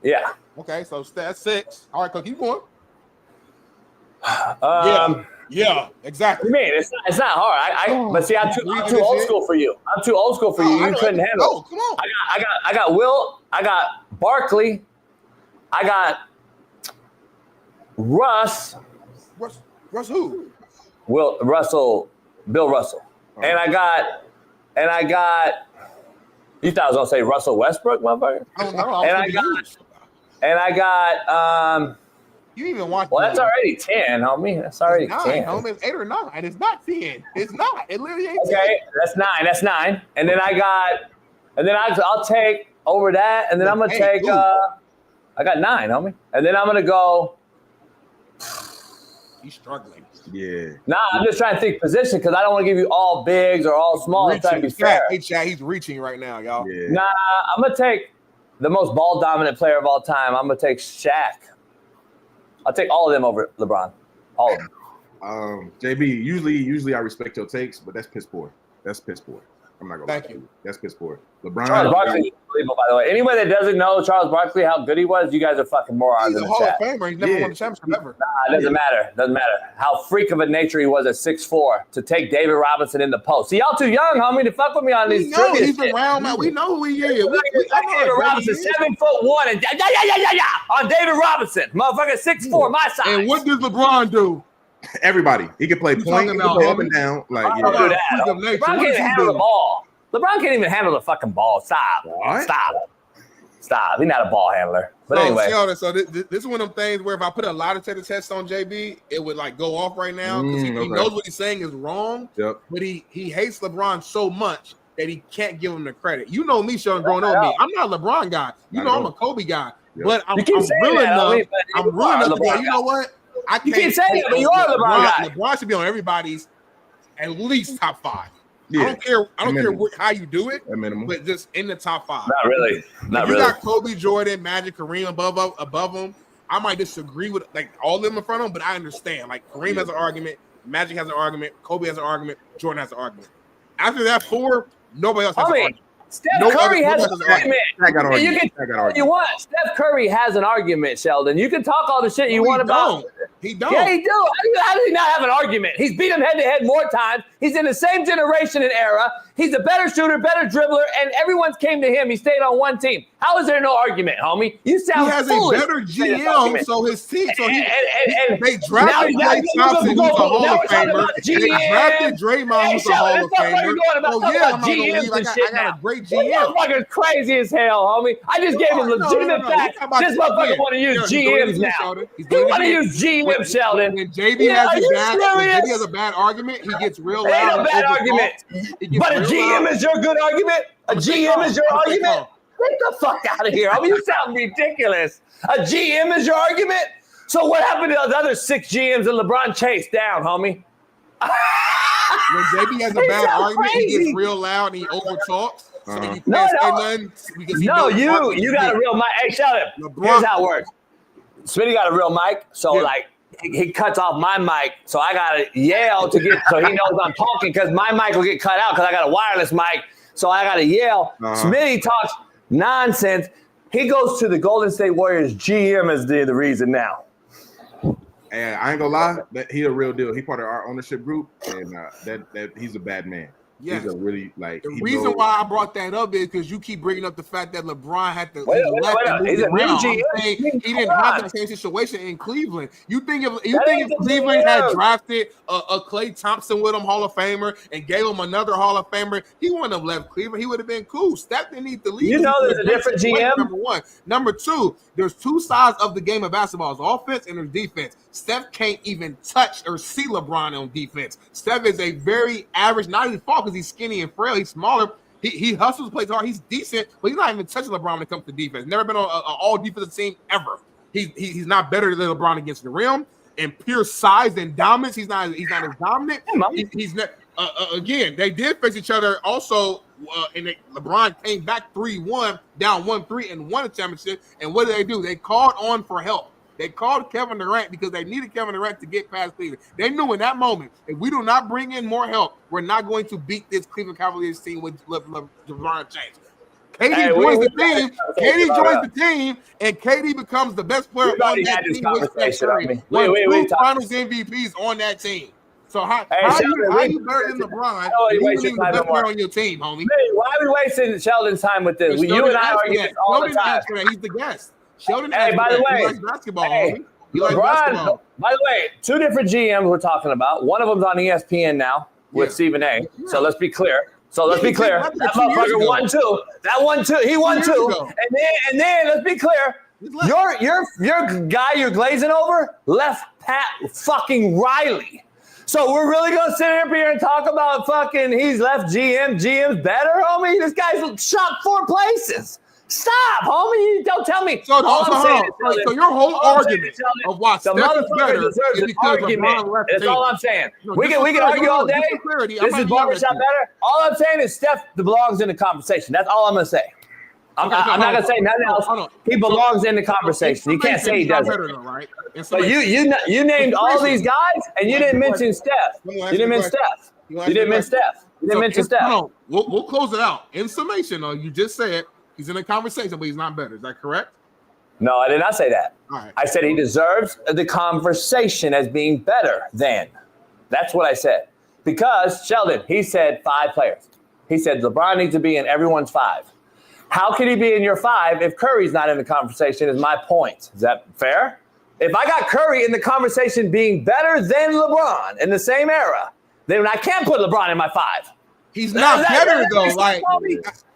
Speaker 8: Yeah.
Speaker 2: Okay, so Steph's 6. All right, so keep going. Yeah, exactly.
Speaker 8: What do you mean? It's not hard. But see, I'm too old school for you. I'm too old school for you. You couldn't handle it.
Speaker 2: Oh, come on.
Speaker 8: I got Will. I got Barkley. I got Russ.
Speaker 2: Russ who?
Speaker 8: Bill Russell. Oh. And I got. You thought I was gonna say Russell Westbrook, motherfucker? And I got.
Speaker 2: You even watch?
Speaker 8: Well, that's already 10, homie. That's already 10.
Speaker 2: Homie, it's 8 or 9. It's not 10. It's not. It literally ain't 10.
Speaker 8: Okay, that's 9. And then I'll take over that, and then I'm gonna take. I got 9, homie, and then I'm gonna go.
Speaker 2: He's struggling.
Speaker 3: Yeah.
Speaker 8: Nah, I'm just trying to think position because I don't want to give you all bigs or all small. I'm trying to be fair.
Speaker 2: Hey, Chad, he's reaching right now, y'all.
Speaker 3: Yeah.
Speaker 8: Nah, I'm gonna take the most ball dominant player of all time. I'm gonna take Shaq. I'll take all of them over LeBron. All of them.
Speaker 3: JB, usually I respect your takes, but that's piss poor. That's piss poor. I'm not gonna lie to you. That's piss poor. LeBron.
Speaker 8: Charles Barkley is unbelievable, by the way. Anybody that doesn't know Charles Barkley, how good he was, you guys are fucking morons.
Speaker 2: He's a Hall of Famer. He's never won a championship ever.
Speaker 8: Nah, it doesn't matter. Doesn't matter. How freak of a nature he was at 6'4" to take David Robinson in the post. See, y'all too young, homie, to fuck with me on these trivia
Speaker 2: he's
Speaker 8: shit.
Speaker 2: around, man. We know who he is.
Speaker 8: David Robinson, 7'1" and on David Robinson, motherfucker, 6'4", my size.
Speaker 2: And what does LeBron do?
Speaker 3: Everybody. He can play point, he can play up and down. Like,
Speaker 8: don't do that. LeBron can't even handle the ball. LeBron can't even handle the fucking ball. Stop.
Speaker 3: What?
Speaker 8: Stop. He's not a ball handler. But anyway.
Speaker 2: So this is one of them things where if I put a lot of tests on JB, it would like go off right now because he knows what he's saying is wrong.
Speaker 3: Yep.
Speaker 2: But he hates LeBron so much that he can't give him the credit. You know me, Shaun, growing up me. I'm not a LeBron guy. You know I'm a Kobe guy.
Speaker 3: Yep.
Speaker 2: But I'm real enough. I'm real enough to go, you know what? I can't.
Speaker 8: You can't say that, but you are a LeBron guy.
Speaker 2: LeBron should be on everybody's at least top 5.
Speaker 3: Yeah.
Speaker 2: I don't care how you do it, but just in the top 5.
Speaker 8: Not really. Not
Speaker 2: you
Speaker 8: really.
Speaker 2: got Kobe, Jordan, Magic, Kareem above them. I might disagree with like all of them in front of them, but I understand. Like Kareem has an argument, Magic has an argument, Kobe has an argument, Jordan has an argument. After that 4, nobody else has an argument.
Speaker 8: Steph Curry has an argument.
Speaker 3: I got an
Speaker 8: You can talk what you want. Steph Curry has an argument, Sheldon. You can talk all the shit you want about.
Speaker 2: He don't.
Speaker 8: Yeah, he do. How does he not have an argument? He's beat him head-to-head more times. He's in the same generation and era. He's a better shooter, better dribbler, and everyone's came to him. He stayed on one team. How is there no argument, homie? You sound foolish.
Speaker 2: He has a better GM, so his team. So they drafted
Speaker 8: Klay
Speaker 2: Thompson, who's a Hall of Famer. They drafted Draymond, who's a Hall of Famer. Oh yeah, I'm gonna believe I got a great GM.
Speaker 8: Motherfucker's crazy as hell, homie. I just gave him legitimate facts. This motherfucker want to use GMs now. He want to use GM, Sheldon.
Speaker 2: When JB has a bad argument, he gets real loud.
Speaker 8: Ain't no bad argument. But a GM is your good argument? A GM is your argument? Get the fuck out of here. I mean, you sound ridiculous. A GM is your argument? So what happened to those other 6 GMs that LeBron chased down, homie?
Speaker 2: When JB has a bad argument, he gets real loud and he overtalks. So you can't say nothing because he knows
Speaker 8: you got a real mic. Hey, Sheldon, here's how it works. Smitty got a real mic, so like he cuts off my mic, so I gotta yell to get so he knows I'm talking because my mic will get cut out because I got a wireless mic, so I gotta yell. Smitty talks nonsense. He goes to the Golden State Warriors GM as the reason now.
Speaker 3: And I ain't gonna lie, that he a real deal. He part of our ownership group, and that he's a bad man.
Speaker 2: Yes.
Speaker 3: He's a really
Speaker 2: the reason why I brought that up is because you keep bringing up the fact that LeBron had to He's a new GM. He didn't have the same situation in Cleveland. You think if Cleveland had drafted a Klay Thompson with him, Hall of Famer, and gave him another Hall of Famer, he wouldn't have left Cleveland. He would have been cool. Steph didn't need to leave.
Speaker 8: You know there's a different GM?
Speaker 2: Number one. Number two, there's 2 sides of the game of basketball. There's offense and there's defense. Steph can't even touch or see LeBron on defense. Steph is a very average, not his fault because he's skinny and frail. He's smaller. He hustles, plays hard. He's decent, but he's not even touching LeBron when it comes to defense. Never been on an all defensive team ever. He's not better than LeBron against the rim. In pure size and dominance, he's not as dominant. He's not. Again, they did face each other also, and LeBron came back 3-1, down 1-3, and won a championship. And what did? They called on for help. They called Kevin Durant because they needed Kevin Durant to get past Cleveland. They knew in that moment, if we do not bring in more help, we're not going to beat this Cleveland Cavaliers team with LeBron James. KD joins the team. KD joins the team, and KD becomes the best player on that team with Steph Curry. Wait. Finals MVPs on that team. So how you better than LeBron? You ain't even the best player on your team, homie.
Speaker 8: Hey, why are we wasting Sheldon's time with this? You and I argue this all the time.
Speaker 2: He's the guest. Sheldon,
Speaker 8: by the way,
Speaker 2: he likes basketball. He likes basketball.
Speaker 8: By the way, 2 different GMs we're talking about. One of them's on ESPN now with Stephen A. Yeah. So let's be clear. That motherfucker won 2. That won 2. He won 2. And then let's be clear. Your guy you're glazing over left Pat fucking Riley. So we're really gonna sit up here and talk about fucking he's left GM's better, homie? This guy's shot 4 places. Stop, homie. You don't tell me.
Speaker 2: So your whole argument of why
Speaker 8: the
Speaker 2: Steph is
Speaker 8: motherfucker
Speaker 2: better
Speaker 8: deserves
Speaker 2: is
Speaker 8: an
Speaker 2: because
Speaker 8: argument.
Speaker 2: LeBron left the
Speaker 8: That's
Speaker 2: team.
Speaker 8: all I'm saying.
Speaker 2: No,
Speaker 8: we can argue all day. This is barbershop better. All I'm saying is Steph belongs in the conversation. That's all I'm gonna say. I'm not gonna say nothing else. He belongs in the conversation. You can't say he doesn't.
Speaker 2: Right?
Speaker 8: But you named all these guys and you didn't mention Steph. You didn't mention Steph. You didn't mention Steph. You didn't mention Steph.
Speaker 2: We'll close it out. In summation, though, you just said he's in a conversation, but he's not better. Is that correct?
Speaker 8: No, I did not say that.
Speaker 2: All right.
Speaker 8: I said he deserves the conversation as being better than. That's what I said. Because, Sheldon, he said 5 players. He said LeBron needs to be in everyone's 5. How can he be in your 5 if Curry's not in the conversation is my point. Is that fair? If I got Curry in the conversation being better than LeBron in the same era, then I can't put LeBron in my 5.
Speaker 2: He's not better, though. Like,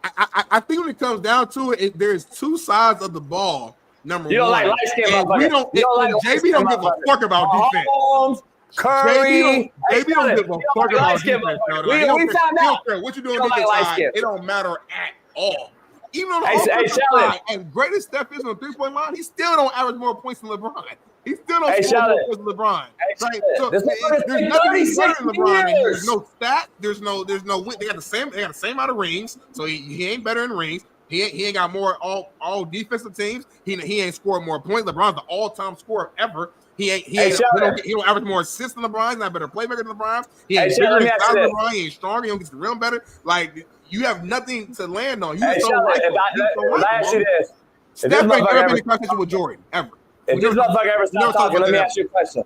Speaker 2: I think when it comes down to it, there's 2 sides of the ball. Number
Speaker 8: you don't
Speaker 2: one.
Speaker 8: like light-skinned motherfuckers.
Speaker 2: JB don't give a fuck about defense.
Speaker 8: Mahomes, Curry.
Speaker 2: JB don't give a fuck about defense.
Speaker 8: We found out.
Speaker 2: What you doing on the side, it don't matter at all. Even on the offensive side, as great as Steph is on the 3-point line, he still don't average more points than LeBron. He still don't score more points than LeBron. Right? So there's nothing better than LeBron. And there's no stat. There's no win. They got the same amount of rings. So he ain't better in rings. He ain't got more all defensive teams. He ain't scored more points. LeBron's the all-time scorer ever. He don't average more assists than LeBron. He's not a better playmaker than LeBron. He ain't bigger than LeBron. He ain't stronger. He don't get the rim better. Like, you have nothing to land on. You just don't like him.
Speaker 8: If I ask you this.
Speaker 2: Steph ain't never been in conversation with Jordan, ever.
Speaker 8: If this motherfucker ever stop talking, let me ask you a question.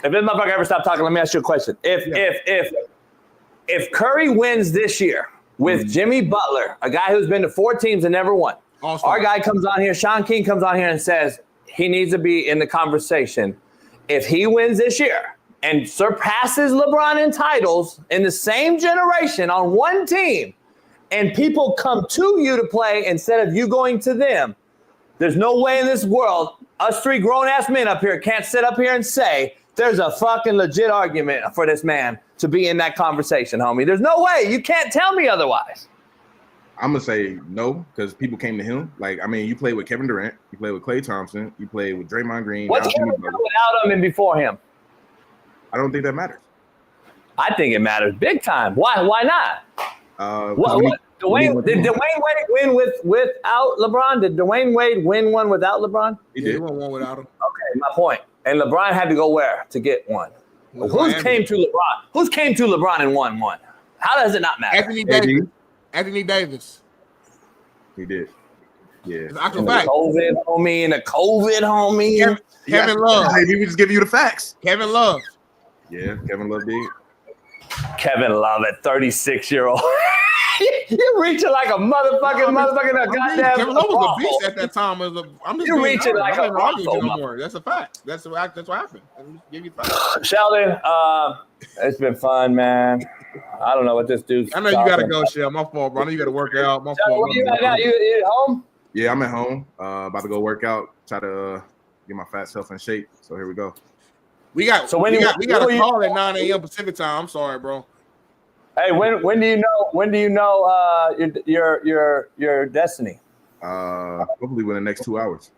Speaker 8: If this motherfucker ever stop talking, let me ask you a question. If Curry wins this year with Jimmy Butler, a guy who's been to 4 teams and never won, our guy comes on here, Shaun King comes on here and says he needs to be in the conversation. If he wins this year and surpasses LeBron in titles in the same generation on one team, and people come to you to play instead of you going to them, there's no way in this world us 3 grown-ass men up here can't sit up here and say there's a fucking legit argument for this man to be in that conversation, homie. There's no way. You can't tell me otherwise.
Speaker 3: I'm going to say no, because people came to him. Like, I mean, you played with Kevin Durant. You played with Klay Thompson. You played with Draymond Green.
Speaker 8: What's Kevin done without him and before him?
Speaker 3: I don't think that matters.
Speaker 8: I think it matters big time. Why not? Did Dwayne Wade win without LeBron? Did Dwayne Wade win one without LeBron?
Speaker 3: He did.
Speaker 2: He won one without him.
Speaker 8: Okay, my point. And LeBron had to go where to get one? Who's came to LeBron and won one? How does it not matter?
Speaker 2: Anthony Davis.
Speaker 3: He did. Yeah.
Speaker 2: Actual fact.
Speaker 8: COVID homie.
Speaker 2: Kevin Love.
Speaker 3: Maybe we just give you the facts.
Speaker 2: Kevin Love.
Speaker 3: Yeah, Kevin Love did.
Speaker 8: Kevin Love at 36-year-old. You're reaching like a motherfucking goddamn.
Speaker 2: Kevin Love was a beast at that time.
Speaker 8: You're reaching like a
Speaker 2: no. That's a fact. That's what happened. Give you facts.
Speaker 8: Sheldon, it's been fun, man. I don't know what this dude's.
Speaker 2: I know you gotta go, Sheldon. My fault, bro. I know you gotta work out. My fault.
Speaker 8: Where you at now? You at home?
Speaker 3: Yeah, I'm at home. About to go work out. Try to get my fat self in shape. So here we go. We got a call at 9 a.m. Pacific time. I'm sorry, bro.
Speaker 8: Hey, when do you know your destiny?
Speaker 3: Hopefully within the next 2 hours.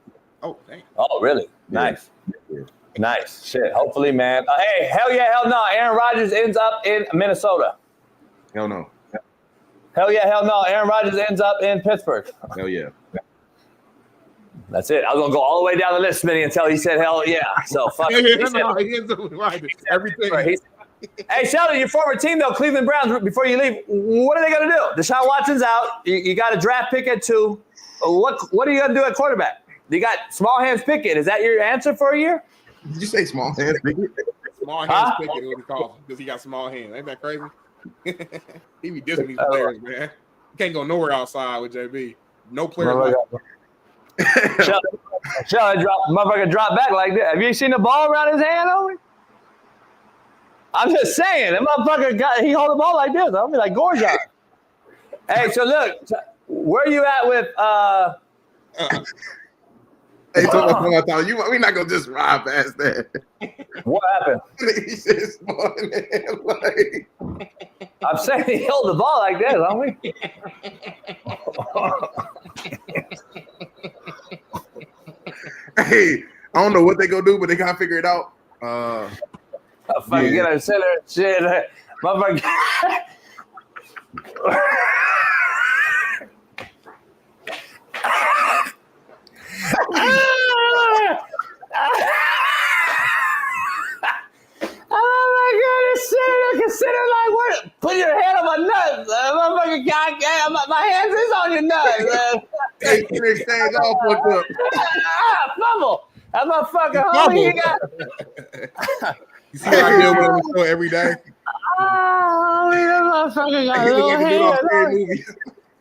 Speaker 2: Oh, dang.
Speaker 8: Oh, really? Nice. Yeah. Nice. Shit. Hopefully, man. Hey, hell yeah, hell no. Aaron Rodgers ends up in Minnesota.
Speaker 3: Hell no.
Speaker 8: Hell yeah, hell no. Aaron Rodgers ends up in Pittsburgh.
Speaker 3: Hell yeah.
Speaker 8: That's it. I was gonna go all the way down the list, Smitty, until he said hell yeah. So fuck it.
Speaker 2: Everything.
Speaker 8: Hey, Sheldon, your former team though, Cleveland Browns. Before you leave, what are they gonna do? Deshaun Watson's out. You got a draft pick at 2. What are you gonna do at quarterback? You got Small Hands Pickett. Is that your answer for a year?
Speaker 3: Did you say Small Hands Pickett?
Speaker 2: Small Hands Pickett is what he calls him because he got small hands. Ain't that crazy? He be dissing these players, man. You can't go nowhere outside with JB. No player.
Speaker 8: Sheldon motherfucker drop back like that. Have you seen the ball around his hand, homie? I'm just saying, that motherfucker he hold the ball like this. I'll be like Gorgon. Hey, so look, where you at with
Speaker 3: Hey, we're not gonna just ride past that.
Speaker 8: What happened?
Speaker 3: He said small man, like.
Speaker 8: I'm saying he held the ball like this, don't we?
Speaker 3: Hey, I don't know what they gonna do, but they gotta figure it out.
Speaker 8: Fucking get a center shit, motherfucker. Oh my God, consider like what? Put your hand on my nuts, motherfucker. My hands is on your nuts.
Speaker 3: Hey, exchange all fucked up.
Speaker 8: Fumble. That motherfucker, homie, he got.
Speaker 2: You see what I deal with on the show every day?
Speaker 8: Oh, that motherfucker got a little hand.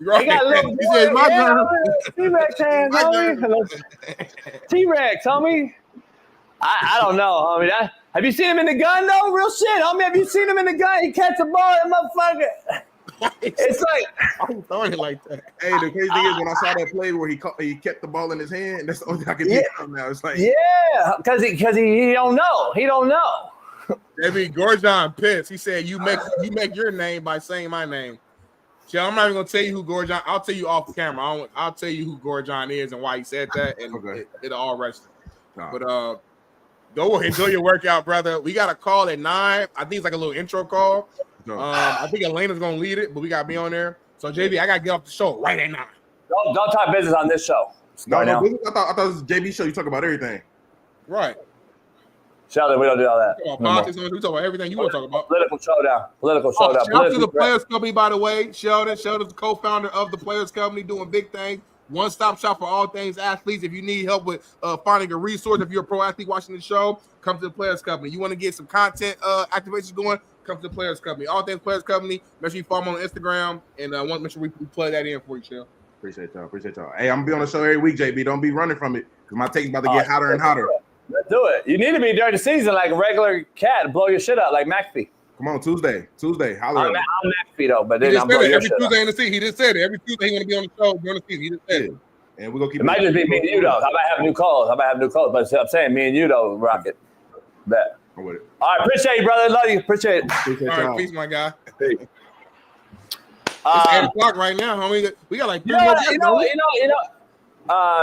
Speaker 2: Right.
Speaker 8: He got a little.
Speaker 2: He said, "My turn."
Speaker 8: T-Rex hands, homie. T-Rex, homie. I don't know, homie. Have you seen him in the gun though? Real shit, homie. Have you seen him in the gun? He catch a ball, that motherfucker. It's like
Speaker 2: I'm throwing it like that.
Speaker 3: Hey, the crazy thing is when I saw that play where he kept the ball in his hand, that's the only thing I can think of now. It's like
Speaker 8: because he don't know. He don't know.
Speaker 2: JB Gorgon pissed. He said you make your name by saying my name. So I'm not even gonna tell you who Gorgon. I'll tell you off camera. I'll tell you who Gorgon is and why he said that, and it'll all rest. But go enjoy your workout, brother. We got a call at 9. I think it's like a little intro call. I think Elena's gonna lead it, but we gotta be on there. So JB, I gotta get off the show right at 9.
Speaker 8: Don't talk business on this show.
Speaker 3: I thought it was JB show. You talk about everything.
Speaker 2: Right.
Speaker 8: Sheldon, we don't do all that.
Speaker 2: We talk about everything you want to talk about.
Speaker 8: Political showdown.
Speaker 2: Shout out to the Players Company, by the way. Sheldon's the co-founder of the Players Company, doing big things. One-stop shop for all things athletes. If you need help with finding a resource, if you're a pro athlete watching the show, come to the Players Company. You want to get some content activations going, come to the Players Company. All things Players Company. Make sure you follow them on Instagram, and want to make sure we plug that in for you, Shell.
Speaker 3: Appreciate y'all. Hey, I'm gonna be on the show every week, JB. Don't be running from it, because my take's about to get hotter and hotter.
Speaker 8: Let's do it. You need to be during the season like a regular cat, blow your shit up like McAfee.
Speaker 3: Come on, Tuesday.
Speaker 8: I'm McAfee though, but then I'm
Speaker 2: blowing your shit up. Every Tuesday in the season, he just said it. Every Tuesday he want to be on the show during the season. He just said it.
Speaker 3: And we're gonna keep
Speaker 8: it might just be me and you though. I might have new calls. But I'm saying me and you though, rock it. Bet.
Speaker 3: I'm with it.
Speaker 8: All right, appreciate you, brother. Love you. Appreciate it.
Speaker 2: All right, peace, my guy.
Speaker 8: Peace.
Speaker 2: It's 8 o'clock right now, homie. We got like 3 more days.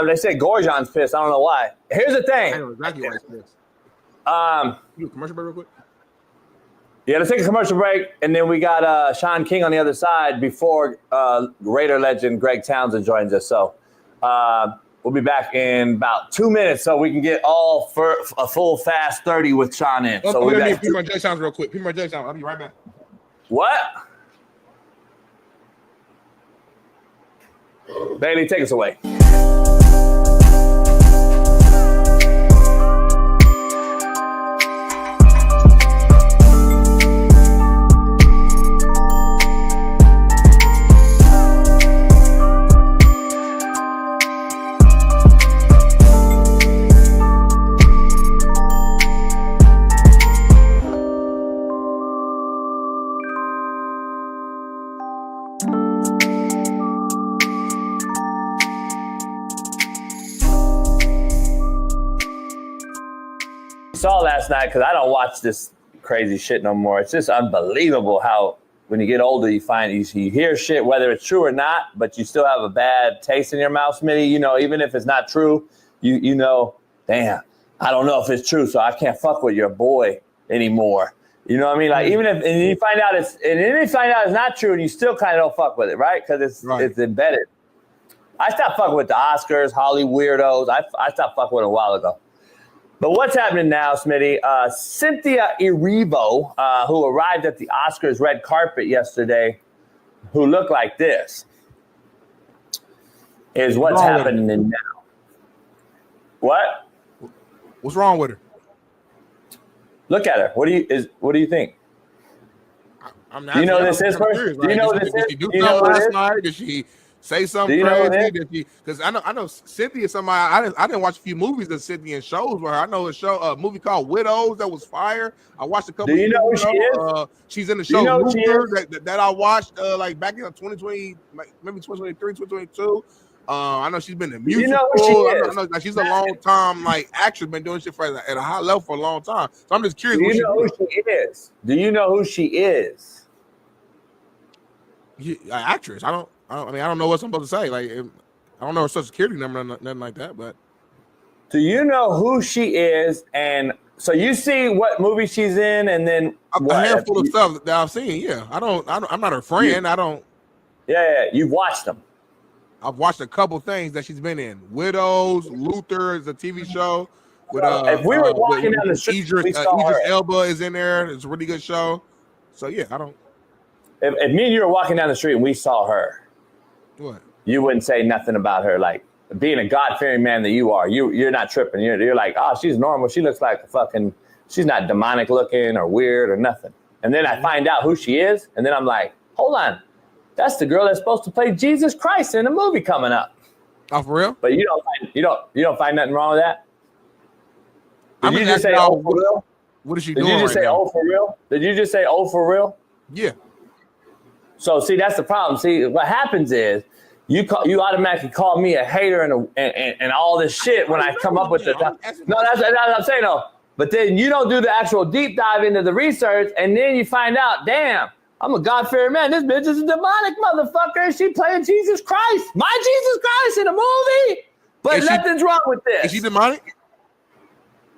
Speaker 8: They say Gorgon's pissed. I don't know why. Here's the thing.
Speaker 2: I know exactly why he's pissed. You do a commercial break real quick?
Speaker 8: Yeah, let's take a commercial break, and then we got Shaun King on the other side before Raider legend Greg Townsend joins us. So we'll be back in about 2 minutes, so we can get all for a full fast 30 with Shaun in. So we're
Speaker 2: going to need P. J. real quick. P. J. I'll be right back.
Speaker 8: What? Bailey, take us away. Saw last night, because I don't watch this crazy shit no more. It's just unbelievable how when you get older you find you hear shit whether it's true or not, but you still have a bad taste in your mouth, Smitty. You know, even if it's not true, you know, damn, I don't know if it's true, so I can't fuck with your boy anymore. You know what I mean? Like even if you find out it's not true, and you still kind of don't fuck with it, right? Because it's embedded. I stopped fucking with the Oscars, Holly weirdos. I stopped fucking with it a while ago. But what's happening now, Smitty? Cynthia Erivo, who arrived at the Oscars red carpet yesterday, who looked like this, is what's happening now. What?
Speaker 2: What's wrong with her?
Speaker 8: Look at her. What do you think? Do you know this is person? Do you know this is?
Speaker 2: Did she do something last night? Did she say something crazy? Because I know Cynthia. Somebody I didn't watch a few movies of Cynthia and shows with her. I know a movie called Widows that was fire. I watched a couple.
Speaker 8: Do you know who she is?
Speaker 2: She's in the show Luther that I watched like back in 2020, maybe 2023, 2022. I know she's been in music.
Speaker 8: You know who she is?
Speaker 2: I know, like, she's a long time actress, been doing shit at a high level for a long time. So I'm just curious.
Speaker 8: Do you know who she is? Do you know who she is?
Speaker 2: Actress. I don't know what I'm supposed to say. Like, I don't know her social security number, nothing like that. But
Speaker 8: do you know who she is? And so you see what movie she's in, and then
Speaker 2: a handful of stuff that I've seen. Yeah, I'm not her friend. I don't.
Speaker 8: Yeah, you've watched them.
Speaker 2: I've watched a couple things that she's been in. Widows, Luther is a TV show. With,
Speaker 8: if we were walking down the street,
Speaker 2: Idris Elba is in there. It's a really good show. So yeah, I don't.
Speaker 8: If me and you were walking down the street and we saw her,
Speaker 2: what?
Speaker 8: You wouldn't say nothing about her. Like, being a God-fearing man that you are, you're not tripping. You're like, oh, she's normal. She looks like she's not demonic looking or weird or nothing. And then I find out who she is, and then I'm like, hold on. That's the girl that's supposed to play Jesus Christ in a movie coming up.
Speaker 2: Oh, for real?
Speaker 8: But you don't find nothing wrong with that? Did you just say, oh, for real?
Speaker 2: What is she doing?
Speaker 8: Did you just say, oh, for real? Did you just say, oh, for real?
Speaker 2: Yeah. So,
Speaker 8: see, that's the problem. See, what happens is you automatically call me a hater and all this shit when I come up with the... No, that's what I'm saying, though. But then you don't do the actual deep dive into the research, and then you find out, damn, I'm a God-fearing man. This bitch is a demonic motherfucker. She playing Jesus Christ. My Jesus Christ in a movie. But nothing's wrong with this.
Speaker 2: Is she demonic?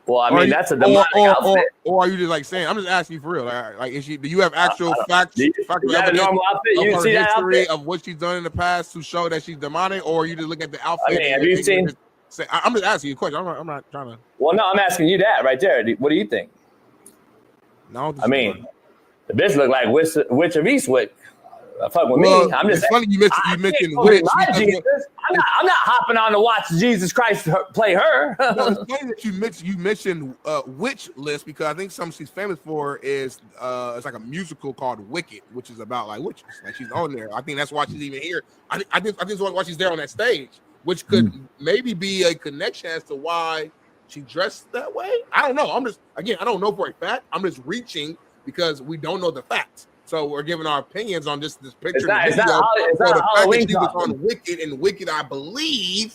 Speaker 8: Well, I mean, that's a demonic outfit.
Speaker 2: Or are you just like saying, I'm just asking you for real. Like is she, do you have actual facts?
Speaker 8: Is that a normal outfit? You see that outfit?
Speaker 2: Of what she's done in the past to show that she's demonic, or you just look at the outfit?
Speaker 8: I mean, have you seen?
Speaker 2: I'm just asking you a question. I'm not trying to.
Speaker 8: Well, no, I'm asking you that right there. What do you think?
Speaker 2: No,
Speaker 8: I mean, the bitch look like Witch of Eastwick. Fuck with me. I'm just
Speaker 2: funny you mentioned Witch.
Speaker 8: I'm not hopping on to watch Jesus Christ play her.
Speaker 2: No, it's funny that you mentioned Witch List, because I think something she's famous for is it's like a musical called Wicked, which is about like witches. Like, she's on there. I think that's why she's even here. I think that's why she's there on that stage, which could maybe be a connection as to why she dressed that way. I don't know. I don't know for a fact. I'm just reaching because we don't know the facts. So we're giving our opinions on this picture.
Speaker 8: It's not Halloween.
Speaker 2: She was on Wicked, and Wicked, I believe,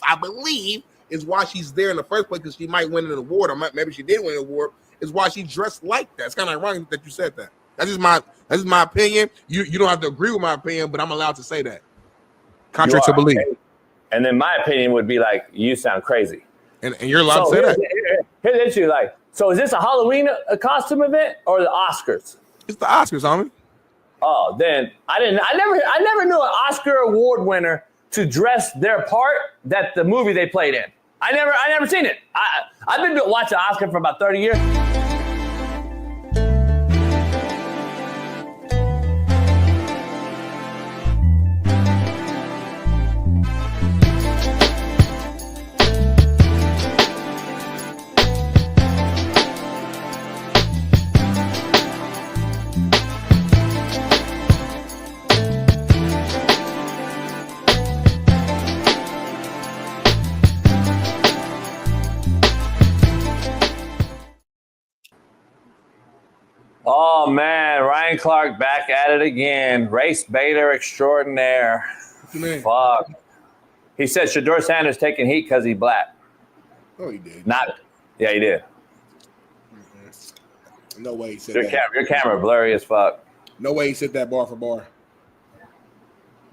Speaker 2: is why she's there in the first place, because she might win an award, or maybe she did win an award. Is why she dressed like that. It's kind of ironic that you said that. That's just my opinion. You don't have to agree with my opinion, but I'm allowed to say that. Contrary to belief.
Speaker 8: And then my opinion would be like, you sound crazy.
Speaker 2: And you're allowed to say that.
Speaker 8: Here's the issue. Like, so is this a Halloween costume event or the Oscars?
Speaker 2: It's the Oscars, homie.
Speaker 8: Oh, then I never knew an Oscar award winner to dress their part that the movie they played in. I never seen it. I've been watching Oscar for about 30 years. Oh, man, Ryan Clark back at it again. Race baiter extraordinaire. Fuck. He said Shedeur Sanders taking heat because he's black.
Speaker 2: Oh, he did.
Speaker 8: Yeah, he did.
Speaker 2: No way he said that.
Speaker 8: Your camera blurry as fuck.
Speaker 2: No way he said that bar for bar.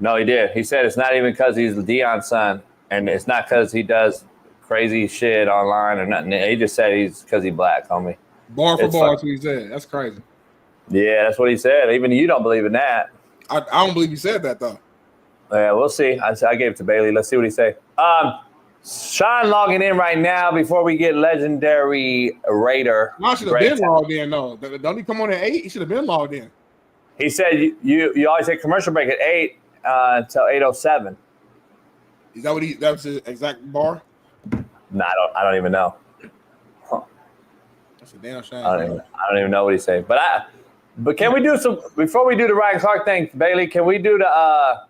Speaker 8: No, he did. He said it's not even because he's Deion's son, and it's not because he does crazy shit online or nothing. He just said he's because he's black, homie.
Speaker 2: Bar for bar, that's what he said. That's crazy.
Speaker 8: Yeah, that's what he said. Even you don't believe in that.
Speaker 2: I don't believe he said that, though.
Speaker 8: Yeah, we'll see. I gave it to Bailey. Let's see what he say. Shaun logging in right now before we get legendary Raider.
Speaker 2: I should have been logged in, though. Don't he come on at 8? He should have been logged in.
Speaker 8: He said you always take commercial break at 8 until 8:07.
Speaker 2: Is that that was his exact bar?
Speaker 8: No, I don't even know.
Speaker 2: That's a damn shame.
Speaker 8: I don't even know what he's saying. But can we do some before we do the Ryan Clark thing, Bailey? Can we do the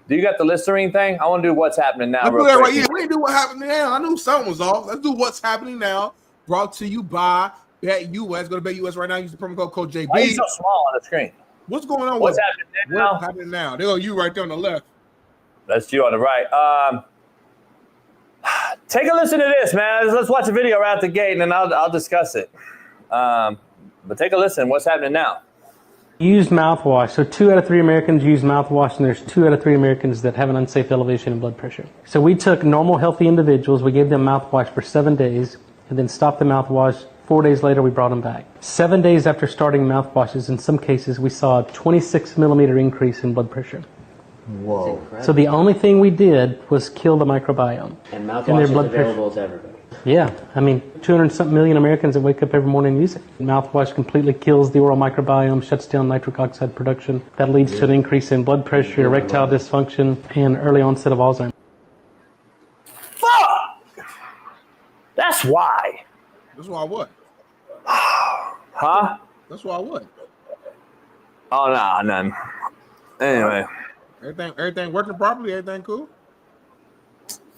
Speaker 8: do you got the Listerine thing? I want to do what's happening now.
Speaker 2: Let's do that right. Yeah, we can do what's happening now. I knew something was off. Let's do what's happening now. Brought to you by Bet US. Go to Bet US right now. Use the promo code JB.
Speaker 8: Why are you so small on the screen?
Speaker 2: What's going on?
Speaker 8: What's happening now?
Speaker 2: What's happening now? There go you right there on the left.
Speaker 8: That's you on the right. Take a listen to this, man. Let's watch a video right out the gate, and then I'll discuss it. But take a listen. What's happening now?
Speaker 11: Use mouthwash. So 2 out of 3 Americans use mouthwash, and there's 2 out of 3 Americans that have an unsafe elevation in blood pressure. So we took normal, healthy individuals. We gave them mouthwash for 7 days, and then stopped the mouthwash. 4 days later, we brought them back. 7 days after starting mouthwashes, in some cases, we saw a 26 millimeter increase in blood pressure.
Speaker 12: Whoa.
Speaker 11: So the only thing we did was kill the microbiome.
Speaker 12: And mouthwash is available to everybody.
Speaker 11: Yeah, I mean, 200-something million Americans that wake up every morning and use it. Mouthwash completely kills the oral microbiome, shuts down nitric oxide production. That leads to an increase in blood pressure, erectile dysfunction, and early onset of Alzheimer's.
Speaker 8: Fuck! That's why.
Speaker 2: That's why what?
Speaker 8: Huh?
Speaker 2: That's why what?
Speaker 8: Oh, no, none. Anyway.
Speaker 2: Everything working properly? Everything cool?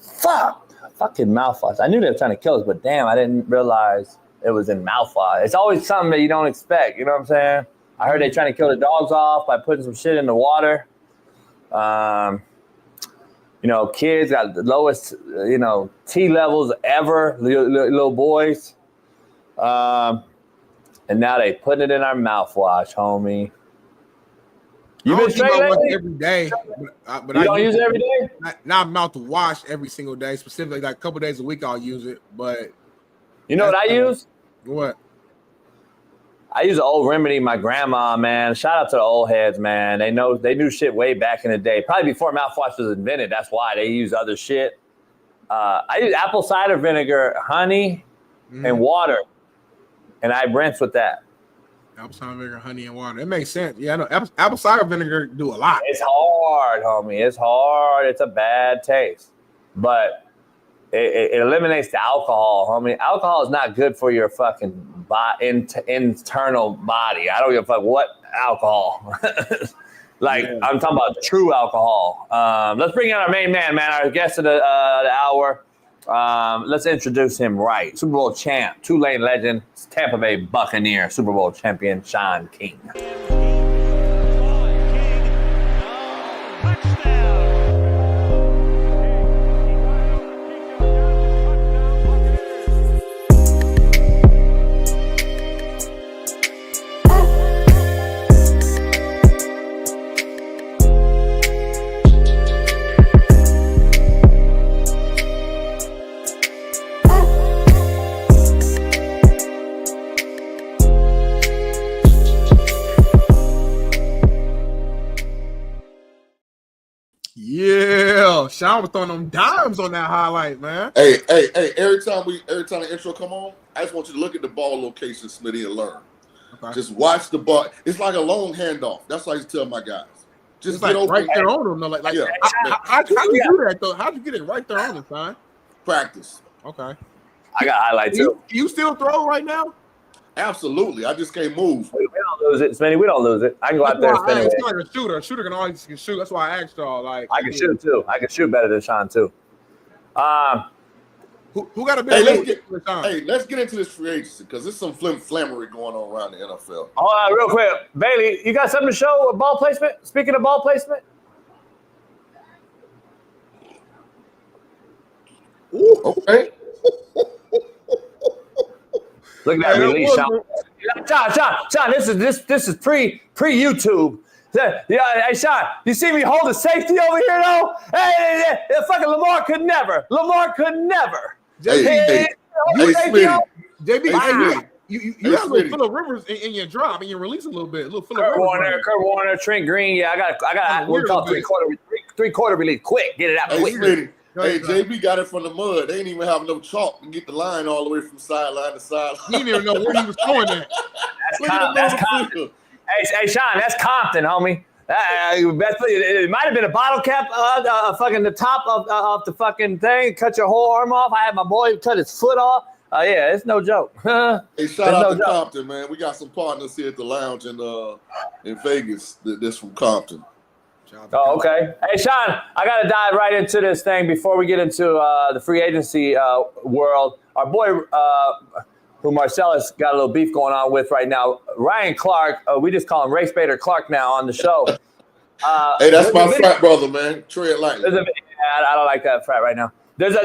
Speaker 8: Fuck. Fucking mouthwash. I knew they were trying to kill us, but damn, I didn't realize it was in mouthwash. It's always something that you don't expect. You know what I'm saying? I heard they trying to kill the dogs off by putting some shit in the water. You know, kids got the lowest, T levels ever, little boys. And now they putting it in our mouthwash, homie. You been straight
Speaker 2: every day, but
Speaker 8: you don't use it every day?
Speaker 2: Not mouthwash every single day. Specifically, like a couple days a week, I'll use it. But
Speaker 8: you know what I use?
Speaker 2: What?
Speaker 8: I use an old remedy. My grandma, man. Shout out to the old heads, man. They knew shit way back in the day. Probably before mouthwash was invented. That's why they use other shit. I use apple cider vinegar, honey, and water, and I rinse with that.
Speaker 2: Apple cider vinegar, honey, and water. It makes sense. Yeah, I know. Apple cider vinegar do a lot.
Speaker 8: It's hard, homie. It's hard. It's a bad taste. But it eliminates the alcohol, homie. Alcohol is not good for your fucking internal body. I don't give a fuck what alcohol. I'm talking about true alcohol. Let's bring in our main man, our guest of the hour. Let's introduce him right. Super Bowl champ, Tulane legend, Tampa Bay Buccaneer, Super Bowl champion, Shaun King.
Speaker 2: Yeah, Shaun was throwing them dimes on that highlight, man.
Speaker 5: Hey, every time the intro come on, I just want you to look at the ball location, Smitty, and learn. Okay. Just watch the ball. It's like a long handoff. That's what I used to tell my guys. Just
Speaker 2: get open. Right there on them. How'd you do that, though? How'd you get it right there on them, son?
Speaker 5: Practice.
Speaker 2: Okay.
Speaker 8: I got highlights, too.
Speaker 2: You still throw right now?
Speaker 5: Absolutely. I just can't move.
Speaker 8: We don't lose it, Smitty. We don't lose it. I can go out there and spin it.
Speaker 2: It's like a shooter. A shooter can always shoot. That's why I asked y'all. I
Speaker 8: can shoot, too. I can shoot better than Shaun, too.
Speaker 5: Who got a big let's get into this free agency because there's some flammery going on around the NFL.
Speaker 8: Hold on, real quick. Bailey, you got something to show? Ball placement? Speaking of ball placement?
Speaker 5: Ooh, okay.
Speaker 8: Look at that release, Shaun. This is pre YouTube. Yeah, hey, Shaun, you see me hold the safety over here though? Hey, fucking Lamar could never.
Speaker 5: Hey, Smitty.
Speaker 2: JB, you have a little Phillip Rivers in your drop, and you release a little bit. A little Phillip Rivers.
Speaker 8: Kurt Warner, Trent Green. Yeah, I got what we call three-quarter release. Quick, get it out quick.
Speaker 5: Smitty. Hey, JB got it from the mud. They didn't even have no chalk to get the line all the way from sideline to sideline.
Speaker 2: He didn't even know where he was going at.
Speaker 8: That's Compton. Hey, Shaun, that's Compton, homie. It might have been a bottle cap, fucking the top of the fucking thing. Cut your whole arm off. I had my boy cut his foot off. Yeah, it's no joke.
Speaker 5: Hey, shout out to Compton, man. We got some partners here at the lounge in Vegas. This from Compton.
Speaker 8: Oh, okay. Hey, Shaun, I got to dive right into this thing before we get into the free agency world. Our boy, who Marcellus got a little beef going on with right now, Ryan Clark, we just call him Race Baiter Clark now on the show.
Speaker 5: Hey, that's my frat brother, man. Tread lightly.
Speaker 8: I don't like that frat right now. There's a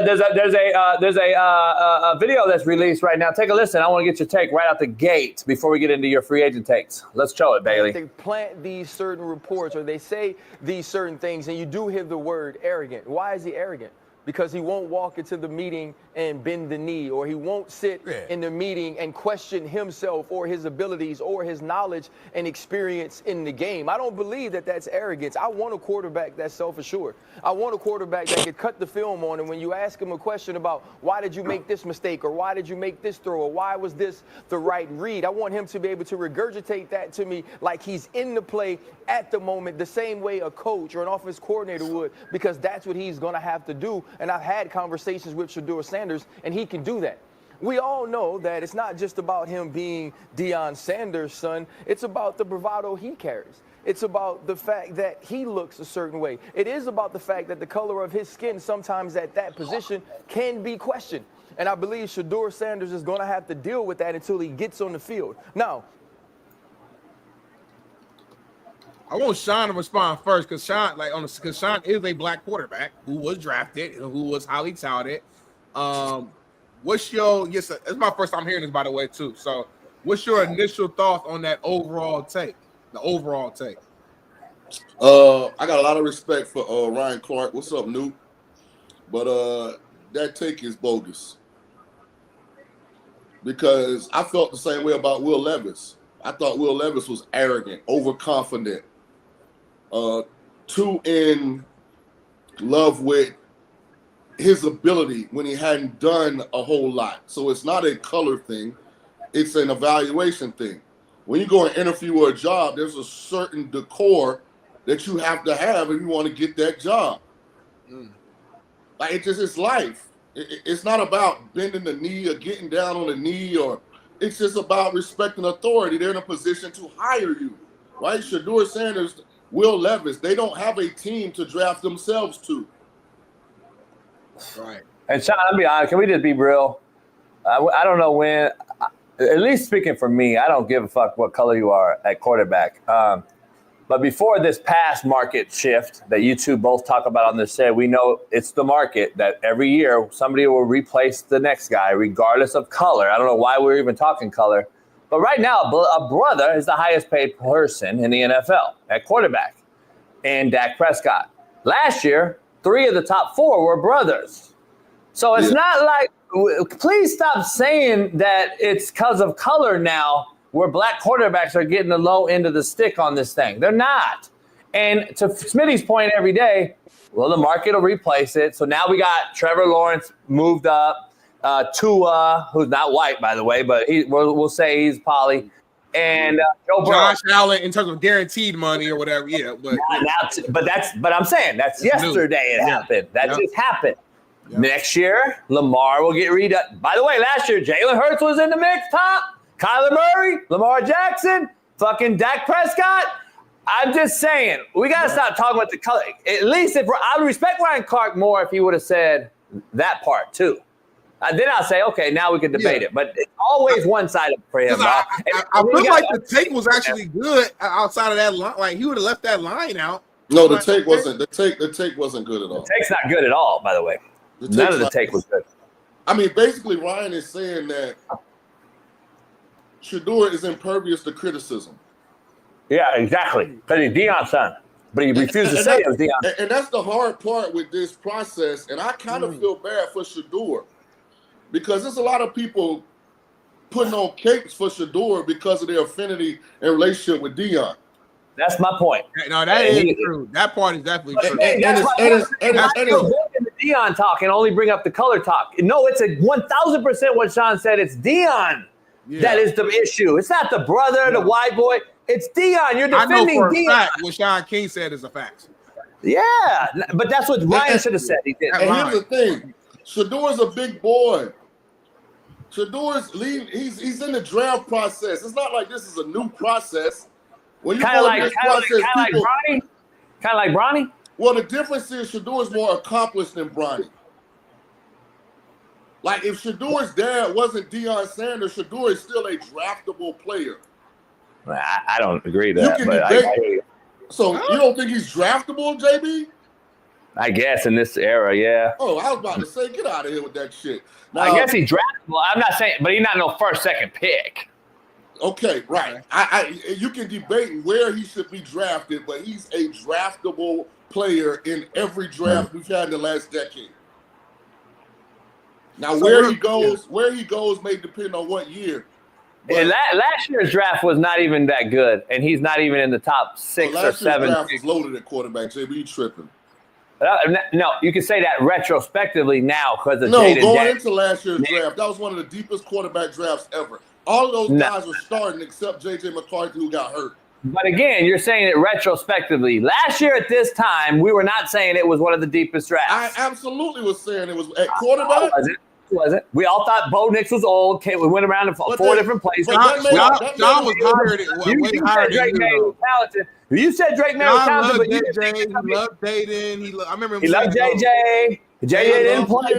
Speaker 8: video that's released right now. Take a listen. I want to get your take right out the gate before we get into your free agent takes. Let's show it, Bailey.
Speaker 13: They plant these certain reports or they say these certain things, and you do hear the word arrogant. Why is he arrogant? Because he won't walk into the meeting and bend the knee, or he won't sit in the meeting and question himself or his abilities or his knowledge and experience in the game. I don't believe that that's arrogance. I want a quarterback that's self-assured. I want a quarterback that could cut the film on, and when you ask him a question about why did you make this mistake or why did you make this throw or why was this the right read, I want him to be able to regurgitate that to me like he's in the play at the moment, the same way a coach or an offense coordinator would, because that's what he's going to have to do. And I've had conversations with Shedeur Sanders, and he can do that. We all know that it's not just about him being Deion Sanders' son. It's about the bravado he carries. It's about the fact that he looks a certain way. It is about the fact that the color of his skin sometimes at that position can be questioned. And I believe Shedeur Sanders is going to have to deal with that until he gets on the field. Now,
Speaker 2: I want Shaun to respond first because Shaun is a black quarterback who was drafted and who was highly touted. What's your it's my first time hearing this, by the way, too. So what's your initial thoughts on that overall take? The overall take.
Speaker 5: I got a lot of respect for Ryan Clark. What's up, Newt? But that take is bogus. Because I felt the same way about Will Levis. I thought Will Levis was arrogant, overconfident, too in love with his ability when he hadn't done a whole lot. So it's not a color thing. It's an evaluation thing. When you go and interview for a job, there's a certain decor that you have to have if you want to get that job. Like it's life. It's not about bending the knee or getting down on the knee, or it's just about respecting authority. They're in a position to hire you, right? Shedeur Sanders, Will Levis, they don't have a team to draft themselves to.
Speaker 2: Right.
Speaker 8: And Shaun, I'll be honest, can we just be real? I don't know when, at least speaking for me, I don't give a fuck what color you are at quarterback. But before this past market shift that you two both talk about on this set, we know it's the market that every year somebody will replace the next guy regardless of color. I don't know why we're even talking color. But right now, a brother is the highest paid person in the NFL at quarterback, and Dak Prescott. Last year, 3 of the top 4 were brothers. So it's not like, please stop saying that it's because of color now where black quarterbacks are getting the low end of the stick on this thing. They're not. And to Smitty's point every day, well, the market will replace it. So now we got Trevor Lawrence moved up, Tua, who's not white, by the way, but we'll say he's poly. And
Speaker 2: Josh Allen in terms of guaranteed money or whatever, but
Speaker 8: I'm saying that's yesterday it happened. That just happened. Yep. Next year, Lamar will get redone. By the way, last year Jalen Hurts was in the mix, top. Kyler Murray, Lamar Jackson, fucking Dak Prescott. I'm just saying we gotta stop talking about the color. At least I would respect Ryan Clark more if he would have said that part too. Then I'll say, okay, now we can debate it. But it's always one-sided for him.
Speaker 2: I feel like the take was actually good outside of that line. Like he would have left that line out.
Speaker 5: No, the take wasn't. The take wasn't good at all.
Speaker 8: The take's not good at all, by the way. None of the take was good.
Speaker 5: I mean, basically, Ryan is saying that Shedeur is impervious to criticism.
Speaker 8: Yeah, exactly. Because he's Deion's son. But he refused to say it was Deion.
Speaker 5: And that's the hard part with this process. And I kind of feel bad for Shedeur. Because there's a lot of people putting on cakes for Shedeur because of their affinity and relationship with Deion.
Speaker 8: That's my point.
Speaker 2: No, that is true. That part is definitely true.
Speaker 8: And the Deion talk and only bring up the color talk. No, it's a 1,000% what Shaun said. It's Deion that is the issue. It's not the brother, the white boy. It's Deion. You're defending Deion.
Speaker 2: Fact, what Shaun King said is a fact.
Speaker 8: Yeah, but that's what Ryan should have said. He did.
Speaker 5: And here's the thing. Shedeur's a big boy. Shedeur's he's in the draft process. It's not like this is a new process. When you
Speaker 8: kind of like Bronny.
Speaker 5: Well, the difference is Shedeur is more accomplished than Bronny. Like if Shedeur's dad wasn't Deion Sanders, Shedeur is still a draftable player.
Speaker 8: I don't agree with that. So
Speaker 5: you don't think he's draftable, JB?
Speaker 8: I guess in this era, yeah.
Speaker 5: Oh, I was about to say, get out of here with that shit. Now,
Speaker 8: I guess he draftable. I'm not saying, but he's not no first, second pick.
Speaker 5: Okay, right. You can debate where he should be drafted, but he's a draftable player in every draft we've had in the last decade. Now,
Speaker 8: So
Speaker 5: where he goes may depend on what year.
Speaker 8: And last year's draft was not even that good, and he's not even in the top 6 or 7.
Speaker 5: Last year's draft was loaded at quarterback. JB, you tripping?
Speaker 8: No, you can say that retrospectively now because of
Speaker 5: going
Speaker 8: Jaden
Speaker 5: into last year's draft, that was one of the deepest quarterback drafts ever. All of those guys were starting except J.J. McCarthy, who got hurt.
Speaker 8: But again, you're saying it retrospectively. Last year at this time, we were not saying it was one of the deepest drafts.
Speaker 5: I absolutely was saying it was at quarterback.
Speaker 8: Was it? We all thought Bo Nix was old. We went around to 4 different places.
Speaker 2: John was hired.
Speaker 8: You said Drake May was talented. You said Drake May was talented, but you didn't
Speaker 2: he loved Dayton. I remember him.
Speaker 8: He loved JJ. JJ didn't play.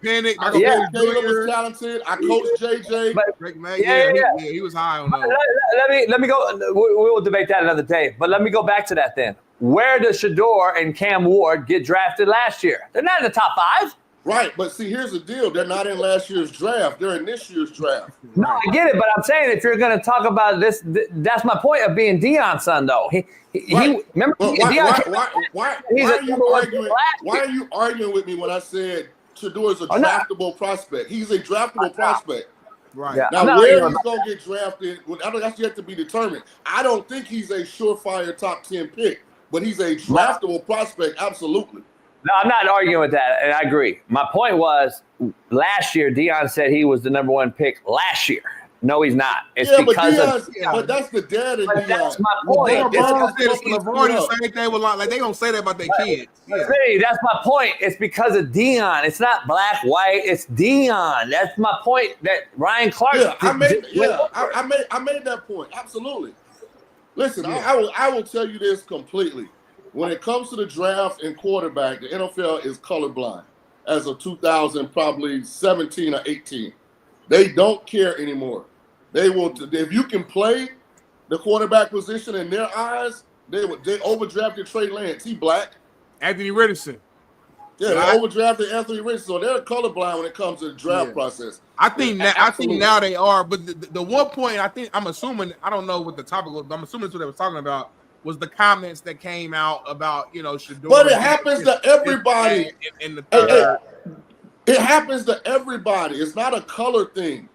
Speaker 2: Panic.
Speaker 5: Caleb was talented. I coached JJ.
Speaker 2: Drake May, he was high on that.
Speaker 8: Let me go. We will debate that another day. But let me go back to that then. Where does Shedeur and Cam Ward get drafted last year? They're not in the top 5.
Speaker 5: Right, but see, here's the deal. They're not in last year's draft. They're in this year's draft.
Speaker 8: No, I get it, but I'm saying if you're going to talk about this, that's my point of being Deion's son, though. He remember
Speaker 5: why are you arguing with me when I said Shedeur is a draftable prospect? He's a draftable prospect.
Speaker 2: Right.
Speaker 8: Yeah.
Speaker 5: Now, where he's going to get drafted, I don't that's yet to be determined. I don't think he's a surefire top 10 pick, but he's a draftable prospect, absolutely.
Speaker 8: No, I'm not arguing with that, and I agree. My point was, last year, Deion said he was the number 1 pick last year. No, he's not. It's because
Speaker 5: but that's the dad and Deion.
Speaker 8: That's my point.
Speaker 2: LeVar same thing with like they don't say that about their kids.
Speaker 8: That's my point. It's because of Deion. It's not black, white. It's Deion. That's my point. That Ryan Clark.
Speaker 5: I made that point. Absolutely. Listen, I will tell you this completely. When it comes to the draft and quarterback, the NFL is colorblind as of 2000, probably 17 or 18. They don't care anymore. They will, if you can play the quarterback position in their eyes, they overdrafted Trey Lance. He black.
Speaker 2: Anthony Richardson.
Speaker 5: Yeah, they overdrafted Anthony Richardson. So they're colorblind when it comes to the draft process.
Speaker 2: I think now they are. But the one point I'm assuming, I don't know what the topic was, but I'm assuming that's what they were talking about. Was the comments that came out about Shedeur.
Speaker 5: But it happens to everybody.
Speaker 2: In the third.
Speaker 5: It happens to everybody. It's not a color thing.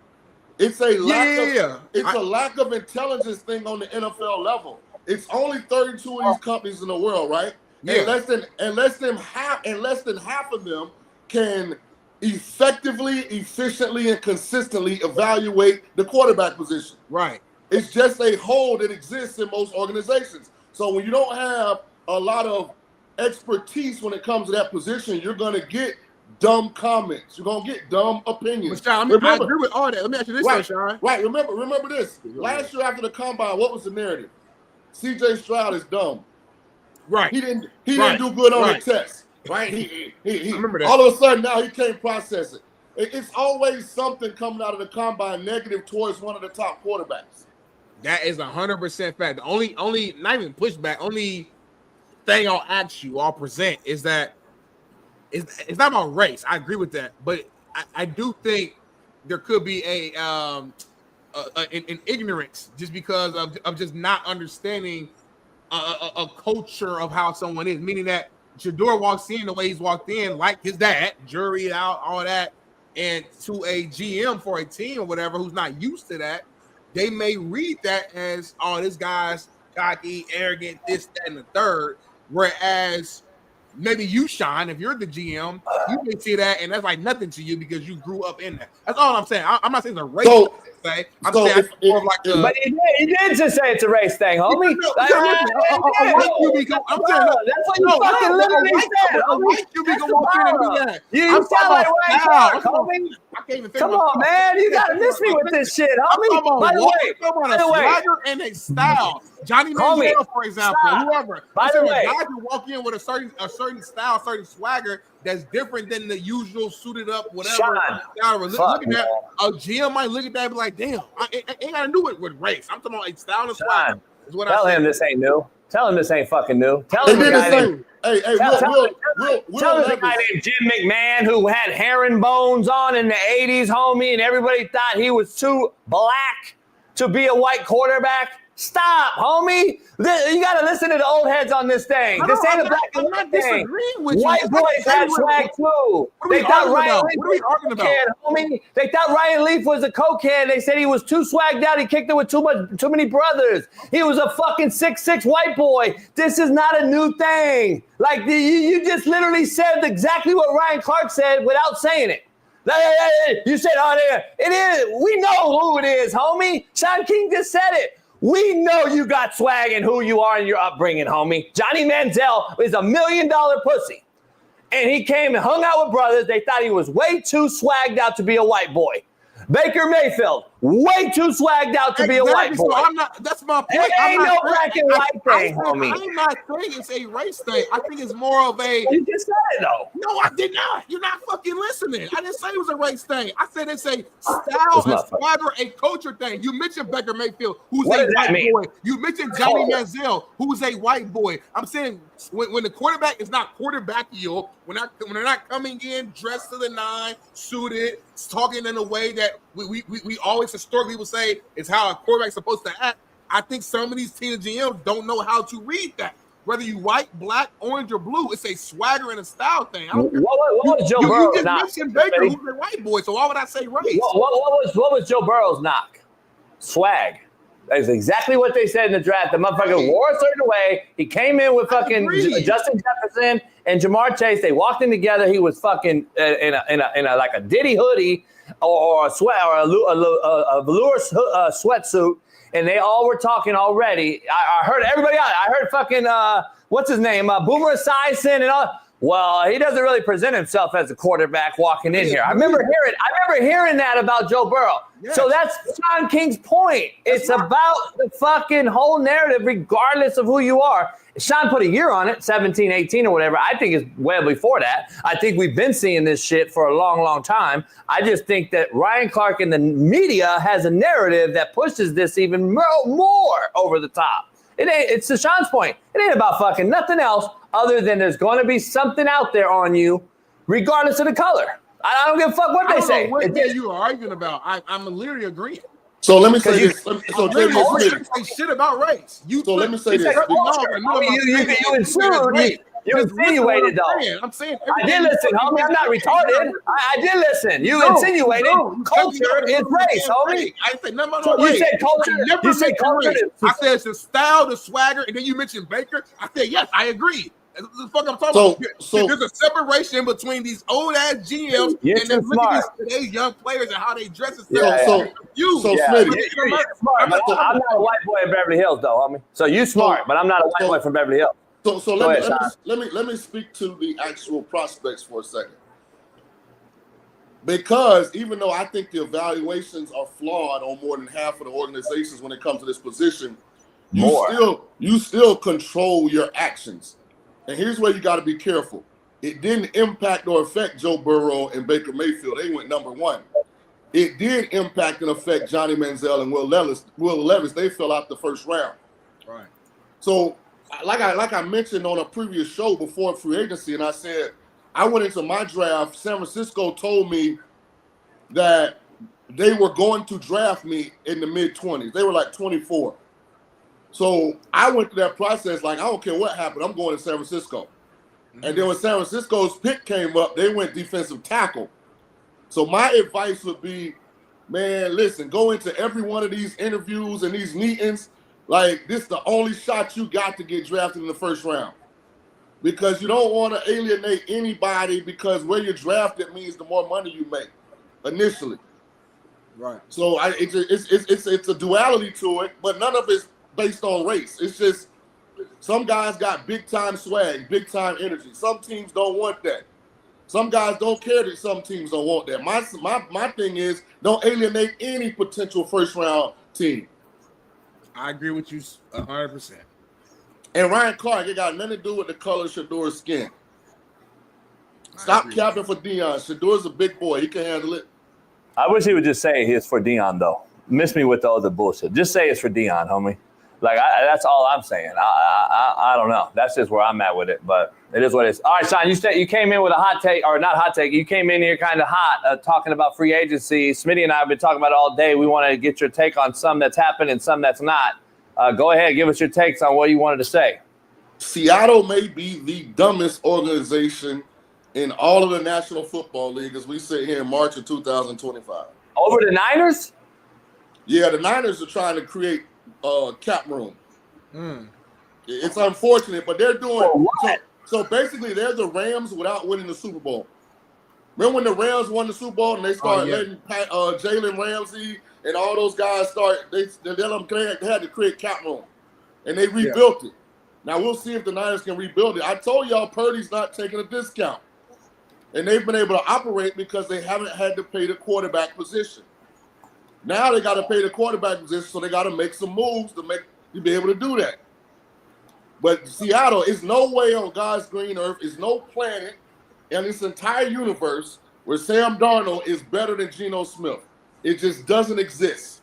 Speaker 5: It's a lack of intelligence thing on the NFL level. It's only 32 of these companies in the world, right? Yeah. And less than half of them can effectively, efficiently, and consistently evaluate the quarterback position.
Speaker 2: Right.
Speaker 5: It's just a hole that exists in most organizations. So when you don't have a lot of expertise when it comes to that position, you're going to get dumb comments. You're going to get dumb opinions.
Speaker 2: But Shaun, I agree with all that. Let me ask you this, Shaun.
Speaker 5: Right. Remember this. Last year after the combine, what was the narrative? C.J. Stroud is dumb.
Speaker 2: Right.
Speaker 5: He didn't do good on the test. Right. He
Speaker 2: remember that.
Speaker 5: All of a sudden now he can't process it. It's always something coming out of the combine negative towards one of the top quarterbacks.
Speaker 2: That is 100% fact. The only not even pushback. Only thing I'll present is that it's not about race. I agree with that, but I do think there could be an ignorance just because of just not understanding a culture of how someone is. Meaning that Shedeur walks in the way he's walked in, like his dad, jury out, all that, and to a GM for a team or whatever who's not used to that. They may read that as, oh, this guy's cocky, arrogant, this, that, and the third. Whereas maybe you, Shaun, if you're the GM, you may see that, and that's like nothing to you because you grew up in that. That's all I'm saying. I'm not saying it's a race thing. I'm saying it's more of like
Speaker 8: but he did just say it's a race thing, homie.
Speaker 2: That's what
Speaker 8: you fucking literally said. You sound like Ryan Clark, homie. Come on, man. You got to miss me with this shit, homie. By the way,
Speaker 2: and a style. Johnny Manziel, for example, whoever.
Speaker 8: By the way,
Speaker 2: guys who walk in with a certain style, certain swagger that's different than the usual suited up whatever. Look at that. A GM might look at that and be like, damn, I ain't got to do it with race. I'm talking about a style and swagger.
Speaker 8: Tell him this ain't new. Tell him this ain't fucking new. Tell
Speaker 5: They
Speaker 8: him
Speaker 5: did
Speaker 8: the
Speaker 5: the
Speaker 8: guy
Speaker 5: same.
Speaker 8: named,
Speaker 5: Hey,
Speaker 8: tell him the guy named Jim McMahon who had herringbones on in the 80s, homie, and everybody thought he was too black to be a white quarterback. Stop, homie. You got to listen to the old heads on this thing. This ain't a black and white thing. White boys had swag too. They thought Ryan Leaf was a cokehead, homie. They thought Ryan Leaf was a cokehead. They said he was too swagged out. He kicked it with too many brothers. He was a fucking 6'6" white boy. This is not a new thing. Like you just literally said exactly what Ryan Clark said without saying it. You said, oh, it is. We know who it is, homie. Shaun King just said it. We know you got swag and who you are in your upbringing, homie. Johnny Manziel is $1 million pussy. And he came and hung out with brothers. They thought he was way too swagged out to be a white boy. Baker Mayfield, way too swagged out to be a white boy.
Speaker 2: So I'm not. That's my point.
Speaker 8: It ain't no black and white thing, homie.
Speaker 2: I'm not saying it's a race thing. I think it's more of a.
Speaker 8: You just said it though.
Speaker 2: No, I did not. You're not fucking listening. I didn't say it was a race thing. I said it's a style and swagger, a culture thing. You mentioned Baker Mayfield, who's a white boy. You mentioned Johnny Manziel, who's a white boy. I'm saying when the quarterback is not quarterback-ial, when they're not coming in dressed to the nine, suited, talking in a way that we always historically will say is how a quarterback's supposed to act. I think some of these team GMs don't know how to read that. Whether you white, black, orange, or blue, it's a swagger and a style thing.
Speaker 8: What was Joe Burrow's
Speaker 2: You
Speaker 8: knock?
Speaker 2: just mentioned Baker, who's a white boy, so why would I say race?
Speaker 8: What was Joe Burrow's knock? Swag. That's exactly what they said in the draft. The motherfucker wore a certain way. He came in with fucking Justin Jefferson and Jamar Chase. They walked in together. He was fucking in a like a Diddy hoodie or a sweat or a velour sweatsuit, and they all were talking already. I heard everybody out. I heard fucking what's his name, Boomer Esiason and all. Well, he doesn't really present himself as a quarterback walking in here. I remember hearing that about Joe Burrow. Yes. So that's Shaun King's point. It's about the fucking whole narrative, regardless of who you are. Shaun put a year on it, 17, 18 or whatever. I think it's well before that. I think we've been seeing this shit for a long, long time. I just think that Ryan Clark and the media has a narrative that pushes this even more over the top. It's to Shaun's point. It ain't about fucking nothing else other than there's going to be something out there on you, regardless of the color. I don't give a fuck what they say.
Speaker 2: What you are arguing about? I'm literally agreeing.
Speaker 5: So let me say this. So
Speaker 2: say shit about race.
Speaker 5: Let me say this.
Speaker 8: You insinuated though.
Speaker 2: I'm saying
Speaker 8: I did listen, homie. I'm not retarded. I did listen. You insinuated culture is race, homie.
Speaker 2: I said nothing about race.
Speaker 8: You said culture. You said culture.
Speaker 2: I said it's the style, the swagger, and then you mentioned Baker. I said yes, I agree. That's the fuck I'm talking about. So there's a separation between these old ass GMs and then look at today's young players and how they dress and stuff.
Speaker 5: Smitty,
Speaker 8: I'm not a white boy in Beverly Hills though, homie. So you smart, but I'm not a white boy from Beverly Hills.
Speaker 5: So let me speak to the actual prospects for a second. Because even though I think the evaluations are flawed on more than half of the organizations when it comes to this position, you still control your actions. And here's where you got to be careful. It didn't impact or affect Joe Burrow and Baker Mayfield. They went number one. It did impact and affect Johnny Manziel and Will Levis. They fell out the first round.
Speaker 2: Right.
Speaker 5: So like I mentioned on a previous show before free agency, and I said I went into my draft. San Francisco told me that they were going to draft me in the mid-20s. They were like 24. So I went through that process like, I don't care what happened. I'm going to San Francisco. Mm-hmm. And then when San Francisco's pick came up, they went defensive tackle. So my advice would be, man, listen, go into every one of these interviews and these meetings like this is the only shot you got to get drafted in the first round. Because you don't want to alienate anybody because where you're drafted means the more money you make initially.
Speaker 2: Right.
Speaker 5: So it's a duality to it, but none of it's based on race. It's just some guys got big time swag, big time energy. Some teams don't want that. Some guys don't care that some teams don't want that. My thing is don't alienate any potential first round team.
Speaker 2: I agree with you 100%.
Speaker 5: And Ryan Clark, it got nothing to do with the color of Shador's skin. Stop capping for Deion. Shador's a big boy. He can handle it.
Speaker 8: I wish he would just say it's for Deion, though. Miss me with all the bullshit. Just say it's for Deion, homie. Like, that's all I'm saying. I don't know. That's just where I'm at with it, but it is what it is. All right, Shaun, you came in with a hot take, or not hot take. You came in here kind of hot talking about free agency. Smitty and I have been talking about it all day. We want to get your take on some that's happened and some that's not. Go ahead, give us your takes on what you wanted to say.
Speaker 5: Seattle may be the dumbest organization in all of the National Football League as we sit here in March of 2025.
Speaker 8: Over the Niners?
Speaker 5: Yeah, the Niners are trying to create cap room. It's unfortunate, but they're doing so basically they're the Rams without winning the Super Bowl. Remember when the Rams won the Super Bowl and they started letting Jalen Ramsey and all those guys start? They had to create cap room, and they rebuilt it. Now we'll see if the Niners can rebuild it. I told y'all Purdy's not taking a discount, and they've been able to operate because they haven't had to pay the quarterback position. Now they got to pay the quarterback position, so they got to make some moves to be able to do that. But Seattle is no way on God's green earth, is no planet in this entire universe where Sam Darnold is better than Geno Smith. It just doesn't exist.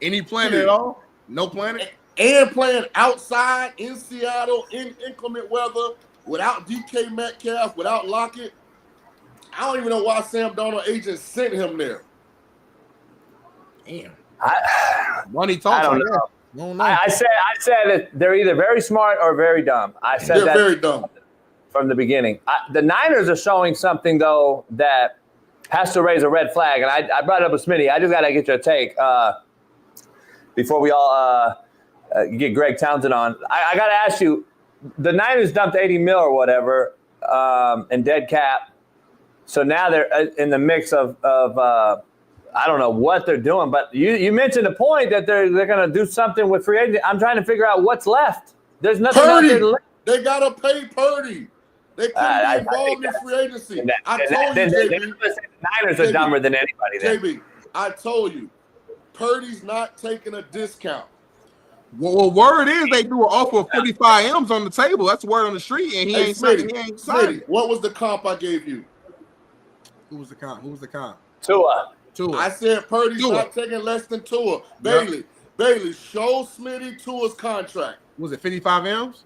Speaker 2: Any planet at all? No planet?
Speaker 5: And playing outside in Seattle in inclement weather without DK Metcalf, without Lockett. I don't even know why Sam Darnold agent sent him there.
Speaker 2: Damn.
Speaker 8: Money talks. I don't know. I said that they're either very smart or very dumb. I said
Speaker 5: they're very dumb
Speaker 8: from the beginning. The Niners are showing something though that has to raise a red flag, and I brought it up with Smitty. I just got to get your take before we all get Greg Townsend on. I got to ask you: the Niners dumped $80 million or whatever in dead cap. So now they're in the mix of I don't know what they're doing, but you mentioned a point that they're going to do something with free agent. I'm trying to figure out what's left. There's nothing out there to left.
Speaker 5: They got to pay Purdy. They couldn't be involved in free agency. I told you, JB.
Speaker 8: The Niners are dumber than anybody.
Speaker 5: JB, I told you, Purdy's not taking a discount.
Speaker 2: Well, word is they threw an offer of 55 M's on the table. That's the word on the street, and he ain't signed.
Speaker 5: What was the comp I gave you?
Speaker 2: Who was the comp?
Speaker 8: Tua.
Speaker 5: I said Purdy's not taking less than Tua. Bailey, show Smitty Tua's contract.
Speaker 2: Was it 55 M's?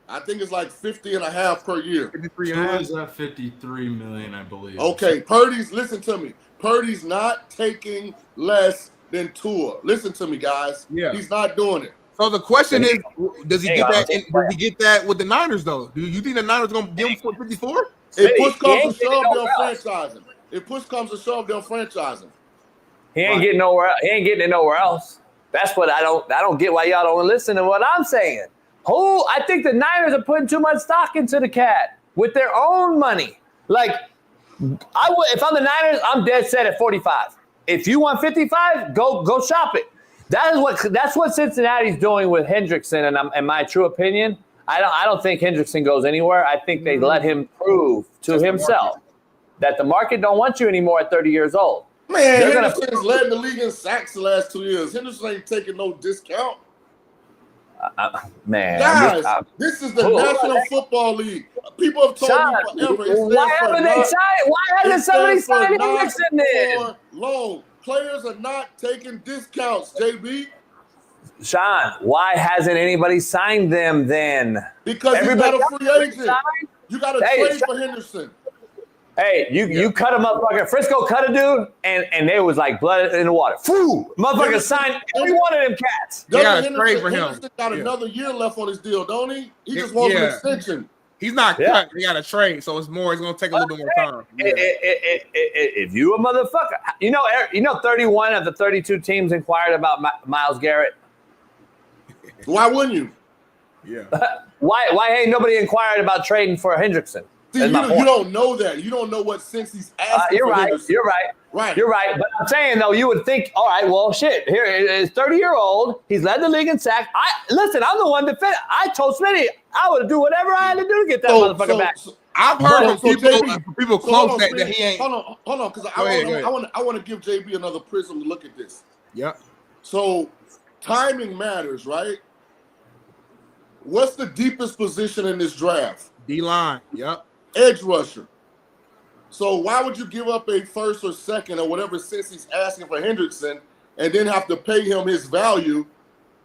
Speaker 5: I think it's like 50 and a half per year.
Speaker 2: 53 and a half.
Speaker 14: Tua's at 53 million, I believe.
Speaker 5: Okay, listen to me. Purdy's not taking less than Tua. Listen to me, guys.
Speaker 2: Yeah.
Speaker 5: He's not doing it.
Speaker 2: So the question is, does he get that? Does he get that with the Niners though? Do you think the Niners gonna give him 54?
Speaker 5: If push comes to shove, they'll franchise him. If push comes to shove, they'll franchise him.
Speaker 8: He ain't getting nowhere. He ain't getting it nowhere else. That's what I don't get why y'all don't listen to what I'm saying. I think the Niners are putting too much stock into the cat with their own money. Like if I'm the Niners, I'm dead set at 45. If you want 55, go shop it. That's what Cincinnati's doing with Hendrickson, and in my true opinion, I don't think Hendrickson goes anywhere. I think they let him prove to himself that the market don't want you anymore at 30 years old.
Speaker 5: Man, Henderson's led the league in sacks the last 2 years. Henderson ain't taking no discount.
Speaker 8: Man,
Speaker 5: guys, this is the National Football League. People have told me forever.
Speaker 8: Why hasn't somebody signed Hendrickson then?
Speaker 5: Loan. Players are not taking discounts, JB.
Speaker 8: Shaun, why hasn't anybody signed them then?
Speaker 5: Because everybody got a free agent. You got to trade for Henderson.
Speaker 8: Hey, you cut a motherfucker. Frisco cut a dude, and they was like blood in the water. Foo! Motherfucker signed every one of them cats.
Speaker 2: They got to trade for him.
Speaker 5: Henderson got another year left on his deal, don't he? He just wants an extension.
Speaker 2: He's not cut. He got to trade, so it's going to take a little bit more time. Yeah.
Speaker 8: If you a motherfucker, you know, 31 of the 32 teams inquired about Myles Garrett.
Speaker 5: Why wouldn't you?
Speaker 2: Yeah.
Speaker 8: Why ain't nobody inquired about trading for Hendrickson?
Speaker 5: See, you don't know that. You don't know what sense he's asking.
Speaker 8: You're
Speaker 5: for
Speaker 8: right.
Speaker 5: Henderson.
Speaker 8: You're right.
Speaker 5: Right.
Speaker 8: You're right. But I'm saying, though, you would think, all right, well, shit. Here is 30-year-old. He's led the league in sacks. Listen, I'm the one defending. I told Smitty I would do whatever I had to do to get that motherfucker back.
Speaker 2: I've heard from people close that he ain't.
Speaker 5: Hold on, because I want to give JB another prism to look at this.
Speaker 2: Yep.
Speaker 5: So timing matters, right? What's the deepest position in this draft?
Speaker 2: D-line. Yep.
Speaker 5: Edge rusher. So why would you give up a first or second or whatever since he's asking for Hendrickson and then have to pay him his value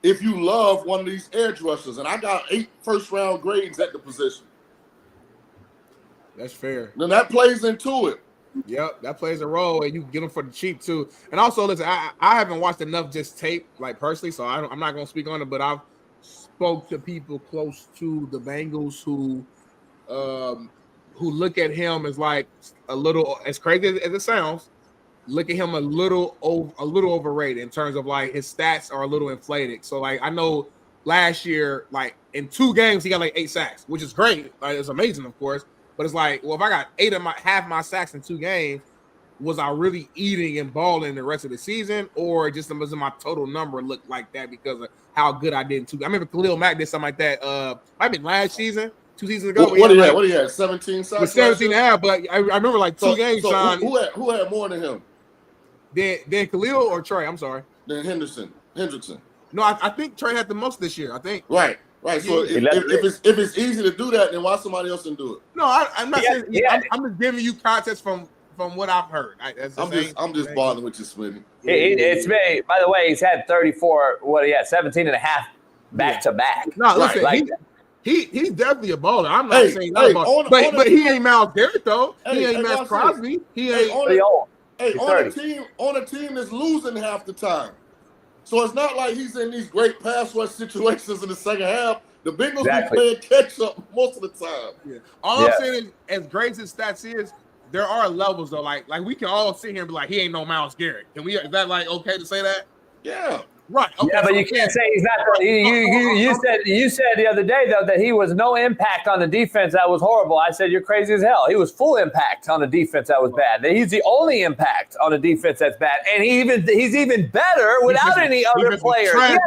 Speaker 5: if you love one of these edge rushers. And I got 8 first-round grades at the position.
Speaker 2: That's fair.
Speaker 5: Then that plays into it.
Speaker 2: Yep, that plays a role, and you get them for the cheap too. And also, listen, I haven't watched enough just tape, like personally, so I'm not going to speak on it. But I've spoke to people close to the Bengals who look at him as like a little, as crazy as it sounds, look at him a little overrated in terms of like his stats are a little inflated. So like I know last year, like in 2 games, he got like 8 sacks, which is great. Like, it's amazing, of course. But it's like, well, if I got half my sacks in 2 games, was I really eating and balling the rest of the season, or just does my total number look like that because of how good I did in 2? I remember Khalil Mack did something like that. Might have been last season, 2 seasons ago.
Speaker 5: What do you have? 17 sacks?
Speaker 2: With 17 and a half, but I remember like 2 games.
Speaker 5: So
Speaker 2: Shaun,
Speaker 5: who had more than him?
Speaker 2: Then Khalil or Trey? I'm sorry.
Speaker 5: Then Hendrickson.
Speaker 2: No, I think Trey had the most this year. I think.
Speaker 5: Right. So if it's easy to do that, then why somebody else can do it?
Speaker 2: No, I'm not saying. I'm just giving you context from what I've heard.
Speaker 5: I'm just bothering with you, Smitty.
Speaker 8: It's me. By the way, he's had 34. What he had 17 and a half back to back.
Speaker 2: No, listen,
Speaker 8: like
Speaker 2: he's definitely a baller. I'm not saying not a baller, but he ain't Myles Garrett though. He ain't Max Crosby. He ain't.
Speaker 5: On a team that's losing half the time. So it's not like he's in these great pass rush situations in the second half. The Bengals be playing catch up most of the time.
Speaker 2: Yeah. All I'm saying is, as great as his stats is, there are levels though. Like we can all sit here and be like, he ain't no Myles Garrett. Is that like okay to say that?
Speaker 5: Yeah.
Speaker 2: Right. Okay,
Speaker 8: yeah, but you can't say he's not. You said the other day though that he was no impact on the defense. That was horrible. I said you're crazy as hell. He was full impact on the defense. That was bad. He's the only impact on the defense that's bad, and he's even better without any other players.
Speaker 2: I'm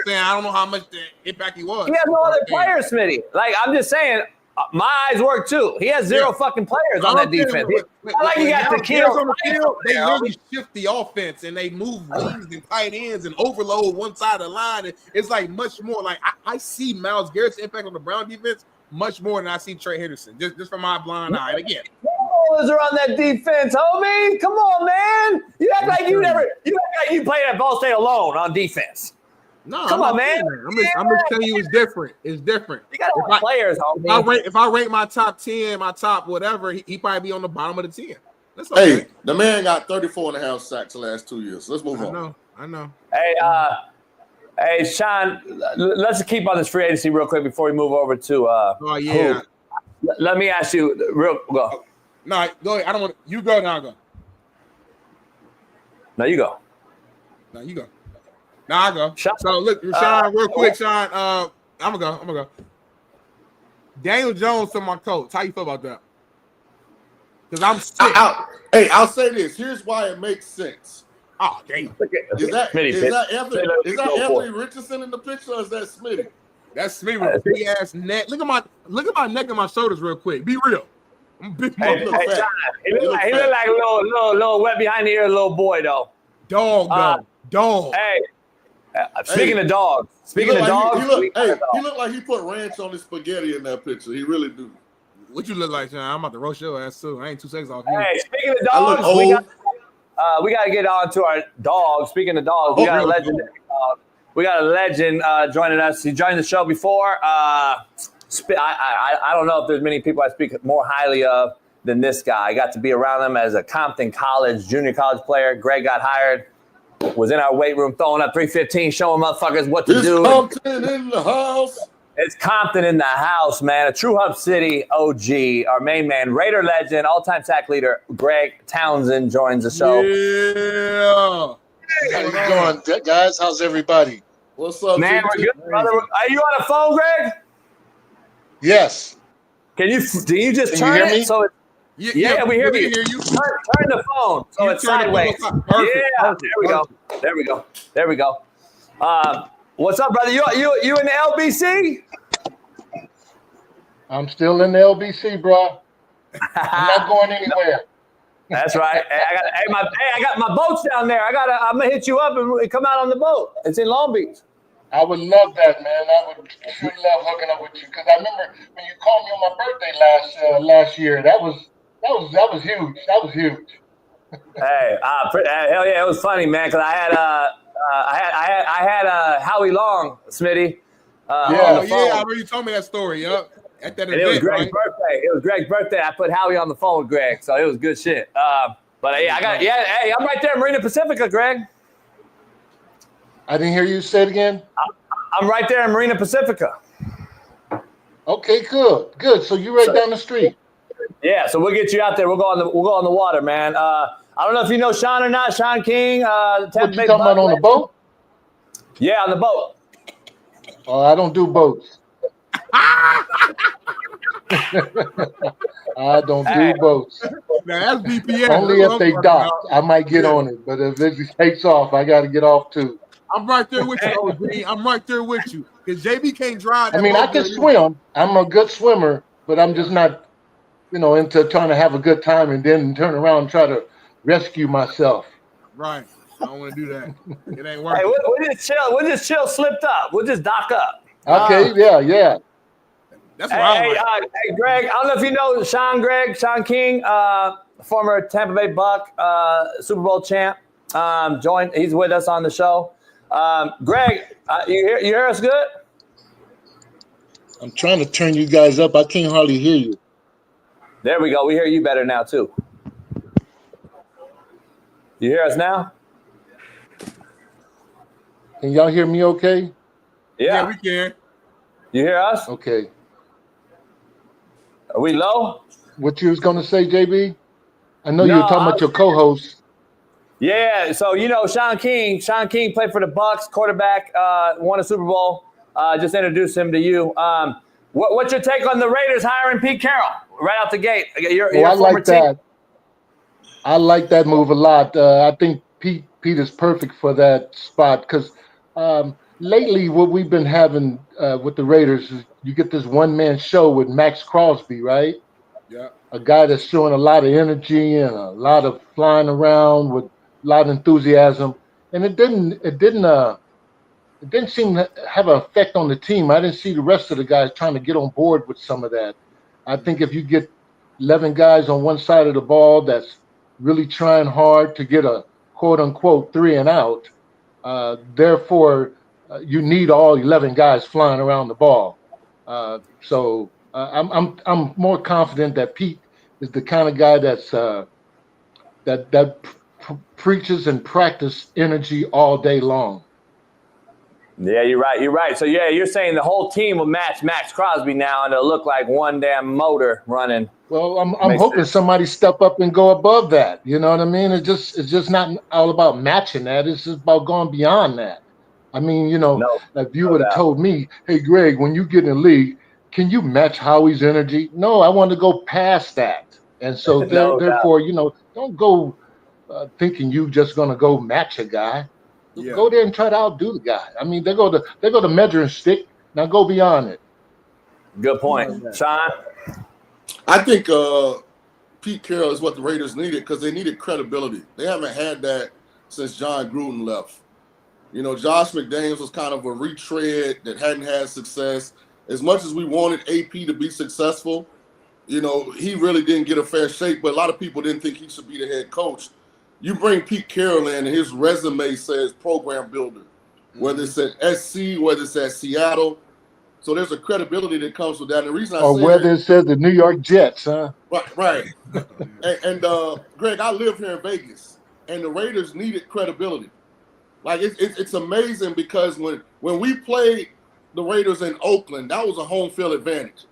Speaker 2: saying I don't know how much the impact he was.
Speaker 8: He has no other players, Smitty. Like I'm just saying. My eyes work too. He has 0 fucking players on that defense. I like you got the kills
Speaker 2: on the field. They really shift the offense and they move wings and tight ends and overload one side of the line. It's like much more. Like I see Myles Garrett's impact on the Brown defense much more than I see Trey Henderson. Just from my blind eye. And again,
Speaker 8: ballers are on that defense, homie. Come on, man. You act like you played at Ball State alone on defense.
Speaker 2: No,
Speaker 8: come on, man.
Speaker 2: I'm just telling you, it's different. It's different.
Speaker 8: You got to players, homie.
Speaker 2: If I rate my top 10, my top whatever, he probably be on the bottom of the 10. That's okay.
Speaker 5: Hey, the man got 34.5 sacks the last 2 years. So let's move on.
Speaker 2: I know.
Speaker 8: Hey, Shaun, let's keep on this free agency real quick before we move over to
Speaker 2: Hoop.
Speaker 8: Let me ask you go.
Speaker 2: No, go ahead. I don't want you go now. I'll go.
Speaker 8: No, you go.
Speaker 2: No, you go. Now I go. So look, Shaun, real quick, Shaun. I'm gonna go. Daniel Jones to my coach. How you feel about that? Because I'm sick.
Speaker 5: I'll say this. Here's why it makes sense.
Speaker 2: Oh, damn.
Speaker 5: Is that Anthony Richardson in the picture, or is that Smitty?
Speaker 2: That's Smitty with a big ass neck. Look at my neck and my shoulders real quick. Be real. I'm big.
Speaker 8: Shaun, he look like a little wet behind the ear, little boy though.
Speaker 2: Dog.
Speaker 8: Hey. Speaking of dogs,
Speaker 5: he looked like he put ranch on his spaghetti in that picture. He really do.
Speaker 2: What you look like, Shaun? I'm about to roast your ass too. I ain't 2 seconds off you.
Speaker 8: Hey, speaking of dogs, we got to get on to our dogs. Speaking of dogs, we got a legendary dog. We got a legend joining us. He joined the show before. I don't know if there's many people I speak more highly of than this guy. I got to be around him as a Compton College junior college player. Greg got hired. Was in our weight room throwing up 315, showing motherfuckers what to do.
Speaker 5: Compton in the house.
Speaker 8: It's Compton in the house, man. A true Hub City OG. Our main man, Raider legend, all-time sack leader, Greg Townsend joins the show.
Speaker 2: Yeah.
Speaker 15: How you doing, guys? How's everybody?
Speaker 5: What's up,
Speaker 8: man? We're good, brother. Are you on the phone, Greg?
Speaker 15: Yes.
Speaker 8: Do you just turn
Speaker 15: you hear
Speaker 8: it
Speaker 15: me?
Speaker 8: so it? Yeah, we hear you.
Speaker 2: You.
Speaker 8: Turn the phone so it's sideways. Perfect. There we go. What's up, brother? You in the LBC?
Speaker 15: I'm still in the LBC, bro. I'm not going anywhere.
Speaker 8: That's right. I got my boats down there. I'm gonna hit you up and come out on the boat. It's in Long Beach.
Speaker 15: I would love that, man. I would sure love hooking up with you because I remember when you called me on my birthday last year. That was huge. That was huge.
Speaker 8: Hey, hell yeah, it was funny, man. Because I had Howie Long, Smitty. On the phone.
Speaker 2: I remember you told me that story. Yup. At that
Speaker 8: And
Speaker 2: event,
Speaker 8: it was Greg's
Speaker 2: right?
Speaker 8: birthday. It was Greg's birthday. I put Howie on the phone with Greg, so it was good shit. Hey, I'm right there in Marina Pacifica, Greg.
Speaker 16: I didn't hear you say it again.
Speaker 8: I'm right there in Marina Pacifica.
Speaker 16: Okay, good. So you're right down the street.
Speaker 8: Yeah, so we'll get you out there. We'll go on the water, man. I don't know if you know Shaun or not. Shaun King.
Speaker 16: What you talking about on the boat?
Speaker 8: Yeah, on the boat.
Speaker 16: Oh, I don't do boats. I don't do boats.
Speaker 2: Now that's BPS.
Speaker 16: Only if they dock, I might get on it. But if it takes off, I got to get off too.
Speaker 2: I'm right there with you, OG. I'm right there with you. Because JB can't drive.
Speaker 16: I mean, I can swim. I'm a good swimmer, but I'm just not, into trying to have a good time and then turn around and try to rescue myself.
Speaker 2: Right. I don't want to do that. It ain't working.
Speaker 8: Hey, we'll just chill slipped up. We'll just dock up.
Speaker 16: Okay, yeah.
Speaker 2: That's what I like.
Speaker 8: Hey, Greg, I don't know if you know Shaun King, former Tampa Bay Buck, Super Bowl champ. He's with us on the show. Greg, you hear us good?
Speaker 16: I'm trying to turn you guys up. I can't hardly hear you.
Speaker 8: There we go. We hear you better now, too. You hear us now?
Speaker 16: Can y'all hear me okay?
Speaker 8: Yeah,
Speaker 2: we can.
Speaker 8: You hear us?
Speaker 16: Okay.
Speaker 8: Are we low?
Speaker 16: What you was going to say, JB? I know you were talking about your co-host.
Speaker 8: Yeah, so Shaun King. Shaun King played for the Bucs, quarterback, won a Super Bowl. Just introduced him to you. What's your take on the Raiders hiring Pete Carroll right out the gate?
Speaker 16: I like that. I like that move a lot. I think Pete is perfect for that spot because lately what we've been having with the Raiders is you get this one-man show with Max Crosby, right?
Speaker 2: Yeah.
Speaker 16: A guy that's showing a lot of energy and a lot of flying around with a lot of enthusiasm, and it didn't seem to have an effect on the team. I didn't see the rest of the guys trying to get on board with some of that. I think if you get 11 guys on one side of the ball that's really trying hard to get a quote-unquote 3 and out, therefore you need all 11 guys flying around the ball. So I'm more confident that Pete is the kind of guy that's that preaches and practices energy all day long.
Speaker 8: Yeah, you're right. So, you're saying the whole team will match Max Crosby now, and it'll look like one damn motor running.
Speaker 16: Well, I'm hoping somebody step up and go above that. You know what I mean? It's just not all about matching that. It's just about going beyond that. I mean, if you would have told me, hey, Greg, when you get in the league, can you match Howie's energy? No, I want to go past that. And so therefore, don't go thinking you just going to go match a guy. Yeah. Go there and try to outdo the guy. I mean, they go to measuring stick. Now go beyond it.
Speaker 8: Good point. Shaun?
Speaker 5: I think Pete Carroll is what the Raiders needed because they needed credibility. They haven't had that since John Gruden left. Josh McDaniels was kind of a retread that hadn't had success. As much as we wanted AP to be successful, he really didn't get a fair shake, but a lot of people didn't think he should be the head coach. You bring Pete Carroll in, and his resume says program builder, whether it's at SC, whether it's at Seattle. So there's a credibility that comes with that. And the reason
Speaker 16: whether it says the New York Jets, huh?
Speaker 5: Right. and Greg, I live here in Vegas, and the Raiders needed credibility. Like it's amazing because when we played the Raiders in Oakland, that was a home field advantage.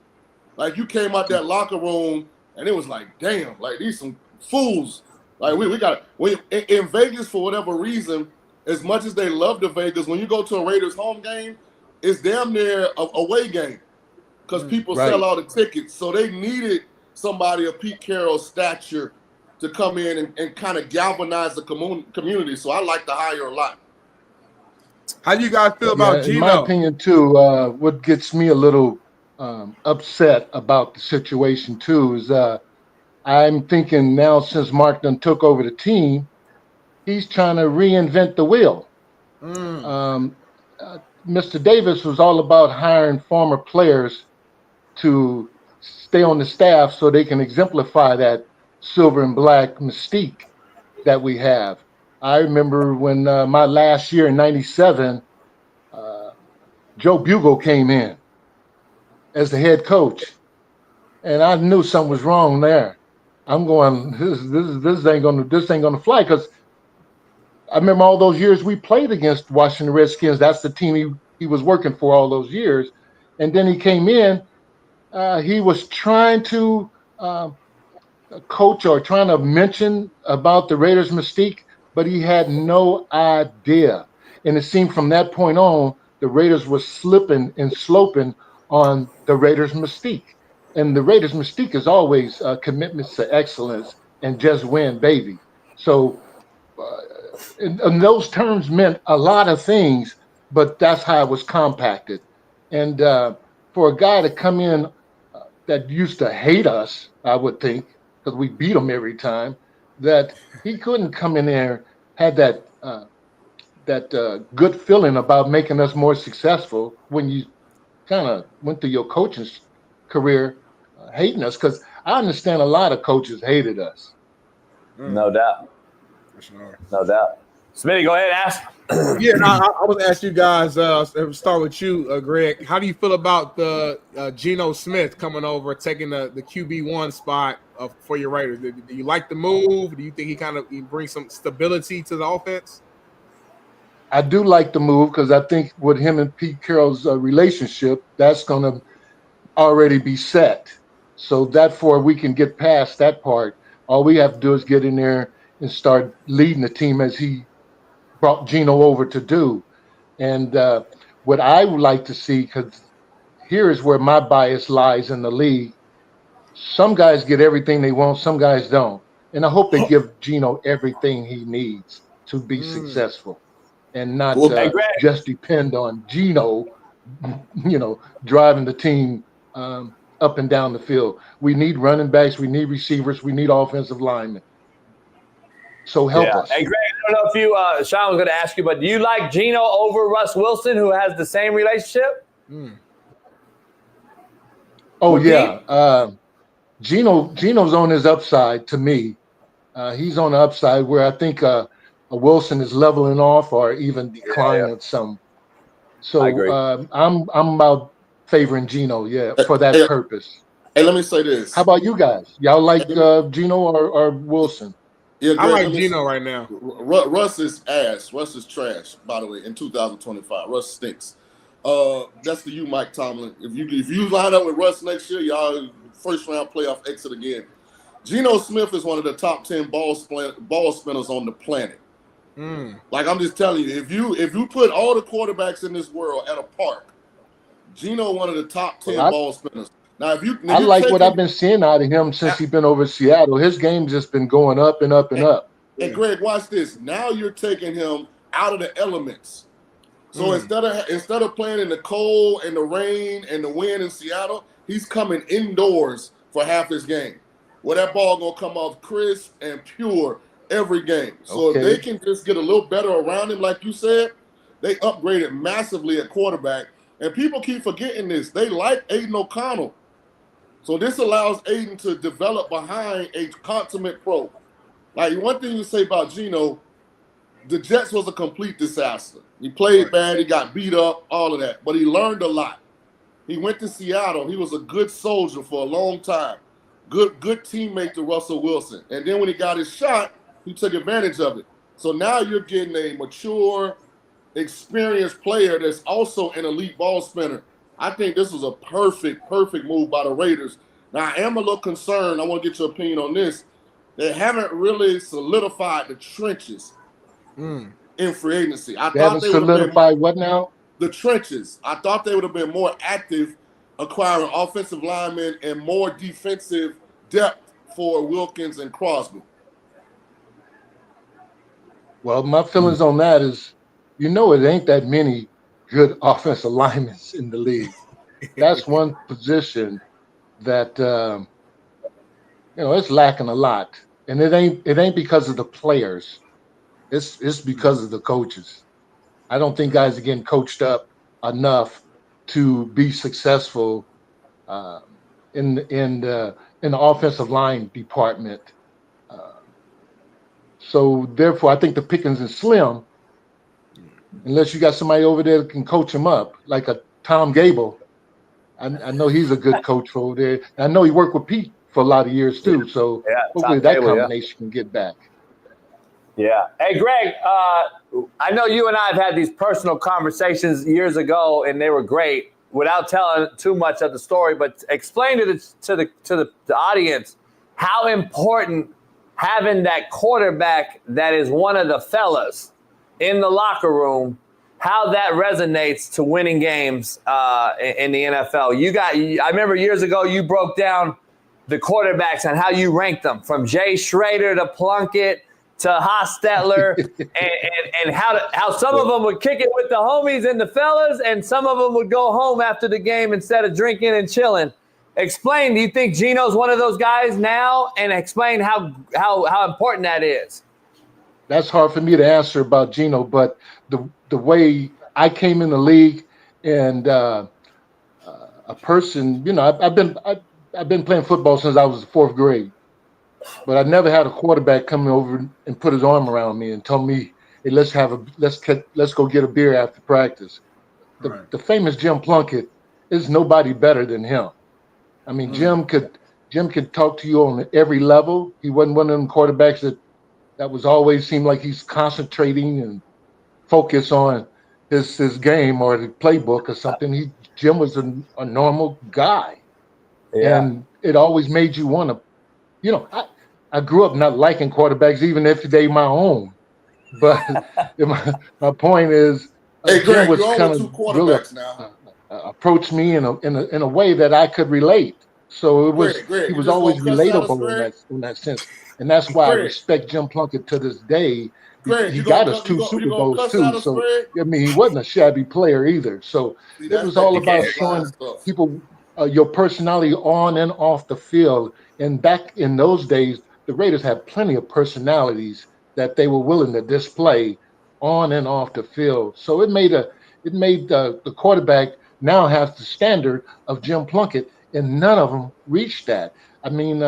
Speaker 5: Like you came out that locker room, and it was like, damn, like these some fools. Like we got in Vegas for whatever reason. As much as they love the Vegas, when you go to a Raiders home game, it's damn near a away game because people sell all the tickets. So they needed somebody of Pete Carroll's stature to come in and kind of galvanize the community. So I like the hire a lot.
Speaker 2: How do you guys feel about Gino?
Speaker 16: In my opinion, too, what gets me a little upset about the situation, too, is I'm thinking now since Mark done took over the team, he's trying to reinvent the wheel. Mr. Davis was all about hiring former players to stay on the staff so they can exemplify that silver and black mystique. that we have. I remember when my last year in '97, Joe Bugle came in as the head coach, and I knew something was wrong there. I'm going, this ain't gonna fly, because I remember all those years we played against Washington Redskins. That's the team he was working for all those years, and then he came in. He was trying to coach or trying to mention about the Raiders' mystique, but he had no idea. And it seemed from that point on, the Raiders were slipping and sloping on the Raiders' mystique. And the Raiders' mystique is always commitments to excellence and just win, baby. So, and those terms meant a lot of things, but that's how it was compacted. And for a guy to come in that used to hate us, I would think, because we beat him every time, that he couldn't come in there, had that good feeling about making us more successful when you kind of went through your coaching career hating us, because I understand a lot of coaches hated us.
Speaker 8: No doubt.
Speaker 2: For sure.
Speaker 8: No doubt. Smitty, go ahead and ask.
Speaker 2: Yeah, I was ask you guys. Start with you, Greg. How do you feel about the Geno Smith coming over, taking the QB1 spot for your Raiders? Do you like the move? Do you think he brings some stability to the offense?
Speaker 16: I do like the move, because I think with him and Pete Carroll's relationship, that's going to already be set. So therefore, we can get past that part. All we have to do is get in there and start leading the team as he brought Geno over to do. And what I would like to see, because here is where my bias lies in the league. Some guys get everything they want, some guys don't. And I hope they give Geno everything he needs to be successful, and not just depend on Geno, driving the team up and down the field. We need running backs, we need receivers, we need offensive linemen. So help us.
Speaker 8: Hey, Greg, I don't know if you, Shaun was going to ask you, but do you like Geno over Russ Wilson, who has the same relationship?
Speaker 16: Oh, yeah. Geno's on his upside to me. He's on the upside where I think Wilson is leveling off or even declining some. So
Speaker 5: I agree.
Speaker 16: I'm about favoring Geno, for that purpose.
Speaker 5: Hey, let me say this.
Speaker 16: How about you guys? Y'all like Geno or Wilson?
Speaker 5: Yeah,
Speaker 2: I like Geno right now.
Speaker 5: Russ is ass. Russ is trash, by the way, in 2025. Russ stinks. That's for you, Mike Tomlin. If you line up with Russ next year, y'all first round playoff exit again. Geno Smith is one of the top 10 ball spinners on the planet. Like, I'm just telling you, if you put all the quarterbacks in this world at a park, Geno one of the top 10 ball spinners. Now,
Speaker 16: I like what I've been seeing out of him since he's been over Seattle. His game's just been going up and up and up.
Speaker 5: And Greg, watch this. Now you're taking him out of the elements. So instead of playing in the cold and the rain and the wind in Seattle, he's coming indoors for half his game, where that ball gonna come off crisp and pure every game. So if they can just get a little better around him, like you said, they upgraded massively at quarterback. And people keep forgetting this. They like Aiden O'Connell. So this allows Aiden to develop behind a consummate pro. Like, one thing you say about Geno, the Jets was a complete disaster. He played bad, he got beat up, all of that. But he learned a lot. He went to Seattle. He was a good soldier for a long time. Good teammate to Russell Wilson. And then when he got his shot, he took advantage of it. So now you're getting a mature, experienced player that's also an elite ball spinner. I think this was a perfect move by the Raiders. Now, I am a little concerned. I want to get your opinion on this. They haven't really solidified the trenches in free agency.
Speaker 16: They haven't solidified what now?
Speaker 5: The trenches. I thought they would have been more active acquiring offensive linemen and more defensive depth for Wilkins and Crosby.
Speaker 16: Well, my feelings on that is, it ain't that many good offensive linemen in the league. That's one position that it's lacking a lot, and it ain't because of the players. It's because of the coaches. I don't think guys are getting coached up enough to be successful in the offensive line department. So therefore, I think the pickings is slim, unless you got somebody over there that can coach him up, like a Tom Gable. I know he's a good coach over there. I know he worked with Pete for a lot of years too. So hopefully that combination can get back.
Speaker 8: Yeah. Hey, Greg, I know you and I have had these personal conversations years ago, and they were great. Without telling too much of the story, but explain to the audience how important having that quarterback that is one of the fellas in the locker room, how that resonates to winning games in the NFL. I remember years ago you broke down the quarterbacks and how you ranked them, from Jay Schrader to Plunkett to Hostetler, and how some of them would kick it with the homies and the fellas, and some of them would go home after the game instead of drinking and chilling. Explain, do you think Geno's one of those guys now? And explain how important that is.
Speaker 16: That's hard for me to answer about Geno, but the way I came in the league and a person, I've been playing football since I was the 4th grade. But I never had a quarterback come over and put his arm around me and tell me, "Hey, let's go get a beer after practice." The famous Jim Plunkett, is nobody better than him. I mean, Jim could talk to you on every level. He wasn't one of them quarterbacks that was always seemed like he's concentrating and focused on his game or the playbook or something. Jim was a normal guy, and it always made you want to. I grew up not liking quarterbacks, even if they my own. But my point is,
Speaker 5: Greg,
Speaker 16: Jim was
Speaker 5: you're
Speaker 16: kind
Speaker 5: on 2
Speaker 16: of
Speaker 5: quarterbacks now.
Speaker 16: approached me in a way that I could relate. So it was
Speaker 5: Greg,
Speaker 16: he was always relatable in that sense, and that's why I respect Jim Plunkett to this day. He got us 2 Super Bowls too. So I mean, he wasn't a shabby player either. So it was all about showing people your personality on and off the field. And back in those days, the Raiders had plenty of personalities that they were willing to display on and off the field. So it made the quarterback now have the standard of Jim Plunkett, and none of them reached that. I mean,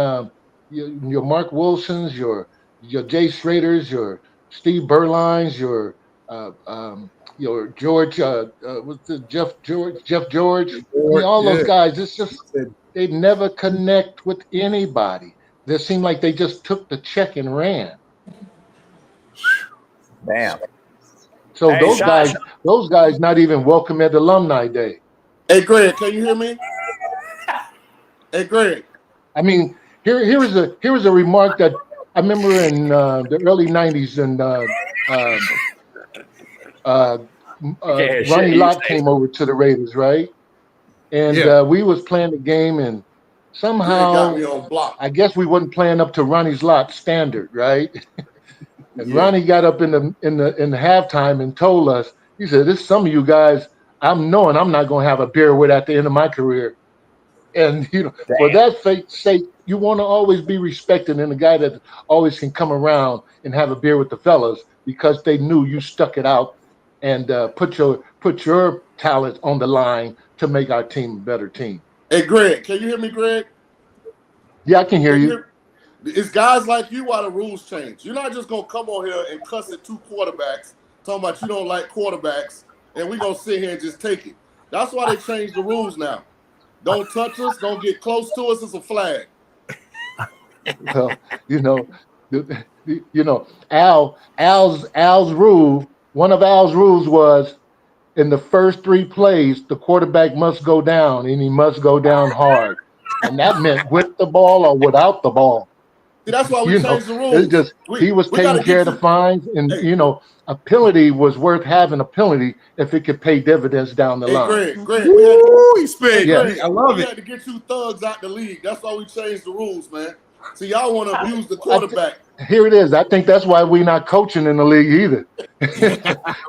Speaker 16: your Mark Wilsons, your Jay Schraders, your Steve Berlines, your George, what's the Jeff George? I mean, all those guys. It's just they never connect with anybody. It seemed like they just took the check and ran.
Speaker 8: Damn.
Speaker 16: So those guys not even welcome at Alumni Day.
Speaker 5: Hey, Greg, can you hear me? Hey, Greg.
Speaker 16: I mean, here was a remark that I remember in the early '90s, and Ronnie Lott came over to the Raiders, right? And we was playing the game, and somehow I guess we wasn't playing up to Ronnie's Lott standard, right? And Ronnie got up in the halftime and told us, he said, "This some of you guys I'm knowing I'm not going to have a beer with at the end of my career." And for that sake, you want to always be respected, and the guy that always can come around and have a beer with the fellas because they knew you stuck it out and put your talent on the line to make our team a better team.
Speaker 5: Hey, Greg, can you hear me, Greg?
Speaker 16: Yeah, I can hear you.
Speaker 5: It's guys like you why the rules change. You're not just going to come on here and cuss at 2 quarterbacks, talking about you don't like quarterbacks, and we're going to sit here and just take it. That's why they changed the rules now. Don't touch us. Don't get close to us. It's a flag.
Speaker 16: Well, Al's rule, one of Al's rules was in the first 3 plays, the quarterback must go down, and he must go down hard. And that meant with the ball or without the ball.
Speaker 5: See, that's why we changed the rules.
Speaker 16: It's just he was taking care of the fines, and a penalty was worth having a penalty if it could pay dividends down the line.
Speaker 5: Greg, I love it. We had to get you thugs out the league. That's why we changed the rules, man. See, y'all want to abuse the quarterback.
Speaker 16: Here it is. I think that's why we're not coaching in the league either.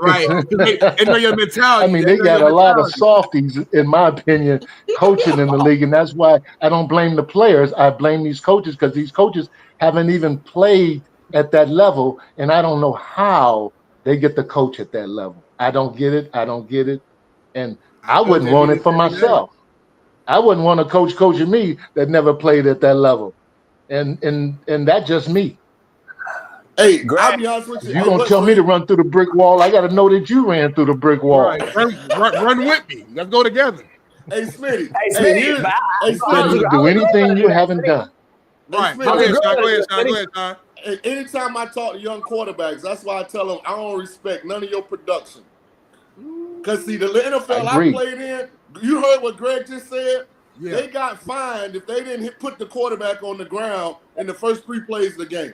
Speaker 2: Right. They know your mentality.
Speaker 16: I mean, they got a lot of softies, in my opinion, coaching in the league, and that's why I don't blame the players. I blame these coaches because these coaches haven't even played at that level, and I don't know how they get to coach at that level. I don't get it. And I wouldn't want it for myself. I wouldn't want a coach coaching me that never played at that level. And that's just me.
Speaker 5: Hey,
Speaker 8: Greg,
Speaker 5: I'll be honest with you.
Speaker 16: If you're gonna tell me to run through the brick wall, I got to know that you ran through the brick wall.
Speaker 2: Right. Run with me. Let's go together.
Speaker 5: Hey, Smitty.
Speaker 8: Hey, Smitty,
Speaker 16: Couldn't do anything you haven't done.
Speaker 2: Right.
Speaker 5: Smitty,
Speaker 2: Go ahead, Sean.
Speaker 5: Hey, anytime I talk to young quarterbacks, that's why I tell them I don't respect none of your production. Because, see, the NFL I played in, you heard what Greg just said?
Speaker 2: Yeah.
Speaker 5: They got fined if they didn't put the quarterback on the ground in the first 3 plays of the game.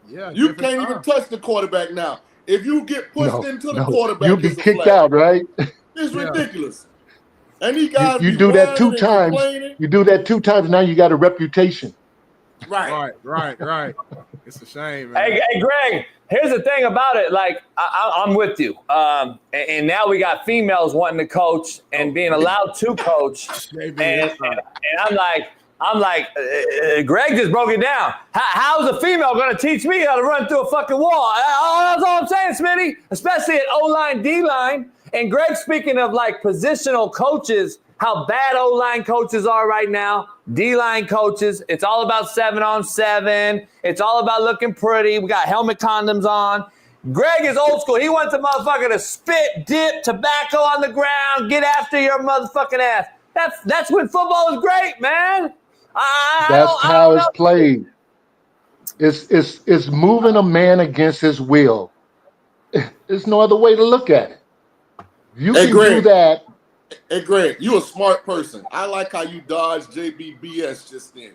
Speaker 2: Yeah.
Speaker 5: You can't even touch the quarterback now. If you get pushed into the quarterback,
Speaker 16: you'll be kicked out, right?
Speaker 5: It's ridiculous. And these guys
Speaker 16: you
Speaker 5: be
Speaker 16: do that 2
Speaker 5: whining and
Speaker 16: times.
Speaker 5: complaining.
Speaker 16: You do that 2 times. Now you got a reputation.
Speaker 5: Right.
Speaker 2: It's a shame, man.
Speaker 8: Hey, Greg, here's the thing about it. Like, I'm with you. And now we got females wanting to coach and being allowed to coach. And I'm like, Greg just broke it down. How's a female going to teach me how to run through a fucking wall? That's all I'm saying, Smitty. Especially at O-line, D-line. And Greg, speaking of like positional coaches, how bad O-line coaches are right now, D-line coaches. It's all about 7-on-7. It's all about looking pretty. We got helmet condoms on. Greg is old school. He wants a motherfucker to spit, dip, tobacco on the ground, get after your motherfucking ass. That's when football is great, man.
Speaker 16: That's how it's played. It's moving a man against his will. There's no other way to look at it. You can do that.
Speaker 5: Hey, Greg, you a smart person. I like how you dodged JBBS just then.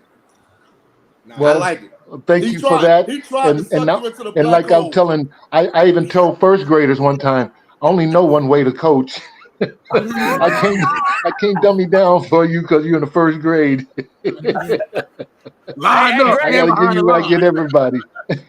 Speaker 16: Well,
Speaker 5: I like it.
Speaker 16: Thank you for that.
Speaker 5: He tried to suck you into the
Speaker 16: and like
Speaker 5: black
Speaker 16: I'm
Speaker 5: hole.
Speaker 16: telling, I even told first graders one time, I only know one way to coach. I can't dummy down for you because you're in the first grade.
Speaker 2: Line up.
Speaker 16: I gotta give you what I get everybody.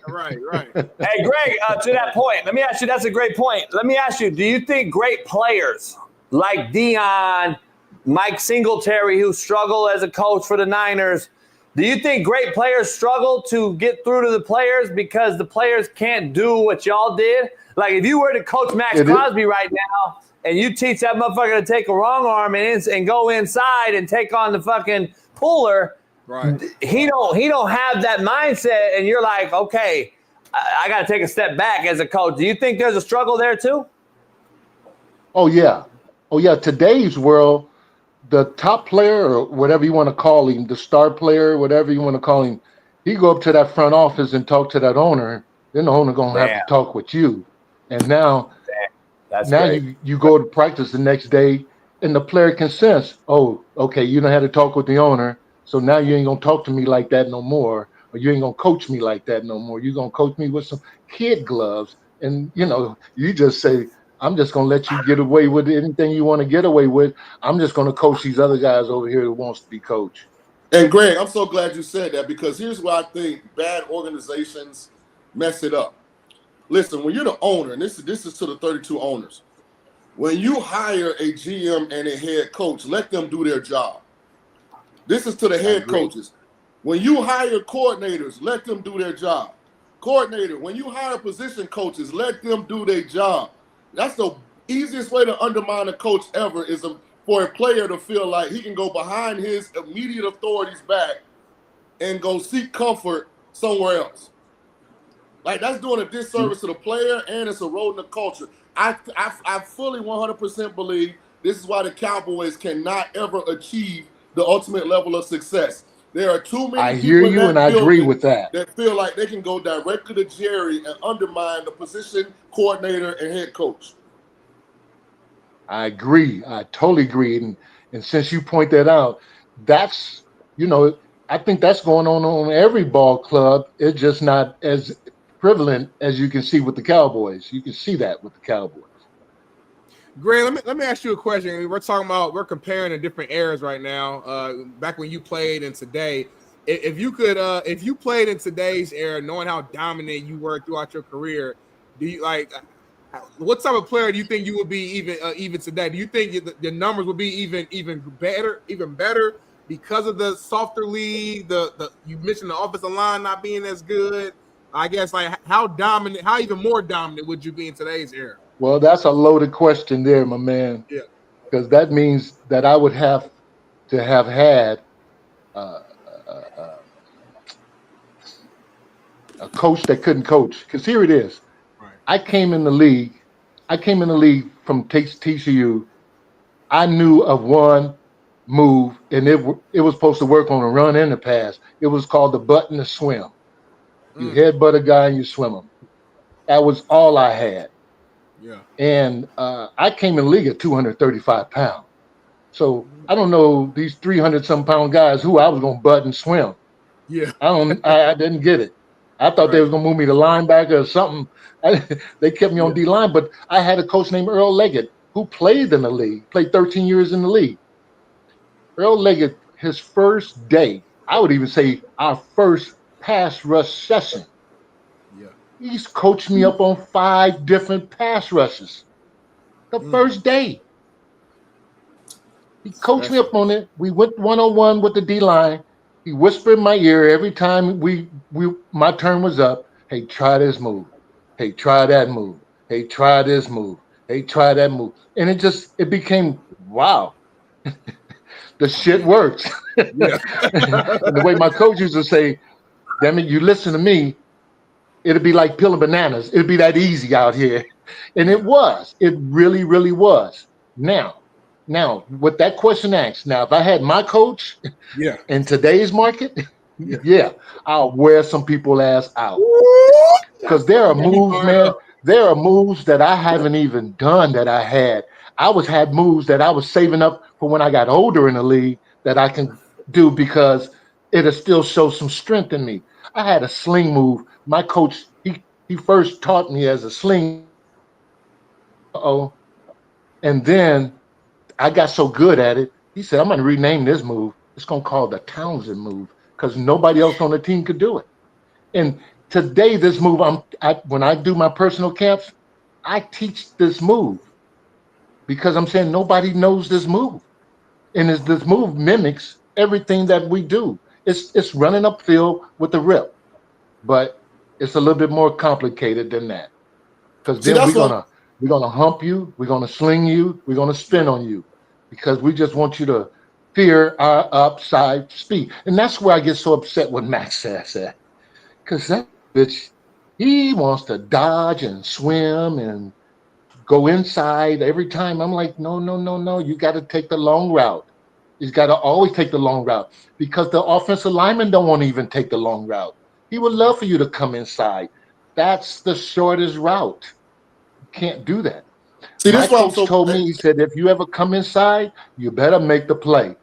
Speaker 2: Right.
Speaker 8: Hey, Greg, to that point, let me ask you, that's a great point. Let me ask you, do you think great players like Dion, Mike Singletary, who struggle as a coach for the Niners, do you think great players struggle to get through to the players because the players can't do what y'all did? Like if you were to coach Max Crosby right now and you teach that motherfucker to take a wrong arm and go inside and take on the fucking puller,
Speaker 2: right?
Speaker 8: He don't have that mindset, and you're like, okay, I got to take a step back as a coach. Do you think there's a struggle there too?
Speaker 16: Oh yeah. Today's world, the top player or whatever you want to call him, the star player, whatever you want to call him, he go up to that front office and talk to that owner. Then the owner gonna have to talk with you. And now you go to practice the next day, and the player can sense, oh, okay, you don't have to talk with the owner, so now you ain't gonna talk to me like that no more, or you ain't gonna coach me like that no more. You're gonna coach me with some kid gloves, and you just say, I'm just gonna let you get away with anything you want to get away with. I'm just gonna coach these other guys over here who wants to be coached.
Speaker 5: And Greg, I'm so glad you said that, because here's why I think bad organizations mess it up. Listen, when you're the owner, and this is to the 32 owners, when you hire a GM and a head coach, let them do their job. This is to the head coaches. When you hire coordinators, let them do their job. Coordinator, when you hire position coaches, let them do their job. That's the easiest way to undermine a coach ever, is for a player to feel like he can go behind his immediate authority's back and go seek comfort somewhere else. Like, that's doing a disservice to the player, and it's eroding the culture. I fully 100% believe this is why the Cowboys cannot ever achieve the ultimate level of success. There are too many
Speaker 16: I hear you, and I agree with that.
Speaker 5: That feel like they can go directly to Jerry and undermine the position coordinator and head coach.
Speaker 16: I agree. I totally agree. And since you point that out, that's, I think that's going on every ball club. It's just not as prevalent as you can see with the Cowboys. You can see that with the Cowboys.
Speaker 2: Greg, let me ask you a question. We're comparing the different eras right now. Back when you played and today, if you played in today's era, knowing how dominant you were throughout your career, do you what type of player do you think you would be even today? Do you think the numbers would be even better because of the softer league? You mentioned the offensive line not being as good. I guess how even more dominant would you be in today's era?
Speaker 16: Well, that's a loaded question there, my man.
Speaker 2: Yeah.
Speaker 16: Because that means that I would have to have had a coach that couldn't coach. Because here it is.
Speaker 2: Right.
Speaker 16: I came in the league from TCU. I knew of one move, and it was supposed to work on a run and a pass. It was called the butt and the swim. You headbutt a guy and you swim him. That was all I had.
Speaker 2: Yeah.
Speaker 16: And I came in the league at 235 pounds. So I don't know these 300-some pound guys who I was going to butt and swim.
Speaker 2: Yeah.
Speaker 16: I didn't get it. I thought they was going to move me to linebacker or something. They kept me on D-line, but I had a coach named Earl Leggett who played in the league, played 13 years in the league. Earl Leggett, his first day, I would even say our first pass rush session, he's coached me up on 5 different pass rushes. The first day. He coached me up on it. We went one-on-one with the D-line. He whispered in my ear every time my turn was up, hey, try this move. Hey, try that move. Hey, try this move. Hey, try that move. And it became, wow. The shit works. And the way my coach used to say, damn it, you listen to me, it'll be like peeling bananas. It'll be that easy out here. And it was. It really, really was. Now, with that question asked, now, if I had my coach in today's market, I'll wear some people's ass out. Because there are moves, man. There are moves that I haven't even done that I had. I had moves that I was saving up for when I got older in the league that I can do because it'll still show some strength in me. I had a sling move. My coach, he first taught me as a sling. And then I got so good at it, he said, I'm going to rename this move. It's going to call the Townsend move because nobody else on the team could do it. And today, this move, when I do my personal camps, I teach this move because I'm saying nobody knows this move. And this move mimics everything that we do. It's running upfield with the rip, but it's a little bit more complicated than that. Because then we're gonna hump you, we're gonna sling you, we're gonna spin on you, because we just want you to fear our upside speed. And that's where I get so upset when Max says that. Because that bitch, he wants to dodge and swim and go inside every time. I'm like, no. You got to take the long route. He's got to always take the long route because the offensive lineman don't want to even take the long route. He would love for you to come inside. That's the shortest route. You can't do that. See, my coach told me, he said, if you ever come inside, you better make the play.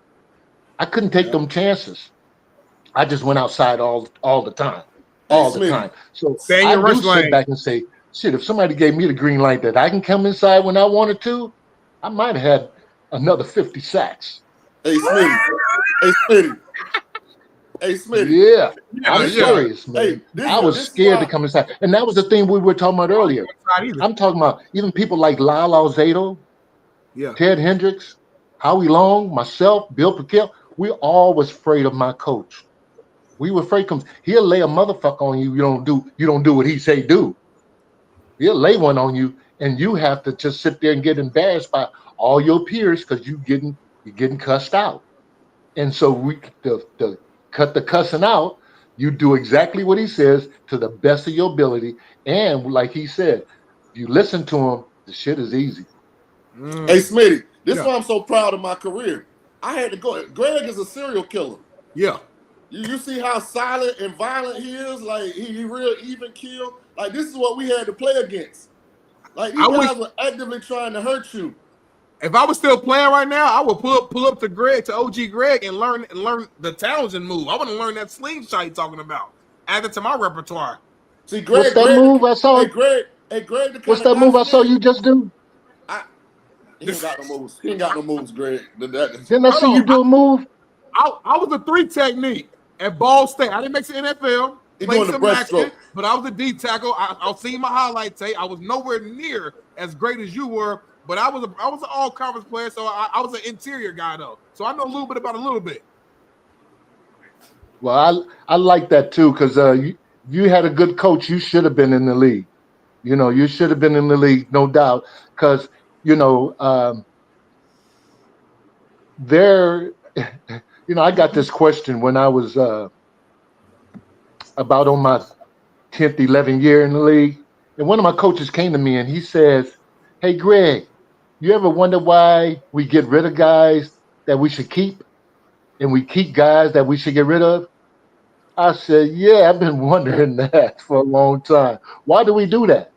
Speaker 16: I couldn't take them chances. I just went outside all the time. All the time. So I do sit back and say, shit, if somebody gave me the green light that I can come inside when I wanted to, I might have had another 50 sacks.
Speaker 5: Hey, Smitty.
Speaker 16: Yeah, I'm serious, man. I was scared to come inside. And that was the thing we were talking about earlier. I'm talking about even people like Lyle Alzado, Ted Hendricks, Howie Long, myself, Bill Piquet. We all was afraid of my coach. We were afraid he'll lay a motherfucker on you. You don't do what he say do. He'll lay one on you, and you have to just sit there and get embarrassed by all your peers because you're getting cussed out. And so we to cut the cussing out, you do exactly what he says to the best of your ability. And like he said, if you listen to him, the shit is easy.
Speaker 5: Hey, Smitty, this is why I'm so proud of my career. I had to go. Greg is a serial killer.
Speaker 2: Yeah.
Speaker 5: You see how silent and violent he is? Like, he real even kill. Like, this is what we had to play against. Like, these guys were actively trying to hurt you.
Speaker 2: If I was still playing right now, I would pull up to OG Greg and learn the Townsend move. I want to learn that slingshot you're talking about. Add it to my repertoire.
Speaker 5: See, Greg,
Speaker 16: what's that move I saw?
Speaker 5: Hey, Greg,
Speaker 16: what's that move I saw you just do?
Speaker 5: He ain't got no moves. He ain't got no moves, Greg.
Speaker 16: Didn't I see you do a move?
Speaker 2: I was a 3 technique at Ball State. I didn't make the NFL.
Speaker 5: He doing the breaststroke.
Speaker 2: But I was a D tackle. I'll see my highlight tape. I was nowhere near as great as you were, but I was an all conference player, so I was an interior guy though. So I know a little bit about a little bit.
Speaker 16: Well, I like that too, because you had a good coach. You should have been in the league. You should have been in the league, no doubt, because I got this question when I was about on my 10th, 11th year in the league. And one of my coaches came to me and he says, "Hey, Greg, you ever wonder why we get rid of guys that we should keep and we keep guys that we should get rid of?" I said, "Yeah, I've been wondering that for a long time. Why do we do that?"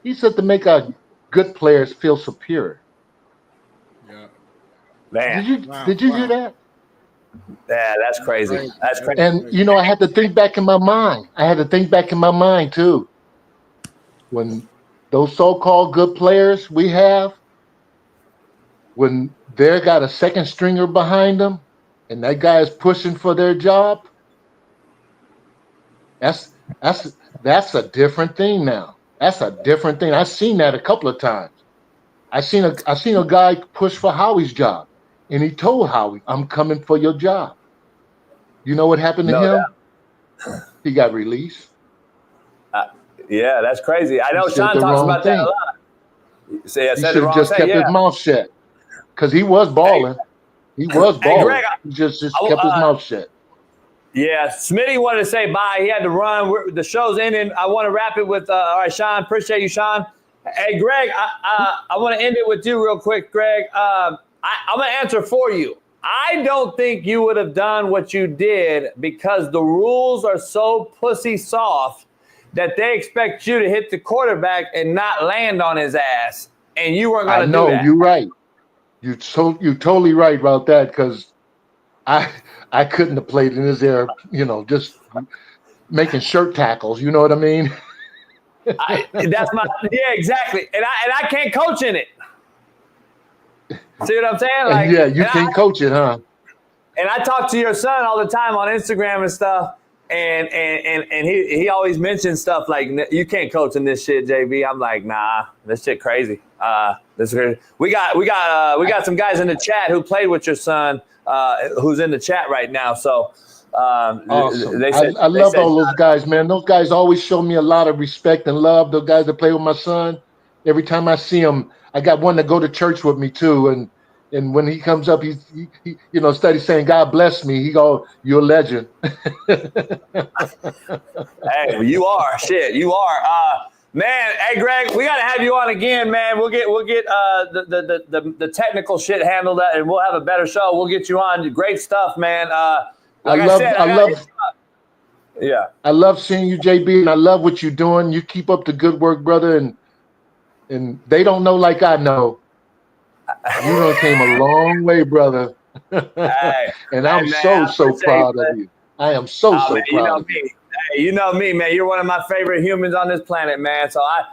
Speaker 16: He said, "To make our good players feel superior."
Speaker 2: Yeah.
Speaker 8: Man.
Speaker 16: Did you hear that?
Speaker 8: Yeah, that's crazy. That's crazy.
Speaker 16: And you know, I had to think back in my mind. Too. When those so-called good players we have, when they got a second stringer behind them, and that guy is pushing for their job, that's a different thing now. That's a different thing. I've seen that a couple of times. I seen a guy push for Howie's job, and he told Howie, "I'm coming for your job." You know what happened to him?
Speaker 8: Doubt.
Speaker 16: He got released.
Speaker 8: Yeah, that's crazy. I know
Speaker 16: He said
Speaker 8: Shaun
Speaker 16: the
Speaker 8: talks
Speaker 16: wrong
Speaker 8: about
Speaker 16: thing.
Speaker 8: that a lot.
Speaker 16: He should have just kept his mouth shut, because he was balling. He was balling.
Speaker 8: Hey, Greg,
Speaker 16: he just kept his mouth shut.
Speaker 8: Yeah, Smitty wanted to say bye. He had to run. The show's ending. I want to wrap it with, all right, Shaun. Appreciate you, Shaun. Hey, Greg, I want to end it with you real quick, Greg. I'm going to answer for you. I don't think you would have done what you did because the rules are so pussy soft that they expect you to hit the quarterback and not land on his ass, and you weren't going to do that.
Speaker 16: I know, you're right. You're totally right about that, because I couldn't have played in his era, just making shirt tackles. You know what I mean?
Speaker 8: Yeah, exactly. And I can't coach in it. See what I'm saying?
Speaker 16: Yeah, you can't coach it, huh?
Speaker 8: And I talk to your son all the time on Instagram and stuff, and he always mentions stuff like, "You can't coach in this shit, JB." I'm like, "Nah, this shit crazy." This is crazy. We got some guys in the chat who played with your son, who's in the chat right now. So
Speaker 16: awesome. I love all those guys, man. Those guys always show me a lot of respect and love. Those guys that play with my son. Every time I see them, I got one to go to church with me too, and when he comes up, he study saying, "God bless me." He go, "You're a legend."
Speaker 8: Hey, you are. Shit, you are. Man, hey Greg, we gotta have you on again, man. We'll get the technical shit handled, and we'll have a better show. We'll get you on. Great stuff, man.
Speaker 16: I love seeing you, JB, and I love what you're doing. You keep up the good work, brother, and they don't know like I know. You done came a long way, brother.
Speaker 8: Hey,
Speaker 16: and I'm so proud of you. I am so proud of you.
Speaker 8: Hey, you know me, man. You're one of my favorite humans on this planet, man. So I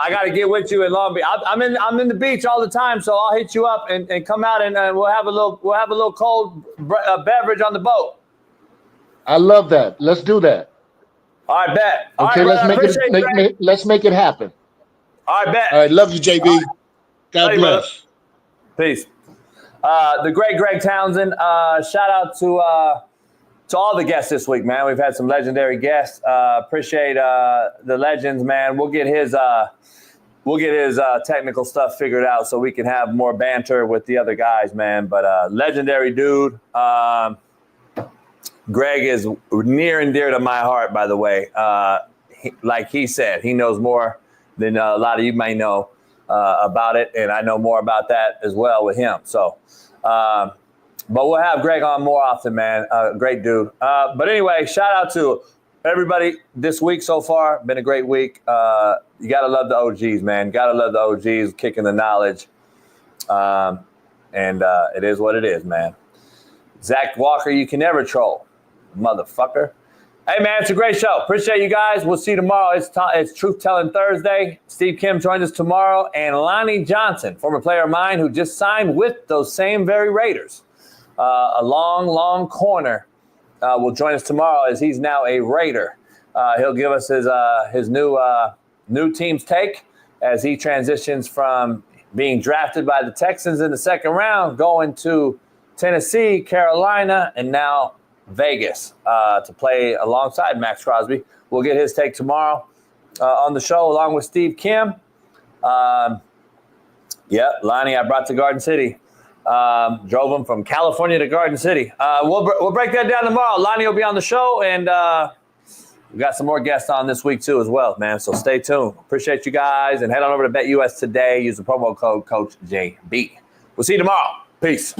Speaker 8: got to get with you in Long Beach. I'm in the beach all the time, so I'll hit you up and come out and we'll have a little cold beverage on the boat.
Speaker 16: I love that. Let's do that.
Speaker 8: All right, bet.
Speaker 16: Okay, let's make it happen.
Speaker 8: All right, bet.
Speaker 16: All right, love you, JB. God bless.
Speaker 8: Peace. The great Greg Townsend. Shout out to all the guests this week, man. We've had some legendary guests. Appreciate the legends, man. We'll get his technical stuff figured out so we can have more banter with the other guys, man. But legendary dude. Greg is near and dear to my heart, by the way. Like he said, he knows more than a lot of you may know about it, and I know more about that as well with him. So, but we'll have Greg on more often, man. Great dude. But anyway, shout out to everybody this week so far. Been a great week. You got to love the OGs, man. Got to love the OGs kicking the knowledge. And it is what it is, man. Zach Walker, you can never troll, motherfucker. Hey, man, it's a great show. Appreciate you guys. We'll see you tomorrow. It's Truth Telling Thursday. Steve Kim joins us tomorrow. And Lonnie Johnson, former player of mine who just signed with those same very Raiders, a long corner, will join us tomorrow as he's now a Raider. He'll give us his new team's take as he transitions from being drafted by the Texans in the second round, going to Tennessee, Carolina, and now Vegas to play alongside Max Crosby. We'll get his take tomorrow on the show along with Steve Kim. Lonnie, I brought to Garden City. Drove him from California to Garden City. We'll break that down tomorrow. Lonnie will be on the show, and We got some more guests on this week too as well, man. So stay tuned. Appreciate you guys, and head on over to BetUS today. Use the promo code Coach JB. We'll see you tomorrow. Peace.